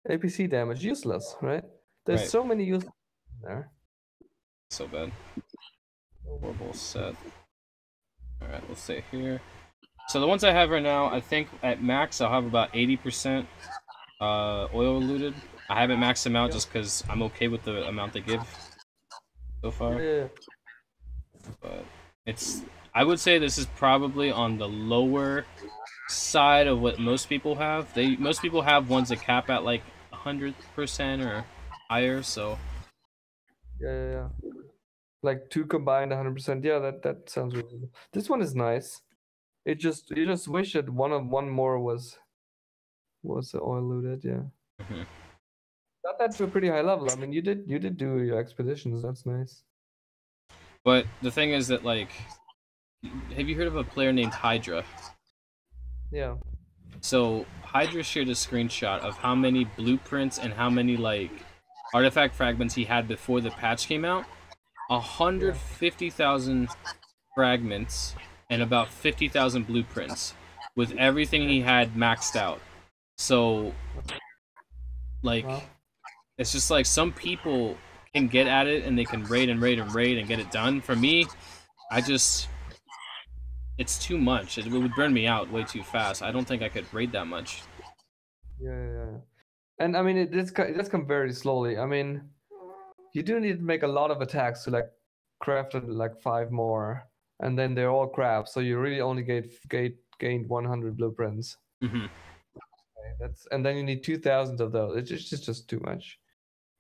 APC damage, useless, right? There's Right. so many useless in there. So bad. Horrible set. Alright, let's say here. So the ones I have right now, I think at max I'll have about 80% oil looted. I haven't maxed them out just because I'm okay with the amount they give so far. Yeah. But I would say this is probably on the lower side of what most people have. Most people have ones that cap at like 100% or higher, so Yeah. Like 2 combined 100%. Yeah, that sounds reasonable. This one is nice. You just wish that one more was oil looted, yeah. Mhm. Got that to a pretty high level. I mean, you did do your expeditions. That's nice. But the thing is that, like, have you heard of a player named Hydra? Yeah. So Hydra shared a screenshot of how many blueprints and how many like artifact fragments he had before the patch came out. 150,000 fragments and about 50,000 blueprints with everything he had maxed out. So, like, Wow. it's just like some people can get at it and they can raid and raid and raid and get it done. For me, it's too much. It would burn me out way too fast. I don't think I could raid that much. Yeah. And I mean, it does come very slowly. I mean, you do need to make a lot of attacks to like craft like 5 more, and then they're all crap. So you really only gained 100 blueprints. Mm-hmm. Okay, and then you need 2,000 of those. It's just too much.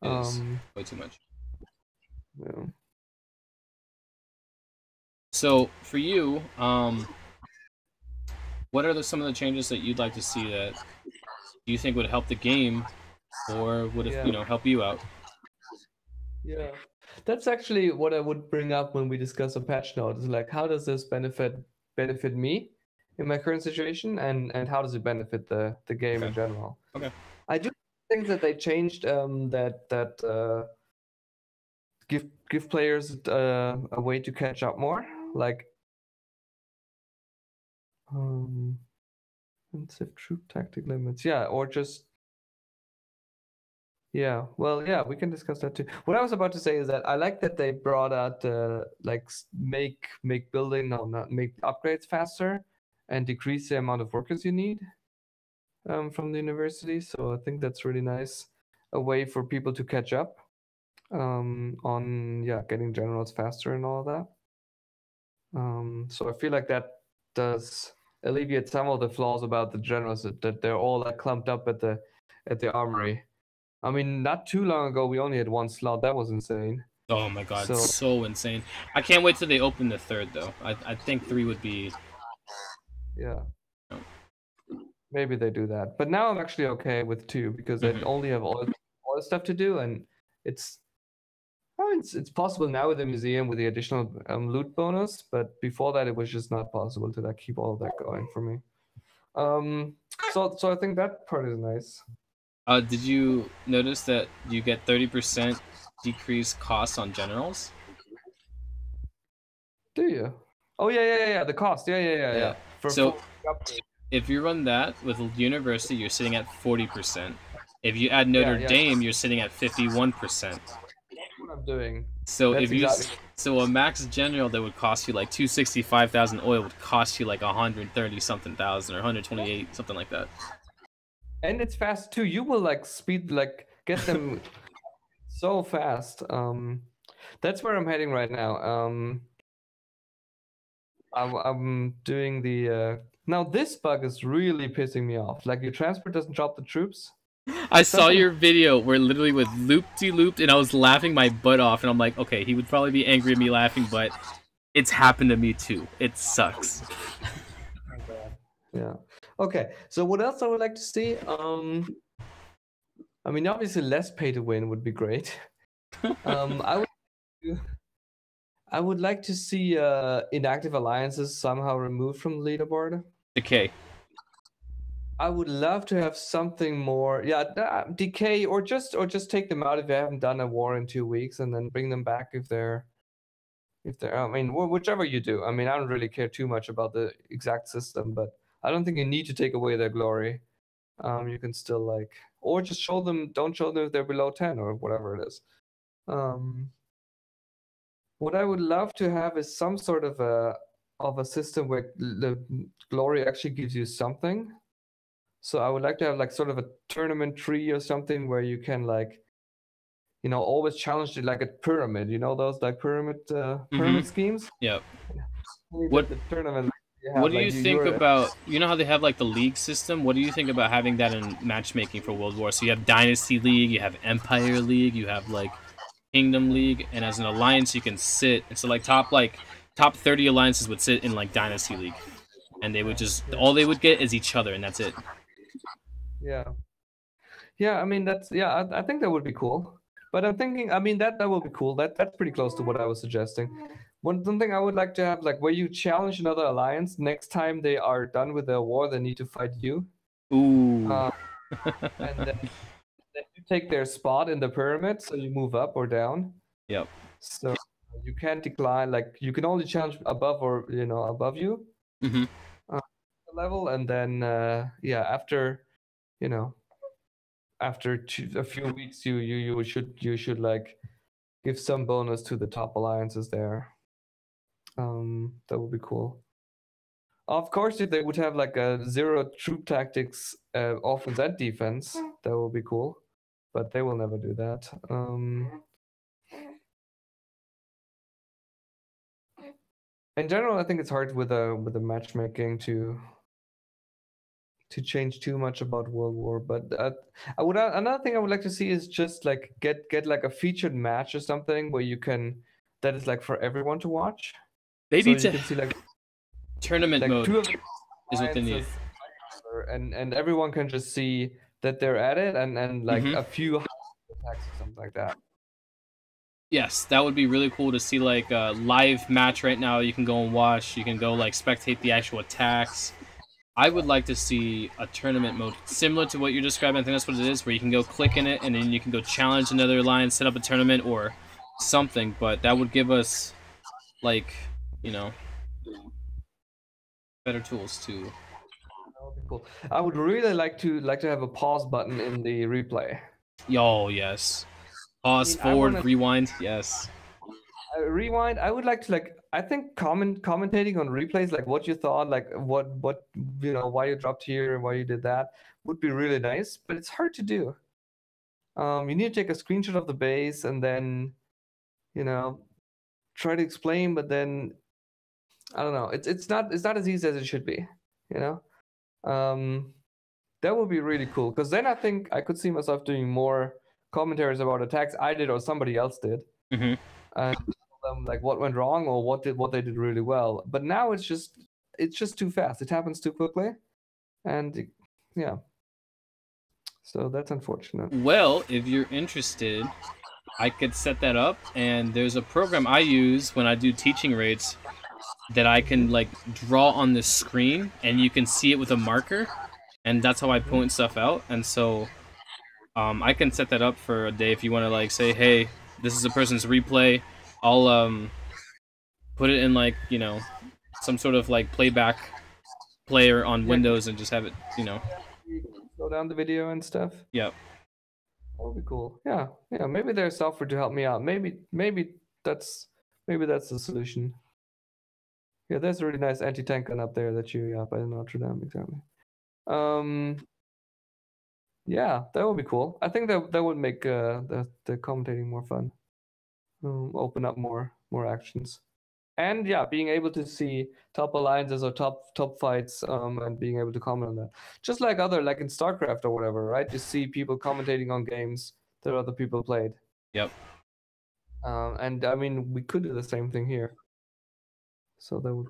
It is way too much. Yeah. So for you, what are some of the changes that you'd like to see that you think would help the game, or would it help you out? Yeah, that's actually what I would bring up when we discuss a patch note. Is like, how does this benefit me in my current situation, and how does it benefit the game in general? Okay. I do think that they changed give players a way to catch up more, like intensive troop tactic limits, or just we can discuss that too. What I was about to say is that I like that they brought out like make upgrades faster and decrease the amount of workers you need from the university. So I think that's really nice, a way for people to catch up on getting generals faster and all that. So I feel like that does alleviate some of the flaws about the generals, that they're all like clumped up at the armory. I mean, not too long ago we only had 1 slot. That was insane. Oh my god, so insane. I can't wait till they open the 3rd though. I think 3 would be... Yeah. Maybe they do that. But now I'm actually okay with 2 because I only have all the stuff to do, and it's possible now with the museum with the additional loot bonus, but before that it was just not possible to like keep all of that going for me. So I think that part is nice. Did you notice that you get 30% decreased costs on generals? Do you? Oh yeah. The cost. Yeah. So if you run that with university, you're sitting at 40%. If you add Notre Dame, you're sitting at 51%. That's what I'm doing. So so a max general that would cost you like 265,000 oil would cost you like 130 something thousand or 128 something like that. And it's fast too. You will like get them so fast. That's where I'm heading right now. I'm doing the now this bug is really pissing me off. Like your transport doesn't drop the troops. I saw your video where literally with loop-de-looped and I was laughing my butt off, and I'm like, okay, he would probably be angry at me laughing, but it's happened to me too. It sucks. Yeah. Okay. So what else I would like to see? I mean, obviously less pay to win would be great. I would like to see inactive alliances somehow removed from the leaderboard. Okay. I would love to have something more, yeah, decay, or just take them out if they haven't done a war in 2 weeks, and then bring them back if they're. I mean, whichever you do. I mean, I don't really care too much about the exact system, but I don't think you need to take away their glory. You can still like, or just show them. Don't show them if they're below 10 or whatever it is. Um, what I would love to have is some sort of a system where the glory actually gives you something. So I would like to have like sort of a tournament tree or something where you can like, always challenge it like a pyramid. You know those like pyramid schemes. Yep. What the tournament? What do you think about, how they have like the league system? What do you think about having that in matchmaking for World War? So you have Dynasty League, you have Empire League, you have like Kingdom League, and as an alliance you can sit. And so like top 30 alliances would sit in like Dynasty League, and they would just all they would get is each other, and that's it. Yeah. Yeah, I mean I think that would be cool. But I'm thinking, I mean that would be cool. That's pretty close to what I was suggesting. One thing I would like to have, like where you challenge another alliance, next time they are done with their war, they need to fight you. Ooh. And then you take their spot in the pyramid, so you move up or down. Yep. So you can't decline, like you can only challenge above or above you. Level, and then after after a few weeks you should like give some bonus to the top alliances there. That would be cool. Of course, if they would have like a zero troop tactics offense and defense, that would be cool, but they will never do that. In general, I think it's hard with the matchmaking to change too much about World War. But another thing I would like to see is just like get like a featured match or something where you can, that is like for everyone to watch. They so need you to can see like tournament like mode two of is what they need. And everyone can just see that they're at it, and like a few attacks or something like that. Yes, that would be really cool to see like a live match right now. You can go and watch. You can go like spectate the actual attacks. I would like to see a tournament mode similar to what you're describing. I think that's what it is, where you can go click in it and then you can go challenge another alliance, set up a tournament or something. But that would give us like, better tools to. That would be cool. I would really like to have a pause button in the replay. Yo, yes. Pause, forward, rewind, yes. Rewind. I would like to I think commentating on replays, like what you thought, like what why you dropped here and why you did that, would be really nice. But it's hard to do. You need to take a screenshot of the base and then, try to explain. But then, I don't know. It's not as easy as it should be. That would be really cool, because then I think I could see myself doing more commentaries about attacks I did or somebody else did. And tell them like what went wrong or what they did really well. But now it's just too fast. It happens too quickly, and yeah. So that's unfortunate. Well, if you're interested, I could set that up, and there's a program I use when I do teaching rates that I can like draw on the screen, and you can see it with a marker, and that's how I point stuff out. And so I can set that up for a day if you want to like say, hey, this is a person's replay. I'll put it in like, some sort of like playback player on Windows and just have it, slow down the video and stuff. Yep. That would be cool. Yeah. Maybe there's software to help me out. Maybe that's the solution. Yeah, there's a really nice anti-tank gun up there that you by Notre Dame, exactly. Yeah, that would be cool. I think that would make the commentating more fun. Open up more actions, and yeah, being able to see top alliances or top fights, and being able to comment on that, just like in StarCraft or whatever, right? You see people commentating on games that other people played. Yep. And I mean, we could do the same thing here. So that would.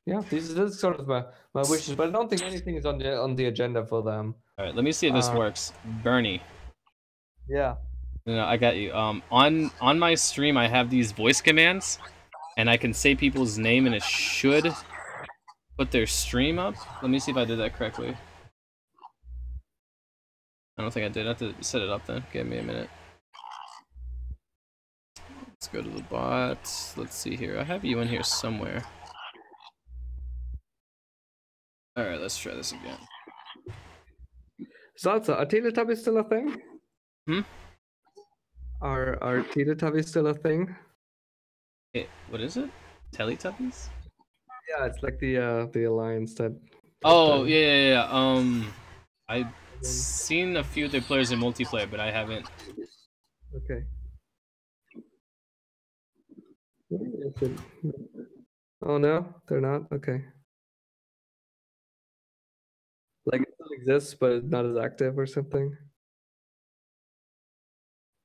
Yeah, this is sort of my wishes, but I don't think anything is on the agenda for them. All right, let me see if this works. Bernie. Yeah. No, I got you. On my stream, I have these voice commands, and I can say people's name, and it should put their stream up. Let me see if I did that correctly. I don't think I did. I have to set it up then. Give me a minute. Let's go to the bot. Let's see here. I have you in here somewhere. Alright, let's try this again. Salsa, are Teletubbies still a thing? Hmm? Are Teletubbies still a thing? What is it? Teletubbies? Yeah, it's like the alliance that. Oh, yeah. I've seen a few of their players in multiplayer, but I haven't. Okay. Oh no, they're not. Okay. Like it still exists, but it's not as active or something.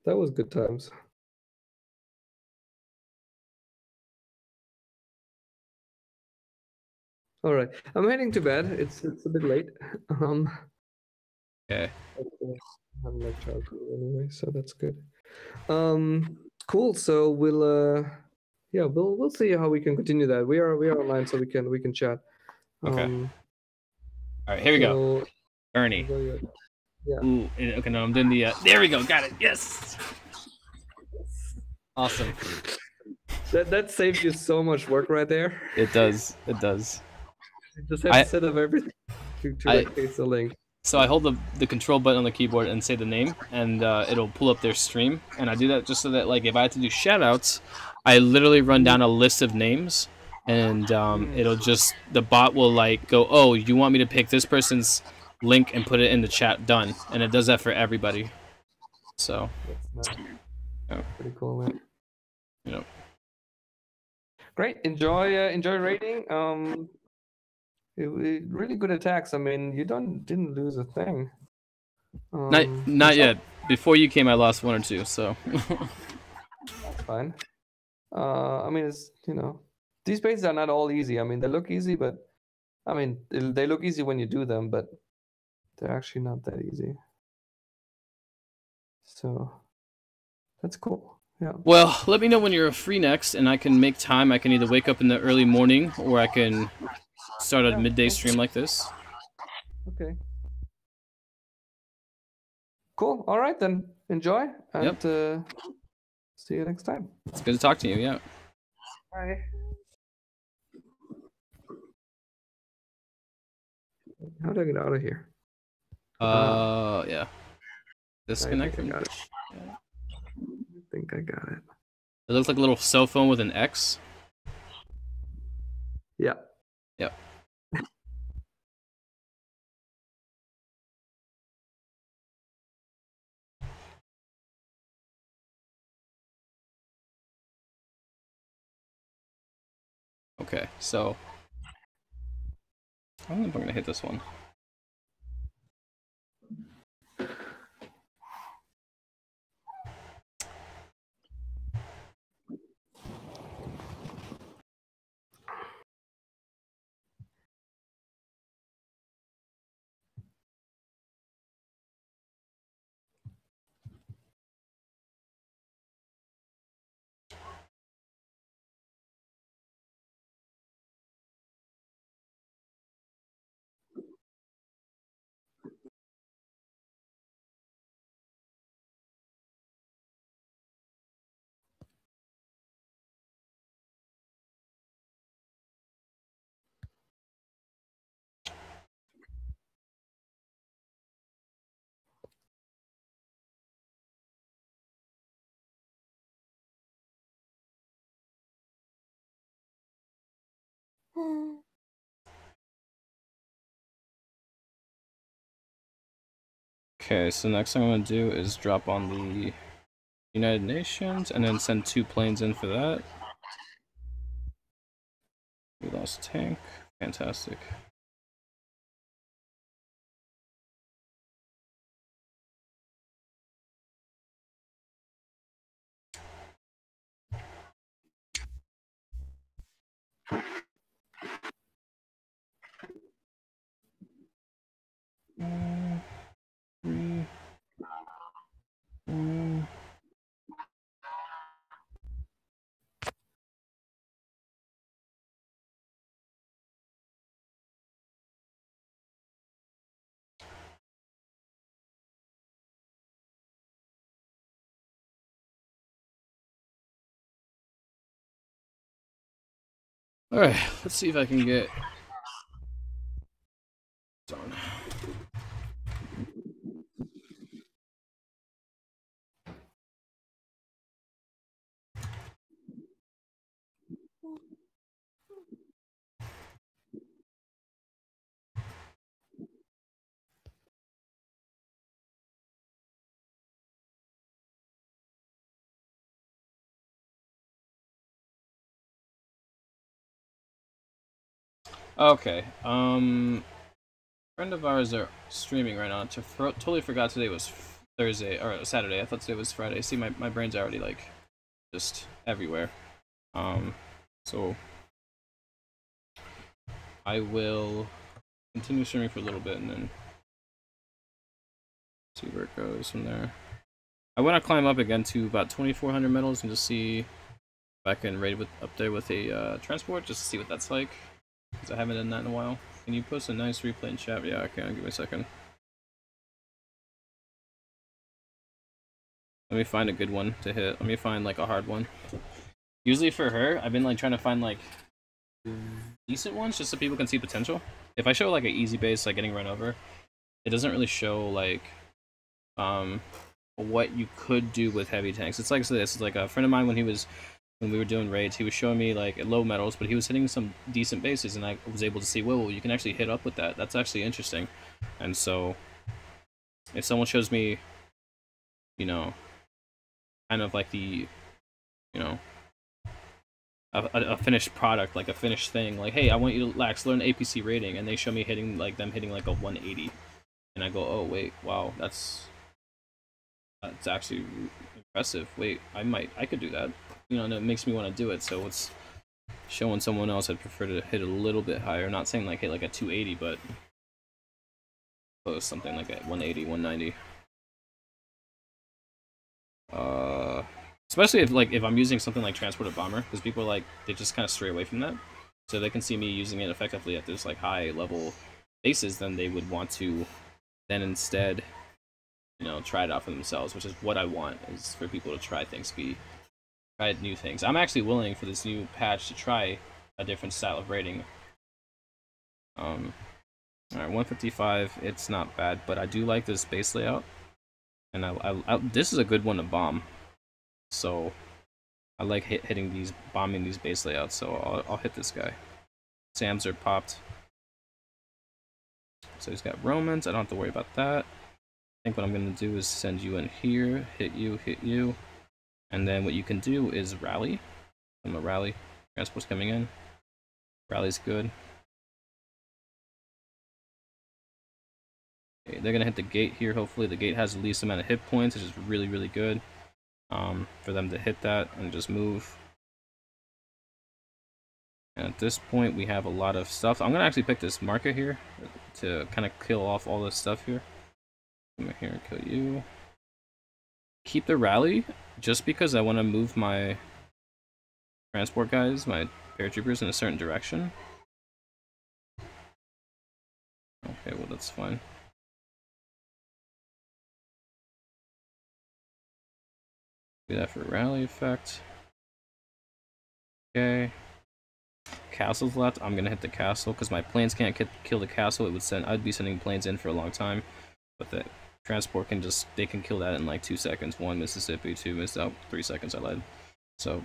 That was good times. All right, I'm heading to bed. It's a bit late. Okay. I have like childcare anyway, so that's good. Cool. So we'll see how we can continue that. We are online, so we can chat. Okay. Alright, here we go. Ernie. Yeah. Ooh, okay, no, I'm doing the. There we go, got it. Yes. Awesome. That saves you so much work right there. It does. It does. You just have to set up everything to like paste the link. So I hold the control button on the keyboard and say the name, and it'll pull up their stream. And I do that just so that, like, if I have to do shoutouts, I literally run down a list of names, and it'll just, the bot will like go, oh, you want me to pick this person's link and put it in the chat, done. And it does that for everybody. So that's nice. Yeah. Pretty cool, man. You know. Great. Enjoy raiding. Really good attacks. I mean, you didn't lose a thing. Not yet. Before you came, I lost one or two, so. That's fine. I mean, it's, these bases are not all easy. I mean, they look easy, but I mean, they look easy when you do them, but they're actually not that easy. So that's cool. Yeah. Well, let me know when you're free next, and I can make time. I can either wake up in the early morning, or I can start a midday stream like this. Okay. Cool. All right, then. Enjoy, and see you next time. It's good to talk to you, yeah. Bye. How do I get out of here? Yeah. Disconnect. I think I got it. Yeah. I think I got it. It looks like a little cell phone with an X. Yeah. Yep. Okay, so I don't know if I'm gonna hit this one. Okay, so next thing I'm gonna do is drop on the United Nations and then send 2 planes in for that. We lost tank. Fantastic. Alright, let's see if I can get on. Okay, friend of ours are streaming right now. Totally forgot today was Thursday or Saturday. I thought today was Friday. See, my brain's already like just everywhere. So I will continue streaming for a little bit and then see where it goes from there. I want to climb up again to about 2,400 metals and just see if I can raid up there with a transport, just to see what that's like. Because I haven't done that in a while. Can you post a nice replay in chat? Yeah, I can. Give me a second. Let me find a good one to hit. Let me find like a hard one. Usually for her, I've been like trying to find like decent ones just so people can see potential. If I show like an easy base, like getting run over, it doesn't really show like what you could do with heavy tanks. It's like this. It's like a friend of mine when we were doing raids, he was showing me like low metals, but he was hitting some decent bases, and I was able to see, whoa, you can actually hit up with that. That's actually interesting. And so, if someone shows me, you know, kind of like the, you know, a finished product, like a finished thing, like, hey, I want you to learn APC rating, and they show me hitting like a 180, and I go, oh wait, wow, that's actually impressive. Wait, I could do that, you know, and it makes me want to do it. So it's showing someone else I'd prefer to hit a little bit higher. Not saying like hit like a 280, but close, something like a 180, 190. Especially if I'm using something like transported bomber, because people are like, they just kind of stray away from that, so they can see me using it effectively at this like high level bases, then they would want to then instead, you know, try it out for themselves, which is what I want, is for people to try new things. I'm actually willing for this new patch to try a different style of rating. Alright, 155, it's not bad, but I do like this base layout, and this is a good one to bomb. So I like bombing these base layouts, so I'll hit this guy. Sams are popped. So he's got Romans, I don't have to worry about that. I think what I'm going to do is send you in here, hit you, and then what you can do is rally. I'm a rally. Transport's coming in. Rally's good. Okay, they're going to hit the gate here, hopefully. The gate has the least amount of hit points, which is really, really good for them to hit that and just move. And at this point, we have a lot of stuff. I'm going to actually pick this marker here to kind of kill off all this stuff here. Come here and kill you. Keep the rally, just because I want to move my transport guys, my paratroopers, in a certain direction. Okay, well, that's fine. Do that for rally effect. Okay. Castle's left. I'm gonna hit the castle because my planes can't kill the castle. I'd be sending planes in for a long time, but the transport they can kill that in like 2 seconds. 1 Mississippi, 2 missed out, 3 seconds I led. So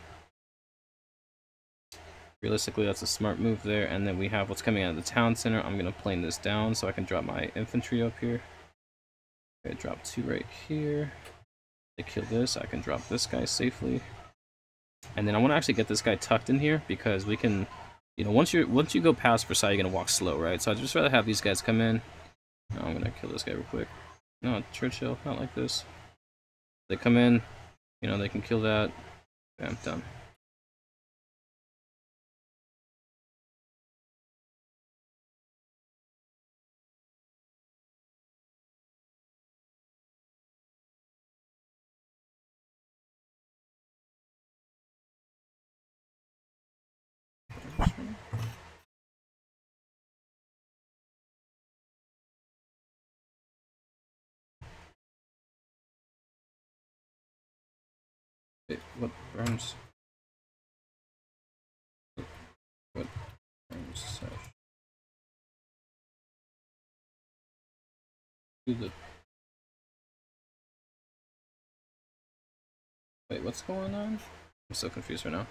realistically, that's a smart move there. And then we have what's coming out of the town center. I'm gonna plane this down so I can drop my infantry up here. Okay, drop 2 right here. They kill this. I can drop this guy safely. And then I want to actually get this guy tucked in here because we can, you know, once you go past Versailles, you're gonna walk slow, right? So I'd just rather have these guys come in. No, I'm gonna kill this guy real quick. No, Churchill, not like this. They come in, you know, they can kill that. Bam, done. Wait, what burns? What? the... Wait, what's going on? I'm so confused right now.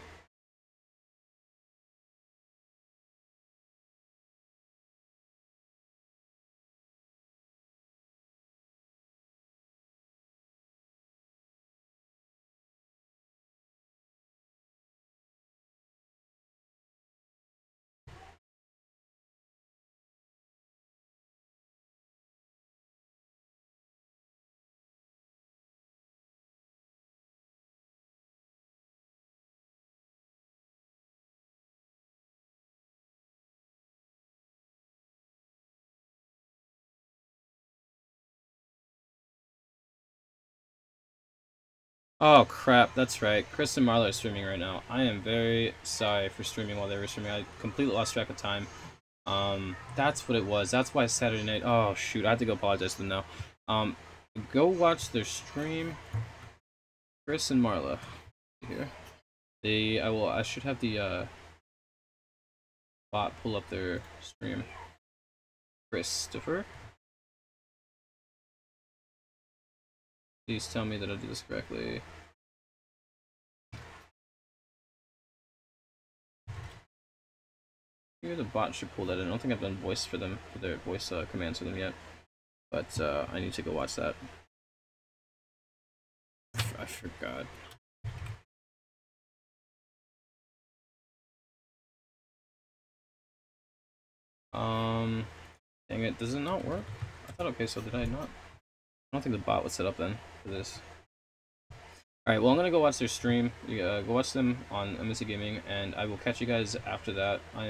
Oh crap, that's right. Chris and Marla are streaming right now. I am very sorry for streaming while they were streaming. I completely lost track of time. That's what it was. That's why Saturday night. Oh shoot, I have to go apologize to them now. Go watch their stream. Chris and Marla. Here. I should have the bot pull up their stream. Christopher? Please tell me that I do this correctly. Here the bot should pull that in. I don't think I've done voice for them, for their voice commands for them yet. But I need to go watch that. I forgot. Dang it, does it not work? I thought, okay, so did I not? I don't think the bot was set up then for this. Alright, well I'm gonna go watch their stream. Go watch them on MSC Gaming, and I will catch you guys after that. I am